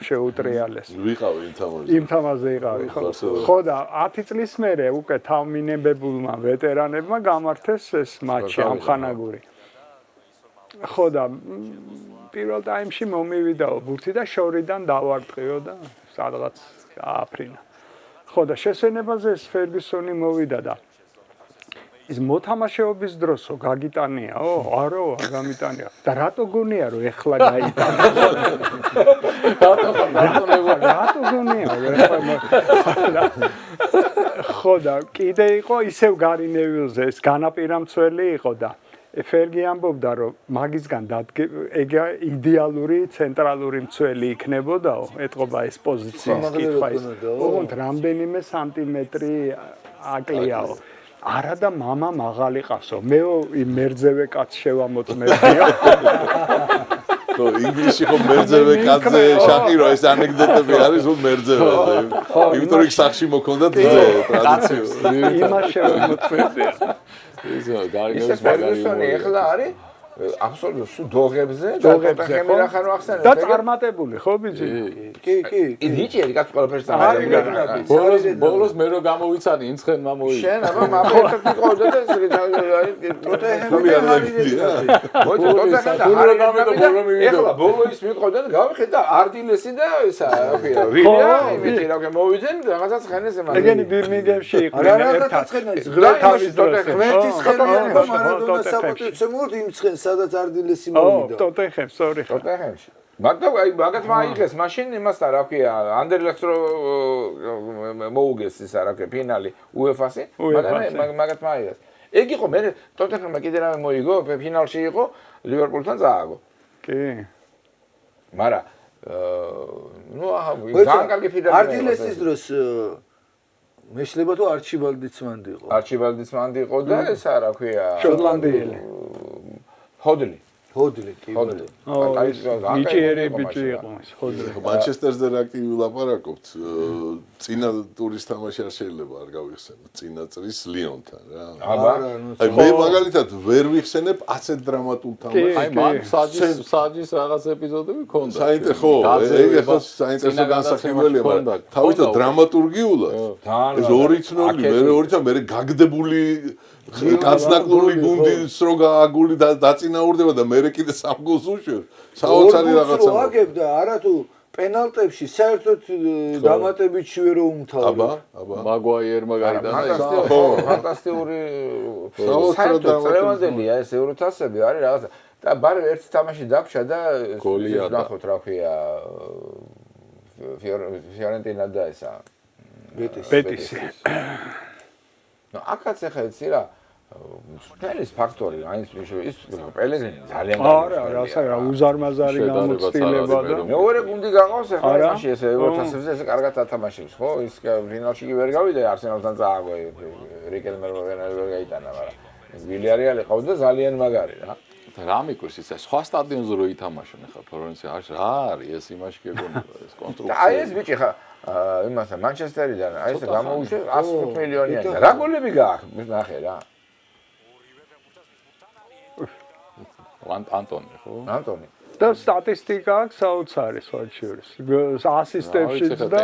Speaker 4: შეუტრიალეს.
Speaker 5: ვიყავი იმ თამაშზე.
Speaker 4: იმ თამაშზე იყავი ხო? ხო და 10 წლის მერე უკვე თავმინებებულმა ვეტერანებმა გამართეს ეს მატჩი ამხანაგური. ხო და პირველ ტაიმში მომივიდაო ბურთი და შორიდან დავარტყიო და სადღაც ააფრინა. ხო და შესვენებაზე ეს ფერგუსონი მოვიდა და ის მოთამაშეობის დროსო გაგიტანიაო? არა, არ გამიტანია. და რატო გონია რომ ეხლა გაიტანა? რატო გონია რომ ეხლა? ხო და კიდე იყო ისევ გარი ნევილზე ეს განაპირამცველი იყო და ფერგი ამბობდა რომ მაგისგან ეგ იდეალური ცენტრალური მცველი იქნებოდაო, ეტყობა ეს პოზიციის კითხვა ის. ოღონდ რამდენიმე სანტიმეტრი აკლიაო. არა და мама მაღალი ყავსო. მე მერძევე კაც შევამოწმებია.
Speaker 5: ხო, ინგლისში ხო მერძევე კაცზე შაყირო ეს ანეკდოტები არის უ მერძევეზე. იმიტომ რომ სახში მოქონდა ძე ტრადიციული.
Speaker 4: იმას შევამოწმებია.
Speaker 3: ისე გარი
Speaker 2: ისე ფერგუსონი ეხლა არის აბსოლუტურად სულ დოღებზე და ტოტენჰემი რახან ახსენებს
Speaker 4: და წარმატებული ხო ბიჭი?
Speaker 1: კი.
Speaker 2: ნიჭიერი კაც ყველაფერს წარმატებული.
Speaker 3: ბოლოს მე რო გამოვიცანი ინცხენმა მოიგო.
Speaker 2: შენ აბა მაგერთი ყავდა და
Speaker 1: ტოტენჰემი
Speaker 2: ეხლა ბოლო ის მიყავდა და გავიხედ და არდილესი და ესა ვილია იმითი რა მოვიდნენ რაღაცას ხენეს ემა.
Speaker 4: ეგენი ბირმინგემში იყვნენ ერთად.
Speaker 1: ღმერთის ხელი მარადონას საპორტებს მოდ იმ ცხენს სადაც არდილესი მოვიდა.
Speaker 4: ტოტენჰემს, sorry.
Speaker 2: ტოტენჰემში. მაგრამ აი მაგათ მაიღეს მაშინ იმასთან რა ქვია ანდერლეხტს რო მოუგეს ის რა ქვია ფინალი UEFA-ში მაგრამ მაგათ მაიღეს. ეგ იყო მე ტოტენჰემმა კიდე რამე მოიგო ფინალში იყო ლივერპულთან წააგო.
Speaker 4: კი.
Speaker 2: მაგრამ ნუ აჰა ძალიან კარგი ფინალი.
Speaker 1: არდილესის დროს მეშლება თუ არჩიბალდიც მანდი იყო.
Speaker 2: არჩიბალდიც მანდი იყო და ესა რა ქვია
Speaker 4: შოტლანდიელი.
Speaker 2: ჰოდლი.
Speaker 1: ჰოდლი კი.
Speaker 4: ნიჭიერი ბიჭი იყო ეს ჰოდლი.
Speaker 5: მანჩესტერზე რა კი ვილაპარაკობთ. წინა ტურის თამაში არ შეიძლება არ გავიხსენოთ. წინა წრის ლიონთან რა.
Speaker 2: აბა
Speaker 5: აი მე მაგალითად ვერ ვიხსენებ ასეთ დრამატულ თამაშს.
Speaker 3: აი მან საჯის რაღაც ეპიზოდები ქონდა.
Speaker 5: საინტერესო, ეგ ახლა საინტერესო განსახილველია, მაგრამ თავისთავად დრამატურგიულად ეს 2-0, მე 2-0, მე გაგდებული კაცნაკლული გუნდის რო გააგული და დაწინაურდება და მე კიდე 3 გოლს უშვებს. საოცარი რაღაცა.
Speaker 1: აგებდა არა თუ პენალტებში საერთოდ დამატებით შვე რო უმთავრე.
Speaker 5: აბა.
Speaker 3: მაგვაიერმა გაიტანა ეს.
Speaker 2: ფანტასტიკური საერთოდელია ეს ევროთასები არის რაღაცა. და ბარე ერთ თამაში დაგვრჩა და
Speaker 3: გოლია და
Speaker 2: ნახოთ რა ქვია ფიორენტინა და ესა
Speaker 4: ბეტისი.
Speaker 2: ნუ აქაც ახლა იცი რა სპელის ფაქტორი აი ის პელეგრინი ძალიან
Speaker 4: არა რაცა რა უზარმაზარი გამოცდილება და
Speaker 2: მეორე გუნდი გაღავს ახლა მაშინ ეს ევროთასებზე ეს კარგად ათამაშებს ხო ის ფინალში კი ვერ გავიდა არსენალთან წააგო რიკელმერ ვერ გაიტანა მაგრამ ვილიარეალი ყავდა ძალიან მაგარი რა
Speaker 3: და რა მიკვირს ის სხვა სტადიონზე რო ითამაშონ ახლა ფლორენციაში რა არის ეს იმაში გეგონება ეს კონსტრუქცია
Speaker 2: აი ეს ბიჭი ხა იმასა მანჩესტერიდან აი ეს გამოუშვა 105 მილიონიანი რა გოლები გააქვს ნახე რა
Speaker 3: ანტონი ხო?
Speaker 2: ანტონი.
Speaker 4: და სტატისტიკა აქვს საოცარი სხვა შორის. ასისტებშიც და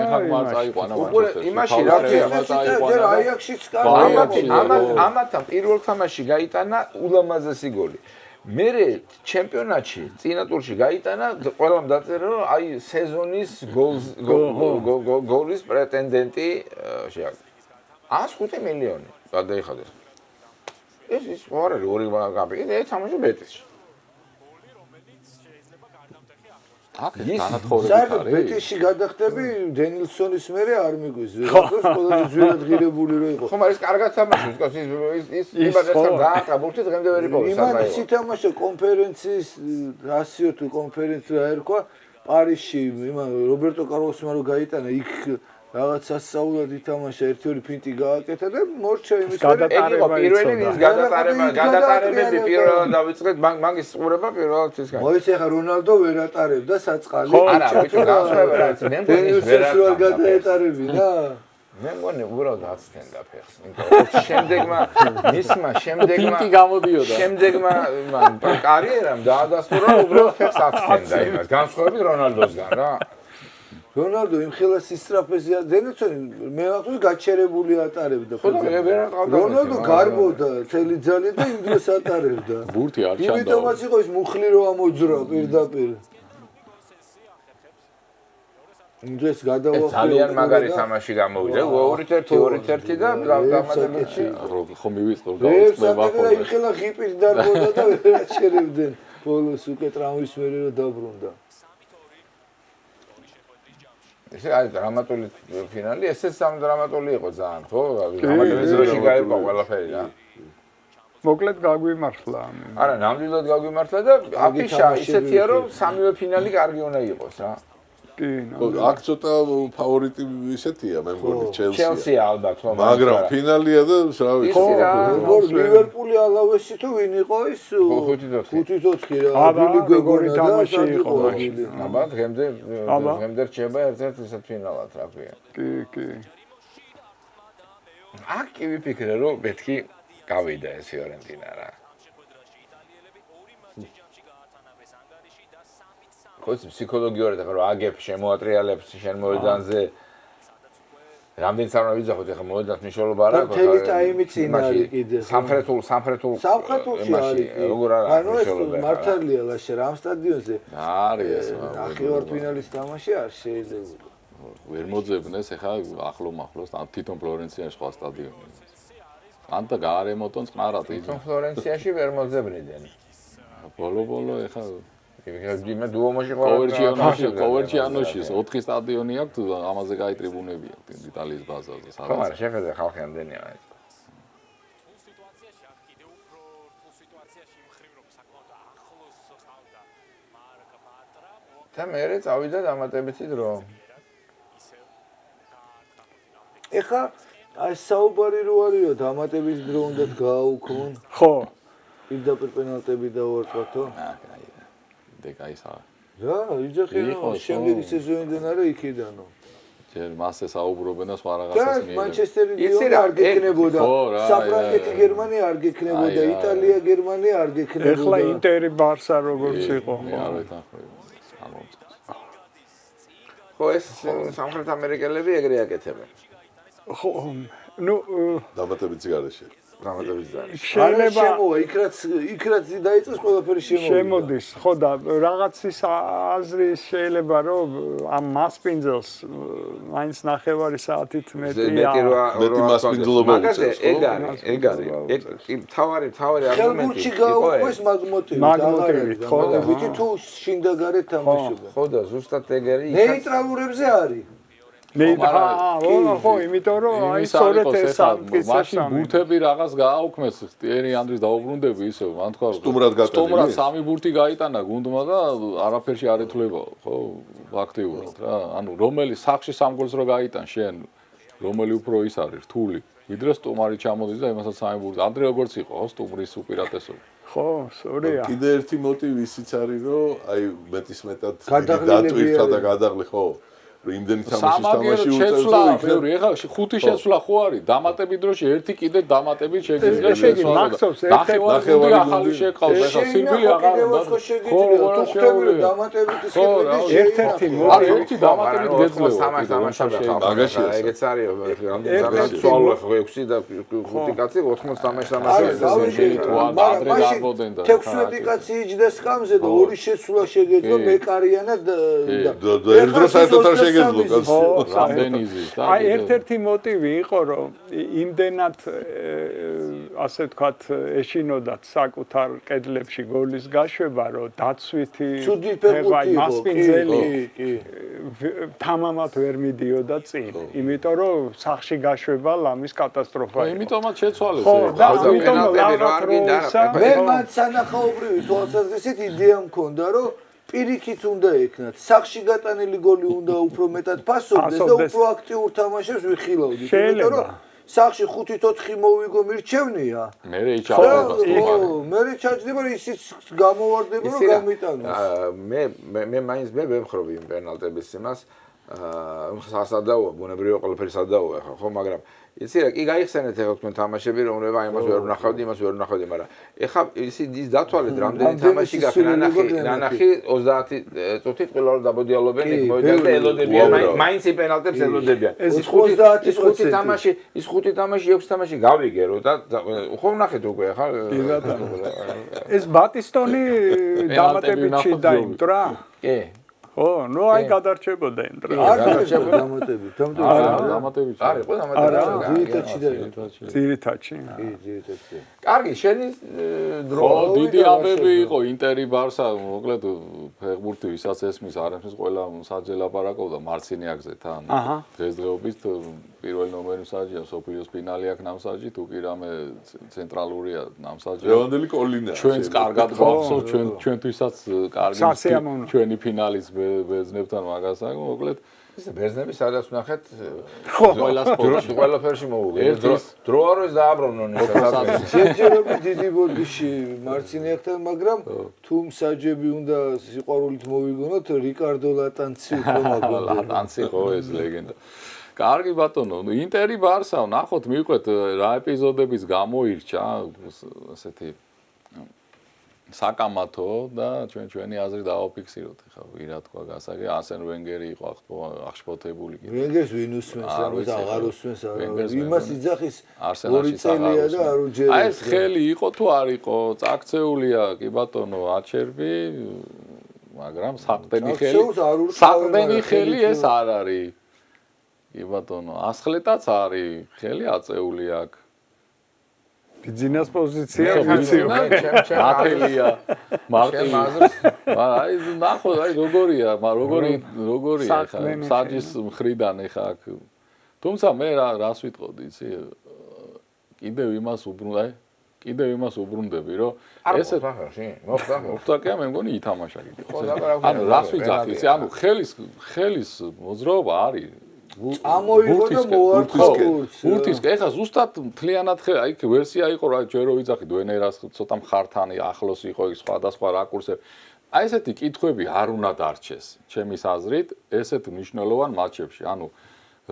Speaker 2: უკვე იმაში რა
Speaker 1: ჯერ აიაქსშიც კარგია.
Speaker 2: ამათთან პირველ თამაში გაიტანა ულამაზესი გოლი. მერე ჩემპიონატში წინა ტურში გაიტანა ყველამ დაწერა რომ აი სეზონის გოლის პრეტენდენტი შეაგდო 105 მილიონი გადაიხადეს ეს ვარ ორი გაბი ეს თამაში ბეტისში
Speaker 1: საერთოდ ბეტისში გადახდები დენილსონის მერე არ მიგვიზ ვიღაცას ყველაზე ძვირადღირებული რო იყო
Speaker 2: ხომ არის კარგად თამაშობს ის იმასთან დააყრა ბურთი დღემდე ვერ იპოვეს
Speaker 1: იმან სითამაშო კონფერენციის რასიო თუ კონფერენცია ერქვა პარიზში იმან რობერტო კარლოსმა რო გაიტანა იქ რაღაც სასწაულად ითამაშა ერთი-ორი ფინტი გააკეთა და მორჩა იმის
Speaker 2: პირველი ის გადატარებები პირველად დავიწყეთ მაგის ყურება პირველად ის გაიგო
Speaker 1: მოიცე ხა რონალდო ვერ ატარებდა საწყალი
Speaker 2: არა ბიჭო განსხვავება რა არის მე მგონი
Speaker 1: ვერ გადაეტარებინა
Speaker 2: მე მგონი უბრალოდ აცდენდა ფეხს იმიტომ შემდეგმა
Speaker 3: პინტი გამოდიოდა
Speaker 2: შემდეგმა კარიერამ დაადასტურა უბრალოდ ფეხს აცდენდა იმას განსხვავებით რონალდოსგან რა
Speaker 1: რონალდო იმ ხელას ისტრაფეზია დენილსონი მე ვახსოვს გაჩერებული ატარებდა რონალდო გარბოდა თელი ძალით და იმ დროს ატარებდა
Speaker 3: ბურთი არ ჩანდა
Speaker 1: იმიტომაც იყო ის მუხლი რო ამოძრა პირდაპირ ინდეს გადავახტე
Speaker 2: ძალიან მაგარი თამაში გამოვიდა 2-1 და დამატებაში
Speaker 3: ხომ მივიწყო გავიწდება
Speaker 1: ხო იმ ხელა ღიპით დარბოდა და ვერ აჩერებდნენ ბოლოს უკვე ტრამვის მერე რო დაბრუნდა
Speaker 2: ესე არის დრამატული ფინალი, ესეც სამ დრამატული იყო ძალიან, ხო? დრამატიზმში გაიყო ყველაფერი რა.
Speaker 4: მოკლედ გაგვიმართლა.
Speaker 2: არა, ნამდვილად გაგვიმართლა და აფიშა ისეთია, რომ სამივე ფინალი კარგი უნდა იყოს რა.
Speaker 4: კი,
Speaker 5: აქ ცოტა ფავორიტი ისეთია, მე მგონი
Speaker 2: ჩელსია ალბათ, ხო?
Speaker 5: მაგრამ ფინალია და რა ვიცი.
Speaker 1: როგორ ლივერპული ალავესი თუ ვინ იყო ის 5-4 რა.
Speaker 4: აბილი გოგორი თამაში იყო მაშინ.
Speaker 2: აბა დღემდე რჩება ერთ-ერთ ისეთ ფინალად რა ქვია.
Speaker 4: კი.
Speaker 2: აქ კი ვიფიქრე რომ მეთქი გავიდა ეს ფიორენტინა რა. ხოც ფსიქოლოგიურად ახლა რომ აგებ შემოატრიალებს შენ მოედანზე რამდენი წამნა ვიძახოთ ახლა მოედანს მნიშვნელობა არ აქვს
Speaker 1: თელი ტაიმი წინა არის კიდე
Speaker 2: სამხრეთულში
Speaker 1: არის
Speaker 2: როგორ არა
Speaker 1: ანუ ეს მართალია ლაშე რამ სტადიონზე
Speaker 3: არის ეს
Speaker 1: ნახევარფინალის თამაში არ შეიძლება
Speaker 3: ვერ მოძებნეს ახლა ახლო-მახლოს ან თვითონ ფლორენციაში სხვა სტადიონი ანტა გაარემონტონ წყნარად
Speaker 2: თვითონ ფლორენციაში ვერ მოძებნიდნენ
Speaker 3: ბოლო ახლა
Speaker 2: მე დუომოში
Speaker 3: კოვერჩიანოში 4 სტადიონი აქვს ამაზე კაი ტრიბუნები აქვს იტალიის ბაზაზე
Speaker 2: ხო მაგრამ შეხედე ხალხი ამდენია ეს და მერე წავიდა დამატებითი დრო
Speaker 1: ეხა აი საუბარი რო არისო დამატებითი დრო უნდათ გააუქმონ
Speaker 4: ხო
Speaker 1: პირდაპირ პენალტები დავარწმათო
Speaker 3: დეგაისა
Speaker 1: რა იძახი რომ შემდეგი სეზონიდან არა იქიდანო
Speaker 3: ჯერ მასე საუბრობენ და სხვა რაღაცას
Speaker 1: მიიღეს და მანჩესტერი ლიონი არ გეკნებოდა საფრანგეთი გერმანია არ გეკნებოდა იტალია გერმანია არ გეკნებოდა
Speaker 4: ეხლა ინტერი ბარსა როგორც იყო
Speaker 3: არ ვეთანხმები
Speaker 2: ხო ეს სამხრეთ ამერიკელები ეგრე აკეთებენ
Speaker 4: ხო ნუ
Speaker 5: დამატებითი გარეშე
Speaker 1: შეიძლება იქაც დაიწყოს ყველაფერი
Speaker 4: შემოდის ხო და რაღაცის აზრი შეიძლება რომ ამ მასპინძელს მაინც ნახევარი საათით მეტია
Speaker 5: მეტი მასპინძელობა
Speaker 2: უწევს ეგ არის თავარი
Speaker 1: არგუმენტი გაუყვეს მაგმოტივით ხო ვიცი თუ შინდა გარეთ თამაშობა
Speaker 2: ხო და ზუსტად ეგ არის
Speaker 1: ნეიტრალურებზე არის
Speaker 4: ხო, იმიტომ რომ აი სწორედ ეს
Speaker 3: მაშინ ბურთები რაღაც გააუქმეს, ტიერი ანდრის დაუბრუნდები ისე, მან თქვა სტუმრად სამი ბურთი გაიტანა გუნდმა და არაფერში არ ეთვლება, ხო, აქტიურად რა. ანუ რომელი სახში სამ გოლს რო გაიტან შენ, რომელი უფრო ის არის რთული, ვიდრე სტუმარი ჩამოდის და იმასაც სამი ბურთი. ანდრე როგორც იყო, სტუმრის უპირატესობა.
Speaker 4: ხო, სწორია.
Speaker 5: კიდე ერთი მოტივი ისიც არის, რომ აი მეტისმეტად დატვირთვა და გადაღლი ხო რომ იმდენი თამაშის
Speaker 3: სამაგერო
Speaker 5: თამაში
Speaker 3: შეცვლა,
Speaker 5: უწევს
Speaker 3: ბევრი, ეხლა 5 შეცვლა ხო არის, დამატებით დროში ერთი კიდე დამატებით შეგიძლია შეცვლა.
Speaker 4: მახსოვს,
Speaker 3: ნახევარი ახალი შეყავს, ეხლა სირბილი აღარ უნდა.
Speaker 1: ხო, თუ ხდები რომ დამატებით ის
Speaker 4: ერთ-ერთი
Speaker 3: არის ერთი დამატებით გეძლევა.
Speaker 5: მაგაში
Speaker 2: ეგეც არის, რამდენი სვალო ხო 6 და 5 კაცი 80 თამაში.
Speaker 1: 16 კაცი იჯდეს კამზე და ორი შეცვლა შეგეძლო მეკარიანად და
Speaker 5: ერთ დროს საერთოდ არ შეგეძლო კაცი.
Speaker 3: რამდენი იზის და
Speaker 4: აი ერთ-ერთი მოტივი იყო რომ იმდენად ასე ვთქვათ ეშინოდათ საკუთარ კედლებში გოლის გაშვება რომ დაცვითი
Speaker 1: ცუდი ფეხბურთი იყო
Speaker 4: მასპინძელი
Speaker 1: კი
Speaker 4: თამამად ვერ მიდიოდა წინ იმიტომ რომ სახში გაშვება ლამის კატასტროფა იყო
Speaker 3: იმიტომაც შეცვალეს
Speaker 4: ხო და
Speaker 2: ხალხი
Speaker 4: ამიტომ
Speaker 2: პენალტები რა არ
Speaker 4: ლავაკროისა
Speaker 2: გინდა,
Speaker 1: მე მათ სანახაობრივი თვალსაზრისით იდეა მქონდა რომ პირიქით უნდა ეკნათ სახში გატანილი გოლი უნდა უფრო მეტად ფასობდეს და უფრო აქტიურ თამაშებს ვიხილავდით იმიტომ რომ სახში 5-4 მოვიგო მირჩევნია
Speaker 3: მე იჩავდება
Speaker 1: მე ჩაჯდება ისიც გამოვარდება რომ გამიტანოს
Speaker 2: მე მაინც მე ვემხრობი იმ პენალტების იმას სასადაოა ბუნებრივია ყველაფერი სადაოა ხო მაგრამ იცი რა კი გაიხსენეთ ახლა თქვენ თამაშები რომლებია იმას ვერ ვნახავდი იმას ვერ ვნახავდი მაგრამ ეხლა ის დათვალეთ რამდენი თამაში გაქვს ნანახი 30 წუთით ყველა დაბოდიალობენ იქ მოვიდა და ელოდებიან მაინც იმ პენალტებს ელოდებიან
Speaker 1: ეს 50
Speaker 2: თამაში ის 5 თამაში 6 თამაში გავიგერო და ხო ვნახეთ უკვე ახლა
Speaker 4: ეს ბატისტონი დამატებითში დაიმტრა
Speaker 2: კი
Speaker 4: ხო ნუ აი გადარჩებოდა იმ დროს
Speaker 1: არ გადარჩებოდა დამატებით
Speaker 3: დამატებით
Speaker 2: არის ყველა დამატებით
Speaker 4: ძირითადში
Speaker 1: ძირითადში
Speaker 2: კარგი შენი დრო
Speaker 3: ხო დიდი ამბები იყო ინტერი ბარსა მოკლედ ფეხბურთი ვისაც ესმის არ ესმის ყველა საჯე ლაპარაკობდა მარცინიაკზე თან დღესდღეობით პირველ ნომერი მსაჯია სოფიოს ფინალი აქვს ნამსაჯი თუ კი რამე ცენტრალურია ნამსაჯი
Speaker 5: ლევანდელი კოლინა
Speaker 3: ჩვენს კარგად გვახსოვს ჩვენთვისაც კარგი ჩვენი ფინალის ბერძნებთან მაგასა მოკლედ
Speaker 2: ეს ბერძნები სადაც ვნახეთ
Speaker 3: ყველა სპორტში
Speaker 2: ყველაფერში მოუგე დრო არ ის დააბრუნონ ისე
Speaker 1: შეჯერები დიდი ბოდიში მარცინიაკთან მაგრამ თუ მსაჯები უნდა სიყვარულით მოვიგონოთ რიკარდო ლატანცი უფრო მაგონდა
Speaker 3: ლატანცი ხო ეს ლეგენდა კარგი ბატონო ინტერი ბარსა ნახოთ მივყვეთ რა ეპიზოდებიც გამოირჩა ასეთი საკამათო და ჩვენი აზრი დავაფიქსიროთ ხა ვირა თქვა გასაგე ასენ ვენგერი იყო აღშფოთებული კი
Speaker 1: ვენგერს ვინ უსმენს ამას აღარ უსმენს იმას იძახის ორი წელია და არ უჯერებს
Speaker 3: აი ეს ხელი იყო თუ არ იყო წაქცეულია კი ბატონო აჩერბი მაგრამ საყდენი ხელი ეს არ არის კი ბატონო ასხლეტაც არის ხელი აწეული აქვს
Speaker 4: ბიძინას პოზიცია
Speaker 3: მათელია მარტინ აი ნახო აი როგორია როგორია ხა საჯის მხრიდან ხა აქ თუმცა მე რას ვიტყოდი იცი კიდევ იმას უბრუნდები რომ ესე მოხდა კი მე მგონი ითამაშა კიდე ანუ რას ვიძახი იცი ანუ ხელის მოძრაობა არის
Speaker 1: ამოიღო და მოარტყა
Speaker 3: ბურთის ეხა ზუსტად მთლიანად აი ვერსია იყო რა ჯერო ვიძახით ვენერას ცოტა მხართანი ახლოს იყო ის სხვადასხვა რაკურსები აი ესეთი კითხვები არ უნდა დარჩეს ჩემის აზრით ესეთ მნიშვნელოვან მატჩებში ანუ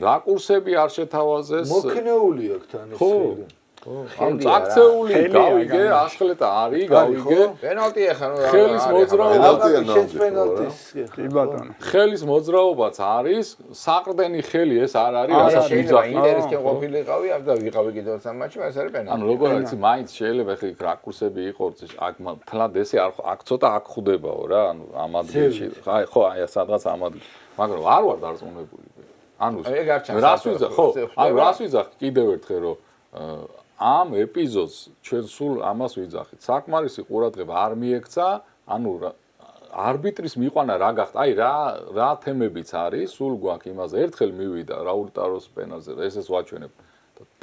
Speaker 3: რაკურსები არ შეთავაზეს
Speaker 1: მოქნეული აქვს თან ეს
Speaker 3: ანუ წაქცეული გავიგე ასხლეტა არის გავიგე
Speaker 2: პენალტი ახლა ნუ
Speaker 3: ხელის მოძრაობა
Speaker 1: შენს პენალტის
Speaker 4: კი ბატონო
Speaker 3: ხელის მოძრაობაც არის საყრდენი ხელი ეს არ არის რასაც ვიძახი
Speaker 2: ინტერესკენ ყოფილიყავი და ვიყავი კიდევ სამ მატჩში ეს არის პენალტი
Speaker 3: ანუ როგორ არის მაინც შეიძლება ხე რაკურსები იყოს აქ თლად ესე აქ ცოტა აქ ხვდებაო რა ანუ ამ ადგილში აი ხო აი სადღაც ამ ადგილში მაგრამ არ ვარ დარწმუნებული ანუ რას ვიძახ ხო ანუ რას ვიძახ კიდევ ერთხელ რომ ამ ეპიზოდს ჩვენ სულ ამას ვიძახით. საკმარისი ყურადღება არ მიექცა, ანუ არბიტრის მიყვანა რა გახდა, აი რა თემებიც არის, სულ გვაქვს იმაზე. ერთხელ მივიდა რაულ ტაროს პენალზე, ესეც ვაჩვენებ.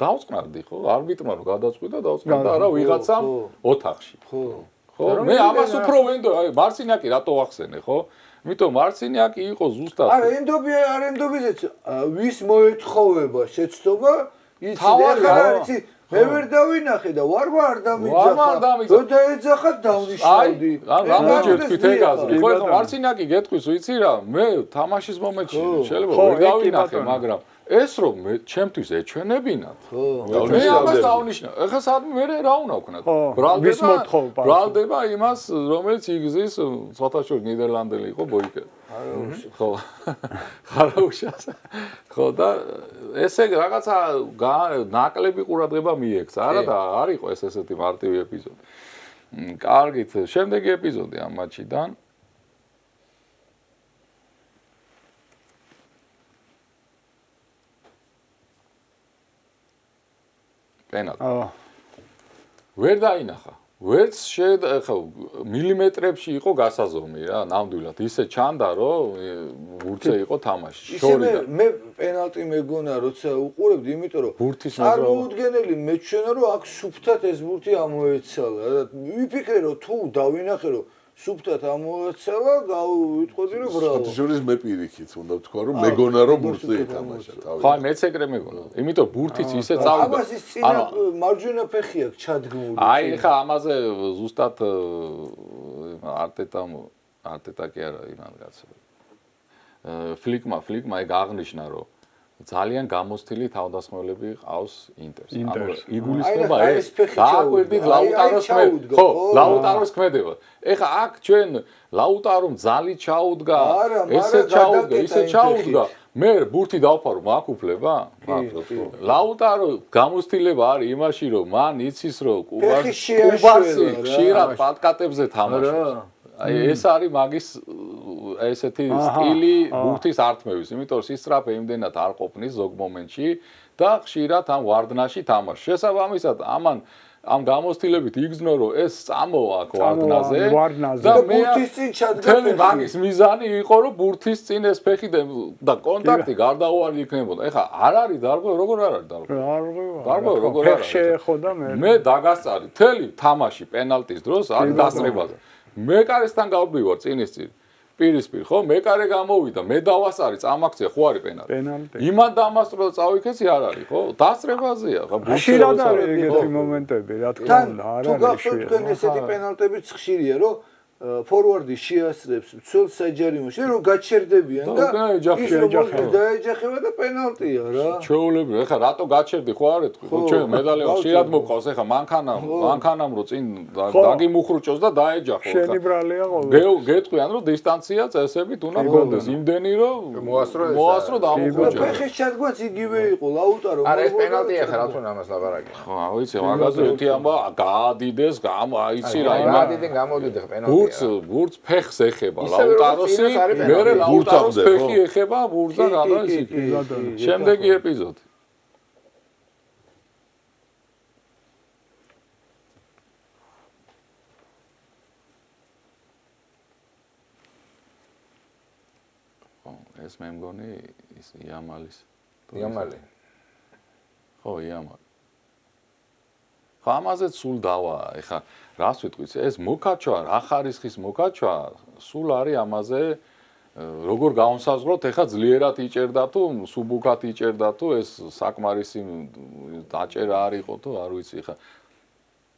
Speaker 3: დავწყნარდი ხო, არბიტრმა რო გადაწყვიტა, დავწყნარდა არა ვიღაცამ ოთახში. ხო, მე ამას უფრო ვენდო, აი მარცინიაკი რატო ვახსენე, ხო? იმიტომ მარცინიაკი იყო ზუსტად.
Speaker 1: არენდობიზეც ვის მოეთხოვება შეცდომა, იცი მე ვერ დავინახე და ვარმა არ
Speaker 3: ვარმა არ
Speaker 1: დამიძახა
Speaker 3: დამიძახა.
Speaker 1: რო დაეძახა დავნიშნავდი
Speaker 3: რამოჯერ თქვით ეგაზე ხო ეხლა მარცინაკი გეტყვის ვიცი რა მე თამაშის მომენტში შეიძლება ვერ დავინახე მაგრამ ეს რომ მე ჩემთვის ეჩვენებინათ მე ამას დავნიშნა ეხლა სადმე მე რა უნდა ვქნათ ბრალდება იმას რომელიც იგზის სათავშორ ნიდერლანდელი იყო ბოიკე ხო ხარაუშას ხო და ესე რაღაცა ნაკლები ყურადღება მიექცა არა და არ იყო ეს ესეთი მარტივი ეპიზოდი კარგით შემდეგი ეპიზოდი ამ მატჩიდან პენალტი. ვერ დაინახა. ვერც ხო მილიმეტრებში იყო გასაზომი რა, ნამდვილად. ისე ჩანდა რომ ბურთზე იყო თამაში. შორიდან.
Speaker 1: მე პენალტი მეგონა როცა უყურებდი, იმიტომ რომ წარმოუდგენელი მეჩვენა რომ აქ სუფთად ეს ბურთი ამოეცალა. ვიფიქრე რომ თუ დავინახე რომ სუფთად ამოეცალა, გავიტყოდი რომ ბრავო.
Speaker 5: შორის მე პირიქით უნდა ვთქვა რომ მეგონა რომ ბურთზე ითამაშა თავი.
Speaker 3: ხო, მეც ეგრე მეგონა. იმიტომ ბურთიც ისე წავიდა.
Speaker 1: ამას ის წინა მარჯვენა ფეხი აქვს ჩადგმული.
Speaker 3: აი, ხა ამაზე ზუსტად არტეტა კი არა იმან კაცო. ფლიკმა ეგ აღნიშნა რომ ძალიან გამოცდილი თავდასხმელები ყავს ინტერს. იგულისხმება ეს დააკვირდით ლაუტაროს ქმედება. ხო, ლაუტაროს ქმედება. ეხა აქ ჩვენ ლაუტარომ ძალით ჩაუდგა, ესე ჩაუდგა, ისე ჩაუდგა. მე ბურთი დავფარო, მაქვს უფლება? მაქვს. ლაუტარო გამოცდილება არის იმაში, რომ მან იცის, რომ კუბასი ხშირად პატკატებზე თამაშობს. აი ეს არის მაგის ესეთი სტილი ბურთის ართმევის, იმიტომ რომ სისწრაფე იმდენად არ ყოფნის ზოგ მომენტში და ხშირად ამ ვარდნაში თამაშობს. შესაბამისად, ამ გამოცდილებით იგრძნო რომ ეს წამოვა აქ ვარდნაზე
Speaker 1: და ბურთის წინ ჩადგა.
Speaker 3: მაგის მიზანი იყო რომ ბურთის წინ ეს ფეხი და კონტაქტი გარდაუვალი იქნებოდა. ეხლა არ არის დარღვევა, როგორ არ არის დარღვევა? დარღვევა როგორ არ არის?
Speaker 4: შეეხოდა
Speaker 3: მე დაგასწარი მთელი თამაში პენალტის დროს არის დასწრებაზე. მეკარესთან გავდივარ წინის წინ. პირისპირ ხო მეკარე გამოვიდა მე დავასწარი წამაქცია ხო არის პენალტი იმან დამასწრო და წავიქეცი არ არის ხო დასწრებაზეა ხო
Speaker 4: ხშირად არის ეგეთი მომენტები რა თქმა უნდა არ
Speaker 1: არის თუ გახსოვთ თქვენ ესეთი პენალტებიც ხშირია რომ ფორვარდი შეასწრებს ცელ საჯარიმოში რომ გაჩერდებიან და დაეჯახება და პენალტია რა
Speaker 3: ჩეულებრივ ეხლა რატო გაჩერდი ხო არ ეთქვი ხო ჩვენ მედალი ხშირად მოყავს ეხლა მანქანამ რო წინ დაგიმუხრუჭოს და დაეჯახო
Speaker 4: შენი ბრალია ყოველ
Speaker 3: გეტყვიან რომ დისტანცია წესებით უნდა გქონდეს იმდენი რომ მოასწრო და ამოუხუჭო
Speaker 1: ფეხის ჩადგმაც იგივე იყო ლაუტარო
Speaker 2: არა ეს პენალტია ხა რა თქმა უნდა ამას ლაპარაკი
Speaker 3: ხო ვიცი მაგაზე ერთი ამბა გაადიდეს აიცი რა
Speaker 2: იმადიდან გამოდიდე პენალტი
Speaker 3: ბურთს ფეხს ეხება ლაუტაროსი მერე ლაუტაროს ფეხი ეხება ბურთს და გადაიცი შემდეგი ეპიზოდი ეს მე მგონი ის იამალი ხო იამალი ხო ამაზე სულ დავა ეხა რას ვიტყვი ეს მოკაჩვა რა ხარისხის მოკაჩვა სულ არის ამაზე როგორ გავსაზღვროთ ეხა ძლიერად იჭერდა თუ სუბუქად იჭერდა თუ ეს საკმარისი დაჭერა არ იყო თუ არ ვიცი ეხა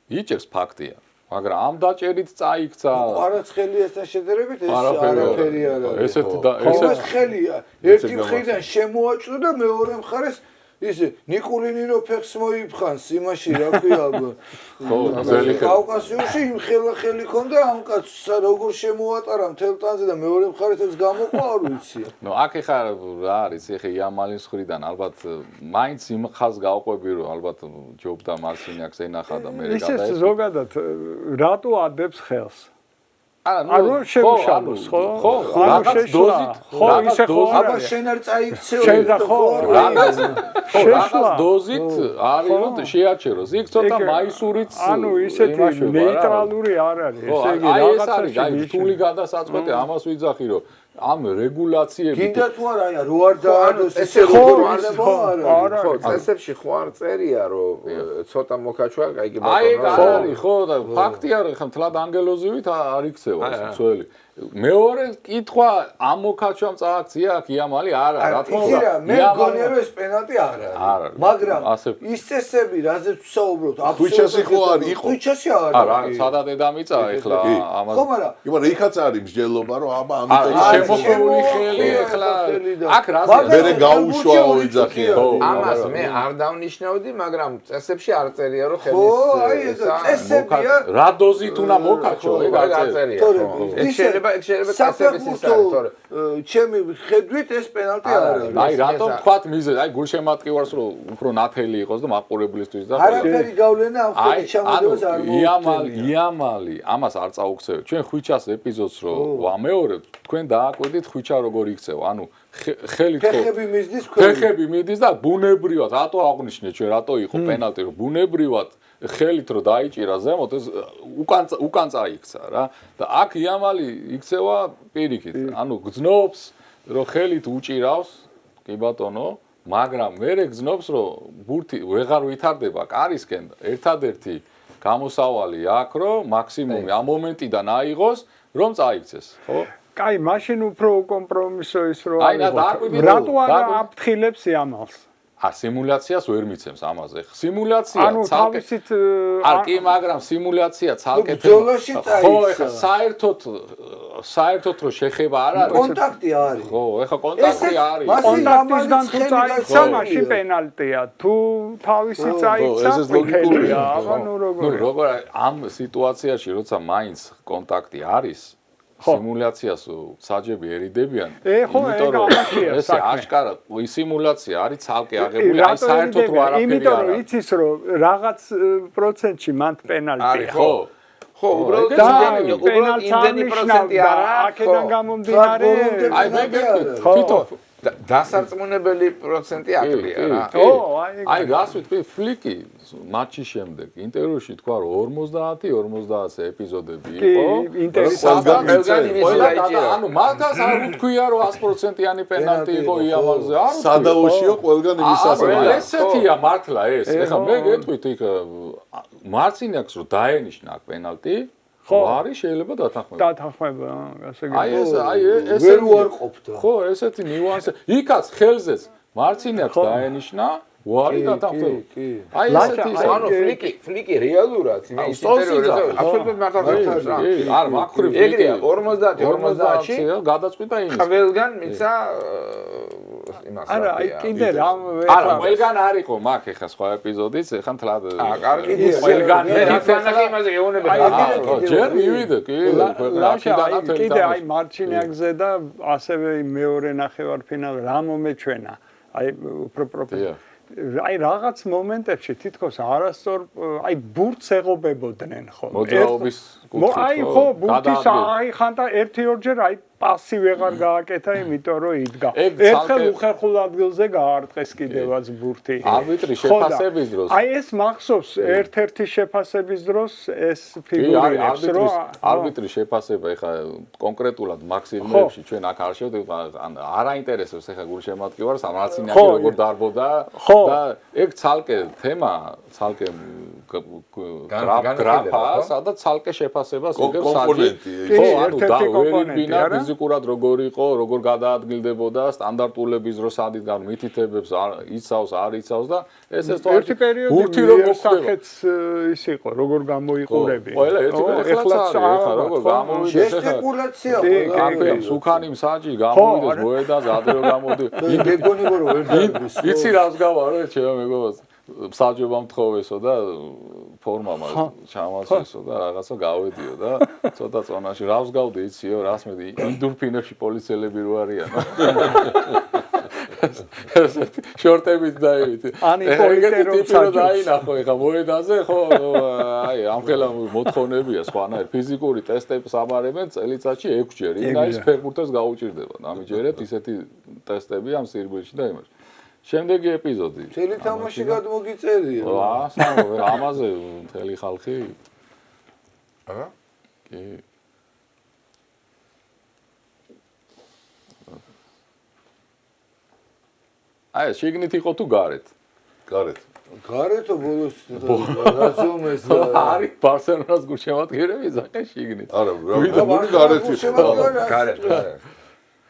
Speaker 3: იჭერს ფაქტია მაგრამ ამ დაჭერით წაიქცა
Speaker 1: ყარაცხელი ესთან შედარებით ეს არაფერი არ არის
Speaker 3: ესეთი და
Speaker 1: ეს ხელია ერთი მხრიდან შემოაჭრა და მეორე მხარეს ისე ნიკულინინო ფეხს მოიფხანს იმაში რა ქვია
Speaker 3: ხო ძელი ხელი
Speaker 1: კავკასიუსში იმ ხელი ქონდა ამ კაცს როგორ შემოატარა მთელ ტანზე და მეორე მხარესაც გამოყვა არ ვიცი
Speaker 3: ნუ აქ ეხა რა არის ეხა იამალის ხრიდან ალბათ მაინც იმ ხაზს გავყვები რომ ალბათ ჯობდა მარსინაკს ენახა და მე გადაეცა
Speaker 4: ის ზოგადად რატო ადებს ხელს
Speaker 3: ანუ
Speaker 4: შემოშალოს ხო?
Speaker 3: ხო, რაღაც დოზით,
Speaker 4: ხო, ისე ხო.
Speaker 1: აბა შენ არ წაიქცევ.
Speaker 3: რაღაც დოზით არის რომ შეაჩეროს. იქ ცოტა მაისურიც
Speaker 4: ანუ ისეთი ნეიტრალური არ არის. ესე იგი რაღაცაში
Speaker 3: აი რთული გადასაწყვეტი ამას ვიძახი რომ ამ რეგულაციები
Speaker 1: კიდე თუ არა აი რო არ დაადოს ესე როგორ არა
Speaker 2: ხო წესებში ხო არ წერია რომ ცოტა მოკაჩვა კაი კი
Speaker 3: ბატონო აი არის ხო და ფაქტია რომ ხა მთლად ანგელოზივით არ იქცევა ეს მცველი მეორე კითხვა ამ მოკაჩვამ წააქცია აქ იამალი არა რა თქმა უნდა
Speaker 1: მე მგონია რომ ეს პენალტი არ არის მაგრამ ის წესები რაზეც ვსაუბრობთ
Speaker 5: ხვიჩასი ხო არ იყო
Speaker 1: ხვიჩასი არ
Speaker 3: არა სადა დედამიწა ეხლა ამას
Speaker 1: ხო მაგრამ
Speaker 5: იმან იქაც არის მსჯელობა რომ აბა ამიტომ
Speaker 3: შემოხვეული ხელი ეხლა აქ რაზე
Speaker 5: მერე გაუშვა ოიძახია
Speaker 2: ამას მე არ დავნიშნავდი მაგრამ წესებში არ წერია რომ ხელის
Speaker 1: წესებია
Speaker 3: რა დოზით უნდა მოკაჩო ეგ არ წერია
Speaker 2: შეიძლება წესების ის არის თორე
Speaker 1: ჩემი ხედვით ეს პენალტი არ არის
Speaker 3: აი რატომ თქვათ მიზეზი აი გულშემატკივარს რომ უფრო ნათელი იყოს და მაყურებლისთვის და
Speaker 1: არაფერი გავლენა ამ ხელის ჩამოდებას არ
Speaker 3: მოუწევია იამალი ამას არ წაუქცევ ჩვენ ხვიჩას ეპიზოდს რომ ვამეორებთ თქვენ დააკვირდით ხვიჩა როგორ იქცევა ანუ ხელით ფეხები მიდის და ბუნებრივად რატო აღნიშნე ჩვენ რატო იყო პენალტი რომ ბუნებრივად ხელით რომ დაიჭირა ზემოთ ეს უკან წაიქცა რა და აქ იამალი იქცევა პირიქით ანუ გძნობს რომ ხელით უჭირავს კი ბატონო მაგრამ მერე გძნობს რომ ბურთი ვეღარ ვითარდება კარისკენ ერთადერთი გამოსავალი აქ რომ მაქსიმუმი ამ მომენტიდან აიღოს რომ წაიქცეს ხო
Speaker 4: კაი მაშინ უფრო კომპრომისო ის რომ რატო არ აფრთხილებს იამალს
Speaker 3: სიმულაციას ვერ მიცემს ამაზე. სიმულაცია
Speaker 4: თავისით
Speaker 3: არ კი, მაგრამ სიმულაცია ცალკე
Speaker 1: ბრძოლაში
Speaker 3: ხო, ეხა საერთოდ რო შეხება არ არის.
Speaker 1: კონტაქტი არის.
Speaker 3: ხო, ეხა კონტაქტი არის.
Speaker 4: კონტაქტისგან თუ წაიქცა, მაშინ პენალტია. თუ თავისით წაიქცა, ლოგიკურია. ანუ
Speaker 3: როგორ ამ სიტუაციაში, როცა მაინც კონტაქტი არის, სიმულაციას საჯები ერიდებიან.
Speaker 4: იმიტომ რომ
Speaker 3: ეს აშკარად სიმულაცია არის ცალკე აღებული, აი საერთოდ რა არაფერი არ არის.
Speaker 4: იმიტომ რომ იცის რომ რაღაც პროცენტში მანდ პენალტია.
Speaker 3: ხო, უბრალოდ
Speaker 2: იმდენი პროცენტი არა.
Speaker 4: აქედან გამომდინარე,
Speaker 3: აი მე თვითონ
Speaker 2: დასარწმუნებელი პროცენტი აკლია რა.
Speaker 3: აი გასვით ფლიკი მატჩის შემდეგ ინტერვიუში თქვა რომ 50-50 ეპიზოდები იყო. ანუ მაგას არ უთქვია რომ 100%-იანი პენალტი იყო იამალზე. არ
Speaker 5: სადაოშიო ყველგან იმის ასაკია.
Speaker 3: ესეთია მართლა ეს. ეხლა მე გეტყვით იქ მარცინაკს რომ დაენიშნა აქ პენალტი ხო არის შეიძლება
Speaker 4: დათანხმება ასე
Speaker 3: აი ეს
Speaker 1: ვერ უარყოფდა
Speaker 3: ხო ესეთი ნიუანსი იქაც ხელზეც მარცინაკს დაენიშნა ვარი დათანხმება აი ესეთი
Speaker 2: ანუ ფლიკი რეალურად ის ინტერვიუზე აბსოლუტურად მართავს
Speaker 3: არ მაქრივ
Speaker 2: ეგრეა 50-50-ში
Speaker 3: გადაწყვიტა იმის
Speaker 2: ყველგან მიცა იმას
Speaker 4: არა აი კიდე რამ
Speaker 3: არა ყველგან არისო მაგ ეხა სხვა ეპიზოდიც ეხა თლად
Speaker 2: კარგი
Speaker 3: ყველგან
Speaker 2: იმაზე ეუბნება
Speaker 3: ჯერ მივიდე კი
Speaker 4: კიდე აი მარჩინიაკზე და ასევე მეორე ნახევარფინალ რა მომეჩვენა აი უფრო პროფესიონალი აი რაღაც მომენტებში თითქოს არასწორ აი ბურთს ეღობებოდნენ ხო
Speaker 3: მოძრაობის კუთხით
Speaker 4: აი ხო ბურთის აი ხანდა 1-2 აი პასი ვეღარ გააკეთა იმიტომ რომ იდგა ერთხელ უხერხულ ადგილზე გაარტყეს კიდევაც ბურთი
Speaker 3: არბიტრის შეფასების დროს
Speaker 4: აი ეს მახსოვს ერთ-ერთი შეფასების დროს ეს ფიგურირებს რომ
Speaker 3: არბიტრის შეფასება ეხა კონკრეტულად მაქსიმუმებში ჩვენ აქ არ შევდივართ არ აინტერესებს ეხა გულშემატკივარს ამარცინაკი როგორ დარბოდა და ეგ ცალკე თემა ცალკე გრაფა სადაც ცალკე შეფასებას იღებს
Speaker 5: კომპონენტი
Speaker 3: ხო ანუ დავერიბინა ფიზიკურად როგორ იყო როგორ გადაადგილდებოდა სტანდარტულების დროს ადით გან მითითებებს იცავს არ იცავს და ეს
Speaker 4: ერთი პერიოდი სახეც ის იყო როგორ გამოიყურები
Speaker 3: ყველა ერთი ეხლაც ეხლა როგორ გამოვიდეს ეხლა
Speaker 1: სპეკულაცია
Speaker 3: აკეთებ სუქანი მსაჯი გამოვიდეს მოედაზე ადრე გამოდი
Speaker 1: გეგონი რომ ვერ დაიბის
Speaker 3: იცი რას გავარო ჩემო მეგობარს მსაჯობა მთხოვესო და ფორმა მას ჩამასვესო და რაღაცა გავედიო და ცოტა წონაში რავს გავდი იციო რას მედი ინდურფინებში პოლიციელები რო არიანო შორტებით დაივით ეხლა ეგეთი ტიპი რო დაინახო ეხლა მოედაზე ხო აი ამხელა მოთხოვნებია სხვანაირ ფიზიკური ტესტებს ამარებენ წელიწადში 6 ჯერ იქ არის ფეხბურთელს გაუჭირდება ამიჯერებთ ისეთი ტესტები ამ სირბილში და იმაში შემდეგი ეპიზოდი.
Speaker 1: მთელი თამაში გადმოგიწერია.
Speaker 3: ამაზე მთელი ხალხი.
Speaker 2: აა?
Speaker 3: კი. აი, შიგნით იყო თუ გარეთ?
Speaker 5: გარეთ.
Speaker 1: გარეთო ბოლოს რაზომეს
Speaker 3: არის ბარსელონას გულშემატკივრები ზაყე შიგნით.
Speaker 5: არა, რა გარეთ
Speaker 2: გარეთ.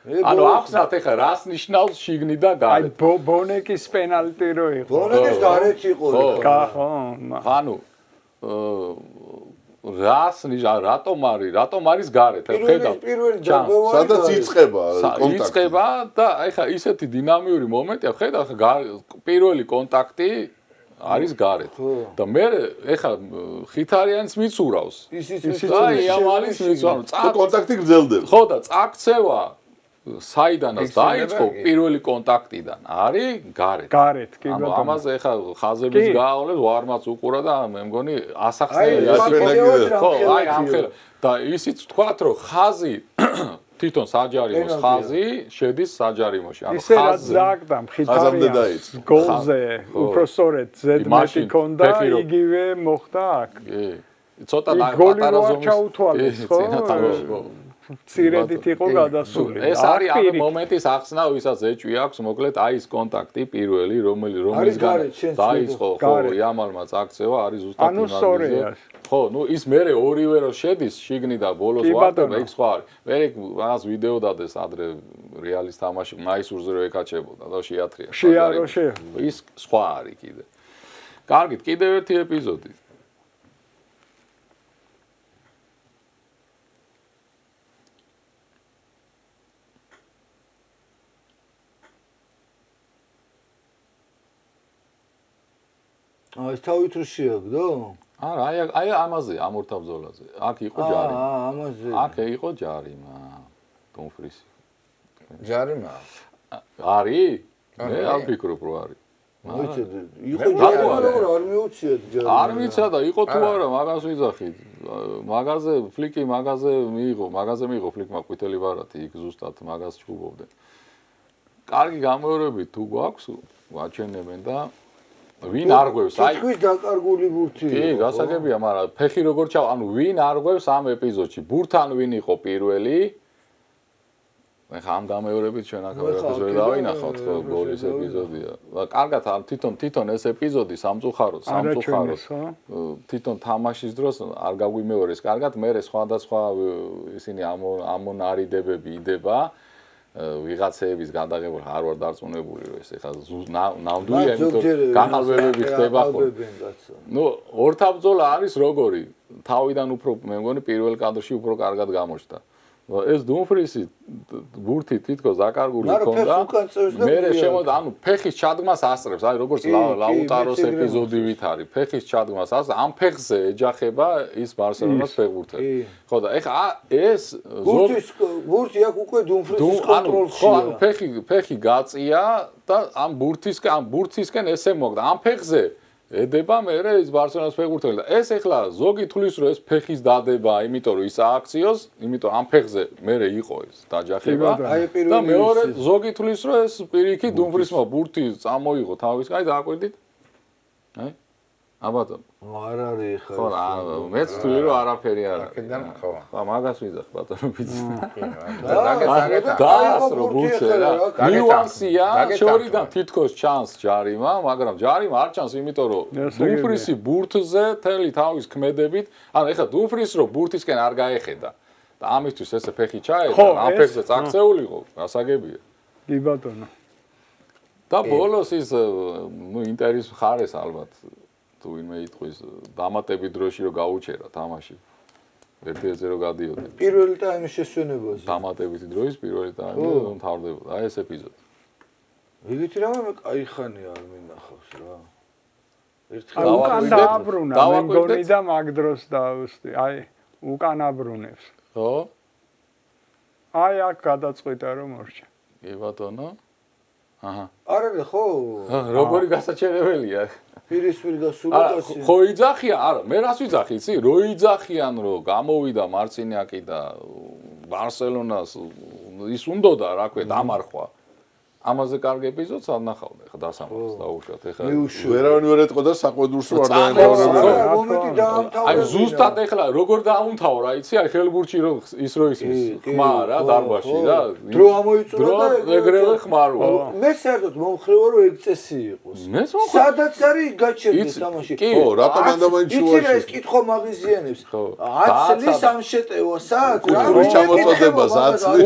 Speaker 3: ანუ ახსნათ ეხლა რას ნიშნავს შიგნით და
Speaker 4: აი
Speaker 3: გარეთ.
Speaker 4: ბონეკის პენალტი რო იყო.
Speaker 1: ბონეკის გარეთ იყო.
Speaker 4: ხო,
Speaker 3: ანუ რას ნიშნავს რატომ არის გარეთ? ხედავ.
Speaker 1: პირველი დაბევა
Speaker 5: სადაც იწყება კონტაქტი.
Speaker 3: იწყება და ეხლა ისეთი დინამიური მომენტია, ხედავ პირველი კონტაქტი არის გარეთ. და მე ეხლა ხითარიანის მიცურავს.
Speaker 1: ისიც
Speaker 3: აი ამალის მიცურავს.
Speaker 5: კონტაქტი გრძელდება.
Speaker 3: ხო და წაქცევა საიდანაც დაიწყო პირველი კონტაქტიდან არის გარეთ.
Speaker 4: გარეთ, კი
Speaker 3: ანუ
Speaker 4: ბატონო.
Speaker 3: ამაზე ეხლა ხაზების გაავლებს ვარმაც უყურა და მე მგონი ასახსნელი ხო, აი ამ ხელა და ისიც თქვათ რომ ხაზი თვითონ საჯარიმოს ხაზი შედის საჯარიმოში. ანუ
Speaker 4: ისე რაც დააკდა მხითარიანს გოლზე უფრო სწორედ ზედმეტი ქონდა იგივე მოხდა აქ.
Speaker 3: კი. ცოტა
Speaker 4: პატარა ზომის ჩაუთვალეს ხო? ცირედით იყო გადასული.
Speaker 3: ეს არის ამ მომენტის ახსნა, ვისაც ეჭვი აქვს, მოკლედ აი ეს კონტაქტი პირველი, რომელისგან დაიწყო ხო იამალმა წაქცევა, არის ზუსტად იმაზე. ხო, ნუ ის მერე ორივე რო შედის შიგნით და ბოლოს ვარდება, იქ სხვა არის. მე რაღაც ვიდეო დადეს ადრე რეალის თამაში, მაისურზე რო ეკაჩებოდა და შეათრია. ის სხვა არის კიდე. კარგით, კიდევ ერთი ეპიზოდი.
Speaker 1: ეს თავით რო შეაგდო?
Speaker 3: არა, აი ამაზე, ამ ორთაბრძოლაზე. აქ იყო ჯარი.
Speaker 1: ამაზე.
Speaker 3: აქ იყო ჯარიმა. დუმფრისი.
Speaker 2: ჯარიმა?
Speaker 3: არის? მე არ ვფიქრობ, რომ არის.
Speaker 1: მოიცადე, იყო ჯარი, მაგრამ არ მიუციათ ჯარი.
Speaker 3: არ მიცადა და იყო თუ არა, მაგას ვიძახით. მაგაზე ფლიკი მაგაზე მიიღო ფლიკმა ყვითელი ბარათი, იქ ზუსტად მაგას ჩუბობდნენ. კარგი გამეორებით თუ გვაქვს, ვაჩვენებენ და ვინ არღვევს?
Speaker 1: აი თქვის დაკარგული ბურთი.
Speaker 3: კი, გასაგებია, მაგრამ ფეხი როგორ ჩავა, ანუ ვინ არღვევს ამ ეპიზოდში? ბურთან ვინ იყო პირველი? ეხა ამ გამეორებით ჩვენ აქ ვერ დავინახავთ ხო გოლის ეპიზოდია. კარგად არ თვითონ ეს ეპიზოდი სამწუხაროდ თვითონ თამაშის დროს არ გაგვიმეორეს კარგად, მე სხვადასხვა ისინი ამონარიდებები იდება. ვიღაცეების გადაღება არ ვარ დარწმუნებული რომ ეს ეხლა ნამდვილია იმიტომ განალვებები ხდება ხო ნუ ორთაბრძოლა არის როგორი თავიდან უფრო მე მგონი პირველ კადრში უფრო კარგად გამოჩნდა ეს დუმფრისი ბურთი თითქოს დაკარგული ჰქონდა მე შემოდა ანუ ფეხის ჩადგმას ასწრებს აი როგორც ლაუტაროს ეპიზოდივით არის ფეხის ჩადგმას ასწრებს ამ ფეხზე ეჯახება ის ბარსელონას ფეხბურთელი ხო და ეხლა ეს
Speaker 1: ბურთი აქ უკვე დუმფრისის კონტროლშია
Speaker 3: ხო ანუ ფეხი გაწია და ამ ბურთისკენ ესე მოგდა ამ ფეხზე ედება მე ის ბარსელონას ფეხბურთელი და ეს ეხლა ზოგი თulis რომ ეს ფეხის დადება, იმიტომ რომ ის ააქციოს, იმიტომ ამ ფეხზე მე იყო ეს დაჯახება და მეორე ზოგი თulis რომ ეს პირიქით დუმფრისმა ბურთი წამოიღო თავისკენ და დააკვირდით. აი? აბატონ.
Speaker 1: არ არის ხა.
Speaker 3: ხო, მეც თვლი რომ არაფერი არ არის.
Speaker 2: აქედან ხო.
Speaker 3: ხო, მაგას ვიძახ ბატონო ვიცი.
Speaker 2: დაასრო
Speaker 3: ბურთზე რა. ნიუანსია, შორიდან თითქოს ჩანს ჯარიმა, მაგრამ ჯარიმა არ ჩანს, იმიტომ რომ დუმფრისი ბურთზე თელი თავის ქმედებით, ანუ ეხლა დუმფრის რო ბურთისკენ არ გაეხედა და ამისთვის ესე ფეხი ჩაედა, ამ ფეხზე წაქცეულიყო, გასაგებია.
Speaker 4: კი ბატონო.
Speaker 3: და ბოლოს ის ნუ ინტერის მხარეს ალბათ თუ ვინმე იტყვის დამატებით დროში რომ გაუჩერა თამაში. 1-0 რო გადიოდნენ.
Speaker 1: პირველი ტაიმის შესვენებაზე.
Speaker 3: დამატებითი დროის პირველი ტაიმი მთავრდებოდა. აი ეს ეპიზოდი.
Speaker 1: იგივე რამე მე კაი ხანი არ მინახავს რა.
Speaker 4: ერთხელ უკან დააბრუნა მე მგონი და მაგ დროს დავუსტი. აი უკან აბრუნებს.
Speaker 3: ხო?
Speaker 4: აი აქ გადაწყვიტა რომ მორჩა.
Speaker 3: კი ბატონო. აჰა.
Speaker 1: არა ხო?
Speaker 3: როგორი გასაჩერებელია.
Speaker 1: პირისპირ გასულაკაცი.
Speaker 3: ხო იძახიან, არა, მე რას ვიძახი, იცი? რო იძახიან, რომ გამოვიდა მარცინიაკი და ბარსელონას ის უნდოდა, რა ქვია, დამარხვა. ამაზე კარგი ეპიზოდს არ ნახავდა ხა დასამართს დაუშვათ ეხლა
Speaker 5: ვერავინ ვერ ეტყოდა საყვედურს რომ არ
Speaker 1: არა,
Speaker 5: დაემეორებინა
Speaker 1: მომენტი დაამთავრებინა.
Speaker 3: აი ზუსტად ეხლა როგორ დაამთავრა იცი აი ხელბურთში რომ ის რო ისმის ხმა რა დარბაში რა
Speaker 1: დრო ამოიწურა და
Speaker 3: ეგრევე ხმარვა
Speaker 1: მე საერთოდ მომხრევა რომ ეგ წესი იყოს.
Speaker 3: მეც
Speaker 1: სადაც არის გაჩერდეს თამაში.
Speaker 3: კი,
Speaker 5: რატომ ანდამაინც
Speaker 1: იცი რა ეს
Speaker 5: შუაში
Speaker 1: კითხვა მაგიზიანებს.
Speaker 3: ხო.
Speaker 1: 10 წლის ამ შეტევა საათ
Speaker 5: კუთხურის ჩამოწოდება, 10 წლის.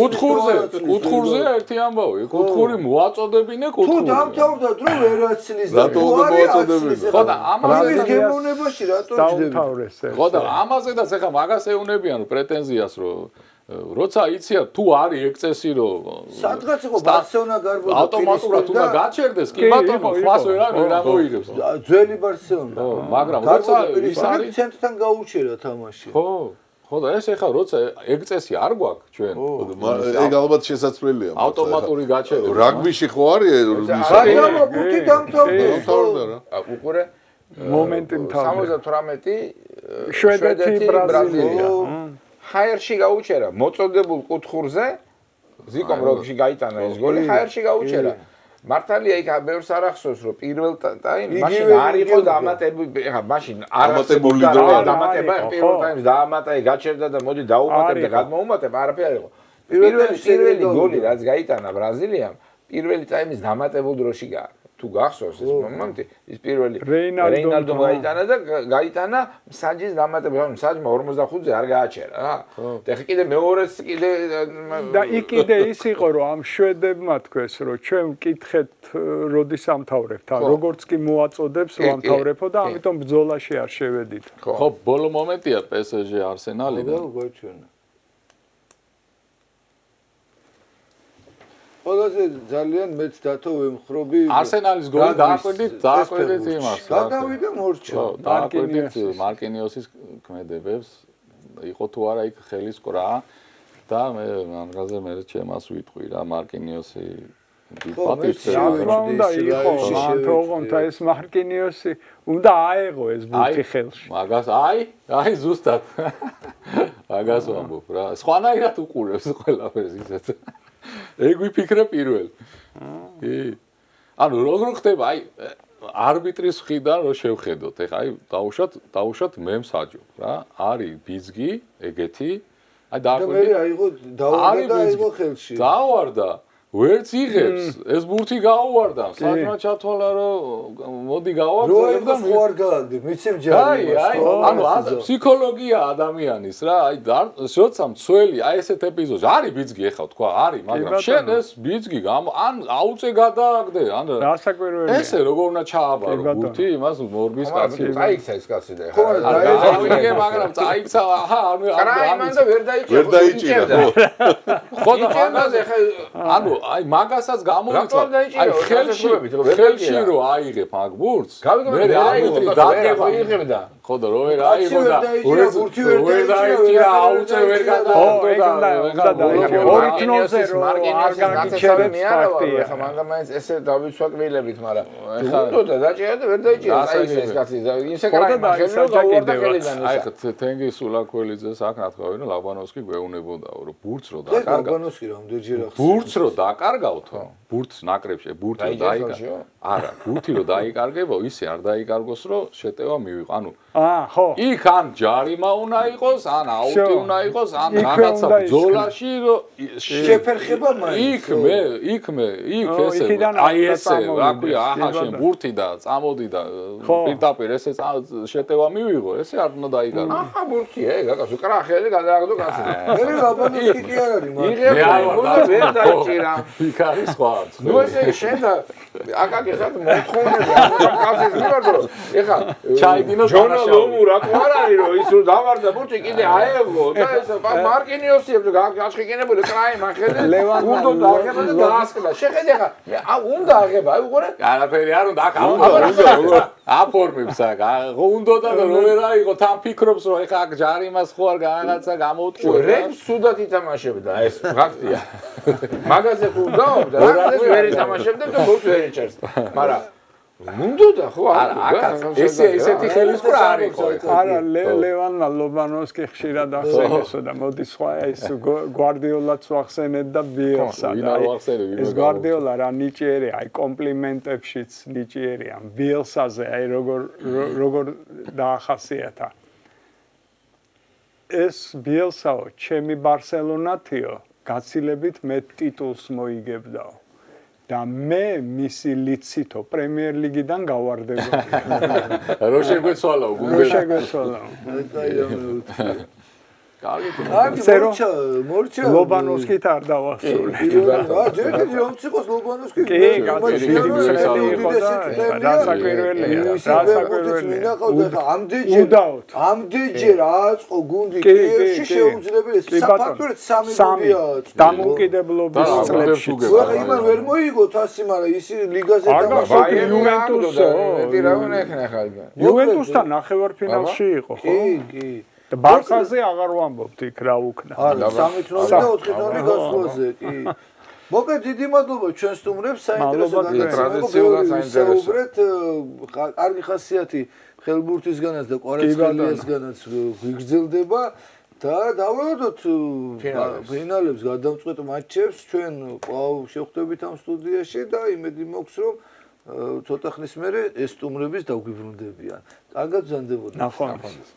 Speaker 3: კუთხურზე ერთი ამბავი კუთხური მოაწოდებინე
Speaker 1: თუ
Speaker 3: კუთხური
Speaker 1: დამთავრდა დრო ვერაც წლის და
Speaker 5: რატო უნდა მოაწოდებინო?
Speaker 3: ხო და ამაზე
Speaker 1: გემოვნებაში რატო ჯდები?
Speaker 4: დაუმთავრეს ეს.
Speaker 3: ხო და ამაზედაც ეხლა მაგას ეუნებიან პრეტენზიას რომ როცა იცია თუ არის ეგ წესი რომ
Speaker 1: სადღაც იყო ბარსელონა გარბოდა
Speaker 3: ავტომატურად უნდა გაჩერდეს კი ბატონო ხმას ვერ ამოიღებს
Speaker 1: ძველი ბარსელონა
Speaker 3: ხო მაგრამ როცა ის არის
Speaker 1: ცენტრთან გაუჩერა თამაში
Speaker 3: ხო ხო და ეს ეხლა როცა ეგ წესი არ გვაქვს ჩვენ
Speaker 5: ეგ ალბათ შესაძლებელია
Speaker 3: ავტომატური გაჩერება
Speaker 5: რაგბიში ხო არის
Speaker 1: არა ბურთი დამთავრდა
Speaker 5: რა
Speaker 2: უყურე
Speaker 4: მომენტი მთავრდა
Speaker 2: 78
Speaker 4: შვედეთი ბრაზილია
Speaker 2: ჰაერში გაუჩერა მოწოდებულ კუთხურზე ზიკომ როგში გაიტანა ეს გოლი ჰაერში გაუჩერა მართალია იქ ბევრს არ ახსოვს რომ პირველ ტაიმში მაშინ არ იყო დამატებული ეხა მაშინ
Speaker 5: დამატებული
Speaker 2: დამატება პირველ ტაიმში დაამატა გაჩერდა და მოდი დაუმატებდა გადმოუმატებ არაფერი არ იყო პირველი გოლი რაც გაიტანა ბრაზილიამ პირველი ტაიმის დამატებულ დროში თუ გახსოვს ეს მომენტი ის პირველი რეინალდომ გაიტანა საჯის დამატება საჯმა 45-ზე არ გააჩერა რა და ხე კიდე მეორეს კიდე
Speaker 4: და იქ კიდე ის იყო რომ ამ შვედებმა თქვეს რომ ჩვენ მკითხეთ როდის ამთავრებთ როგორც კი მოაწოდებს რომ ამთავრებო და ამიტომ ბრძოლაში არ შევედით
Speaker 3: ხო ბოლო მომენტია PSG Arsenal-ი და
Speaker 1: გაჩვენა ყველაზე ძალიან მეც დათო ვემხრობი
Speaker 3: Arsenal-ის გოლი დააკვირდით იმას
Speaker 1: გადავიდა მორჩა
Speaker 3: დააკვირდით მარკინიოსის ქმედებებს იყო თუ არა იქ ხელის კრა და მე მანღაზე მე ჩემას ვიტყვი რა მარკინიოსი
Speaker 4: უნდა იყო მანთოღონთა ეს მარკინიოსი უნდა აეღო ეს ბურთი ხელში
Speaker 3: მაგას აი ზუსტად მაგას ვამბობ რა სხვანაირად უყურებს ყველაფერს ისეთ ეგ ვიფიქრე პირველ. კი. ანუ როგორ ხდება აი არბიტრის მხრიდან რო შევხედოთ. ეხა აი დაუშვათ მე მსაჯობ რა. არის ბიძგი ეგეთი. აი
Speaker 1: დააკვირდი. და მე აიღო დავარდა და აიღო ხელში.
Speaker 3: დავარდა. ვერც იღებს. ეს ბურთი გაუვარდა. საჭმა ჩათვალა რომ მოდი გავაგზავნებ და
Speaker 1: ხო არ გააგდი. მიცემ ჯარი.
Speaker 3: ანუ ფსიქოლოგია ადამიანის რა. აი როცა მცველი აი ესეთ ეპიზოდში არის ბიძგი ეხა თქვა არის მაგრამ შენ ეს ბიძგი ან აუწე გადააგდე ან
Speaker 4: რასაკვირველია
Speaker 3: ესე როგორ უნდა ჩააბარო ბურთი იმას მორბის კაცი
Speaker 2: წაიქცა ეს კაცი და
Speaker 1: ხო
Speaker 3: დაიგე მაგრამ წაიქცა აჰა
Speaker 2: ამან და ვერ დაიჭირა
Speaker 3: ხო და მაგას ეხა ანუ აი მაგასაც გამოიწვა აი ხელში რო აიღებ მაგ ბურთს მე
Speaker 2: დაიღებდა
Speaker 3: ხო და რო ვერ აიღო და ვერ დაიჭირა აუწე ვერ
Speaker 4: გადააგდო ორი თნოზე რო არ გაგიჩერებს ფაქტია
Speaker 2: ხა მანდა მაინც ესე დავიცვაკვილებით მაგრამ უნდა და დაჭერა და ვერ დაიჭირა ეს კაცი ისე კრაი ხელში გავარდა ხელიდან
Speaker 3: აი ხა თენგის სულაკველიძეს აქ ნათქვამი რომ ლაბანოვსკი გვეუნებოდაო რომ ბურთს რო დაკარგა
Speaker 1: ლაბანოვსკი რამდენჯერ ახსოვს
Speaker 3: ბურთს რო დაკარგავთო ბურთს ნაკრებში ბურთი რო დაიკარგო არა ბურთი რო დაიკარგებო ისე არ დაიკარგოს რომ შეტევა მივიღო ანუ
Speaker 4: ხო
Speaker 3: იქ ან ჯარიმა უნდა იყოს ან აუტი უნდა იყოს ან რაღაცა ბრძოლაში რომ
Speaker 1: შეფერხება მაინც
Speaker 3: იქ ესე აი ესე რა ქვია აჰა შენ ბურთი და წამოდი და პირდაპირ ესე შეტევა მივიღო ესე არ უნდა დაიკარგო
Speaker 2: აჰა ბურთია გაკაცო კრახელი გადააგდო კაცი
Speaker 1: მე ლაბანოვსკი კი არ არის
Speaker 2: მაგრამ ვერ დაიჭირა
Speaker 3: იქ არის სხვა
Speaker 2: ნუ ესე შენ და აკაკესაც მოთხოვნები ამ კაცის მივარდო ეხა
Speaker 3: ჩაიდინოს
Speaker 2: ლომუ რა თქმა არის რომ ის რო დავარდა ბურთი კიდე აეღო და ეს მარკინიოსი გაშხიკინებული კრაი მახედე უნდა დააღება და დაასკდა შეხედე ხა უნდა აღება აი უყურე
Speaker 3: არაფერი არ უნდა აქ აფორმებს აქ უნდა და რო ვერ აიღო თან ფიქრობს რომ ეხა აქ ჯარიმას ხო არ რაღაცა გამოუტყუო
Speaker 2: რემ სუდად ითამაშებდა ეს ფაქტია მაგაზე თუ დაობდა რა ეს ვერ ითამაშებდა და ბურთს ვერ იჭერს მაგრამ მუნდოდა ხო
Speaker 3: ესეთი ხელისუფლება არ იყო
Speaker 4: არა ლევანმა ლობანოვსკი ხშირად ახსენესო და მოდი სხვა ეს გვარდიოლაც ვახსენეთ და ბიელსა და ეს გვარდიოლა რა ნიჭიერია აი კომპლიმენტებშიც ნიჭიერია ბიელსაზე აი როგორ დაახასიათა ეს ბიელსაო ჩემი ბარსელონათიო გაცილებით მე ტიტულს მოიგებდაო და მე მისი ლიცითო პრემიერ ლიგიდან გავარდებოდი.
Speaker 3: რო შეგვეცვალაო გუნდზე.
Speaker 4: რო შეგვეცვალაო.
Speaker 1: კარგი, მორჩა.
Speaker 4: ლობანოვსკით არ დავახსოვე.
Speaker 1: ჯერ რომ ციყოს ლობანოვსკი. ამდენჯერ აწყო გუნდი კიევში შეუძლებელი საფაქტურად 3 გუნდია.
Speaker 4: დამოუკიდებლობის წლებში.
Speaker 1: ხო, იმან ვერ მოიგოთ ასე, მაგრამ ის ლიგაზე
Speaker 4: თამაშობდა იუვენტუსო.
Speaker 2: რა უნდა ეხნა ხალხი.
Speaker 4: იუვენტუსთან ნახევარფინალში იყო, ხო?
Speaker 1: კი.
Speaker 4: და ბარსაზე აღარ ვამბობთ იქ რა უკნა.
Speaker 1: არა, 3 თვე და 4 თვე გასვლაზე, კი. მოკლედ დიდი მადლობა ჩვენ სტუმრებს საინტერესო
Speaker 2: ტრადიციულად საინტერესო.
Speaker 1: კარგი ხასიათი ხელბურთისგანაც და კვარაცხელიასგანაც გიგრძელდება და დაველოდოთ ფინალებს გადავწყვეტ მატჩებს ჩვენ კვლავ შევხვდებით ამ სტუდიაში და იმედი მაქვს რომ ცოტა ხნის მერე ეს სტუმრების დაგვიბრუნდებიან. კარგად ბრძანდებოდეთ.
Speaker 4: ნახვამდის.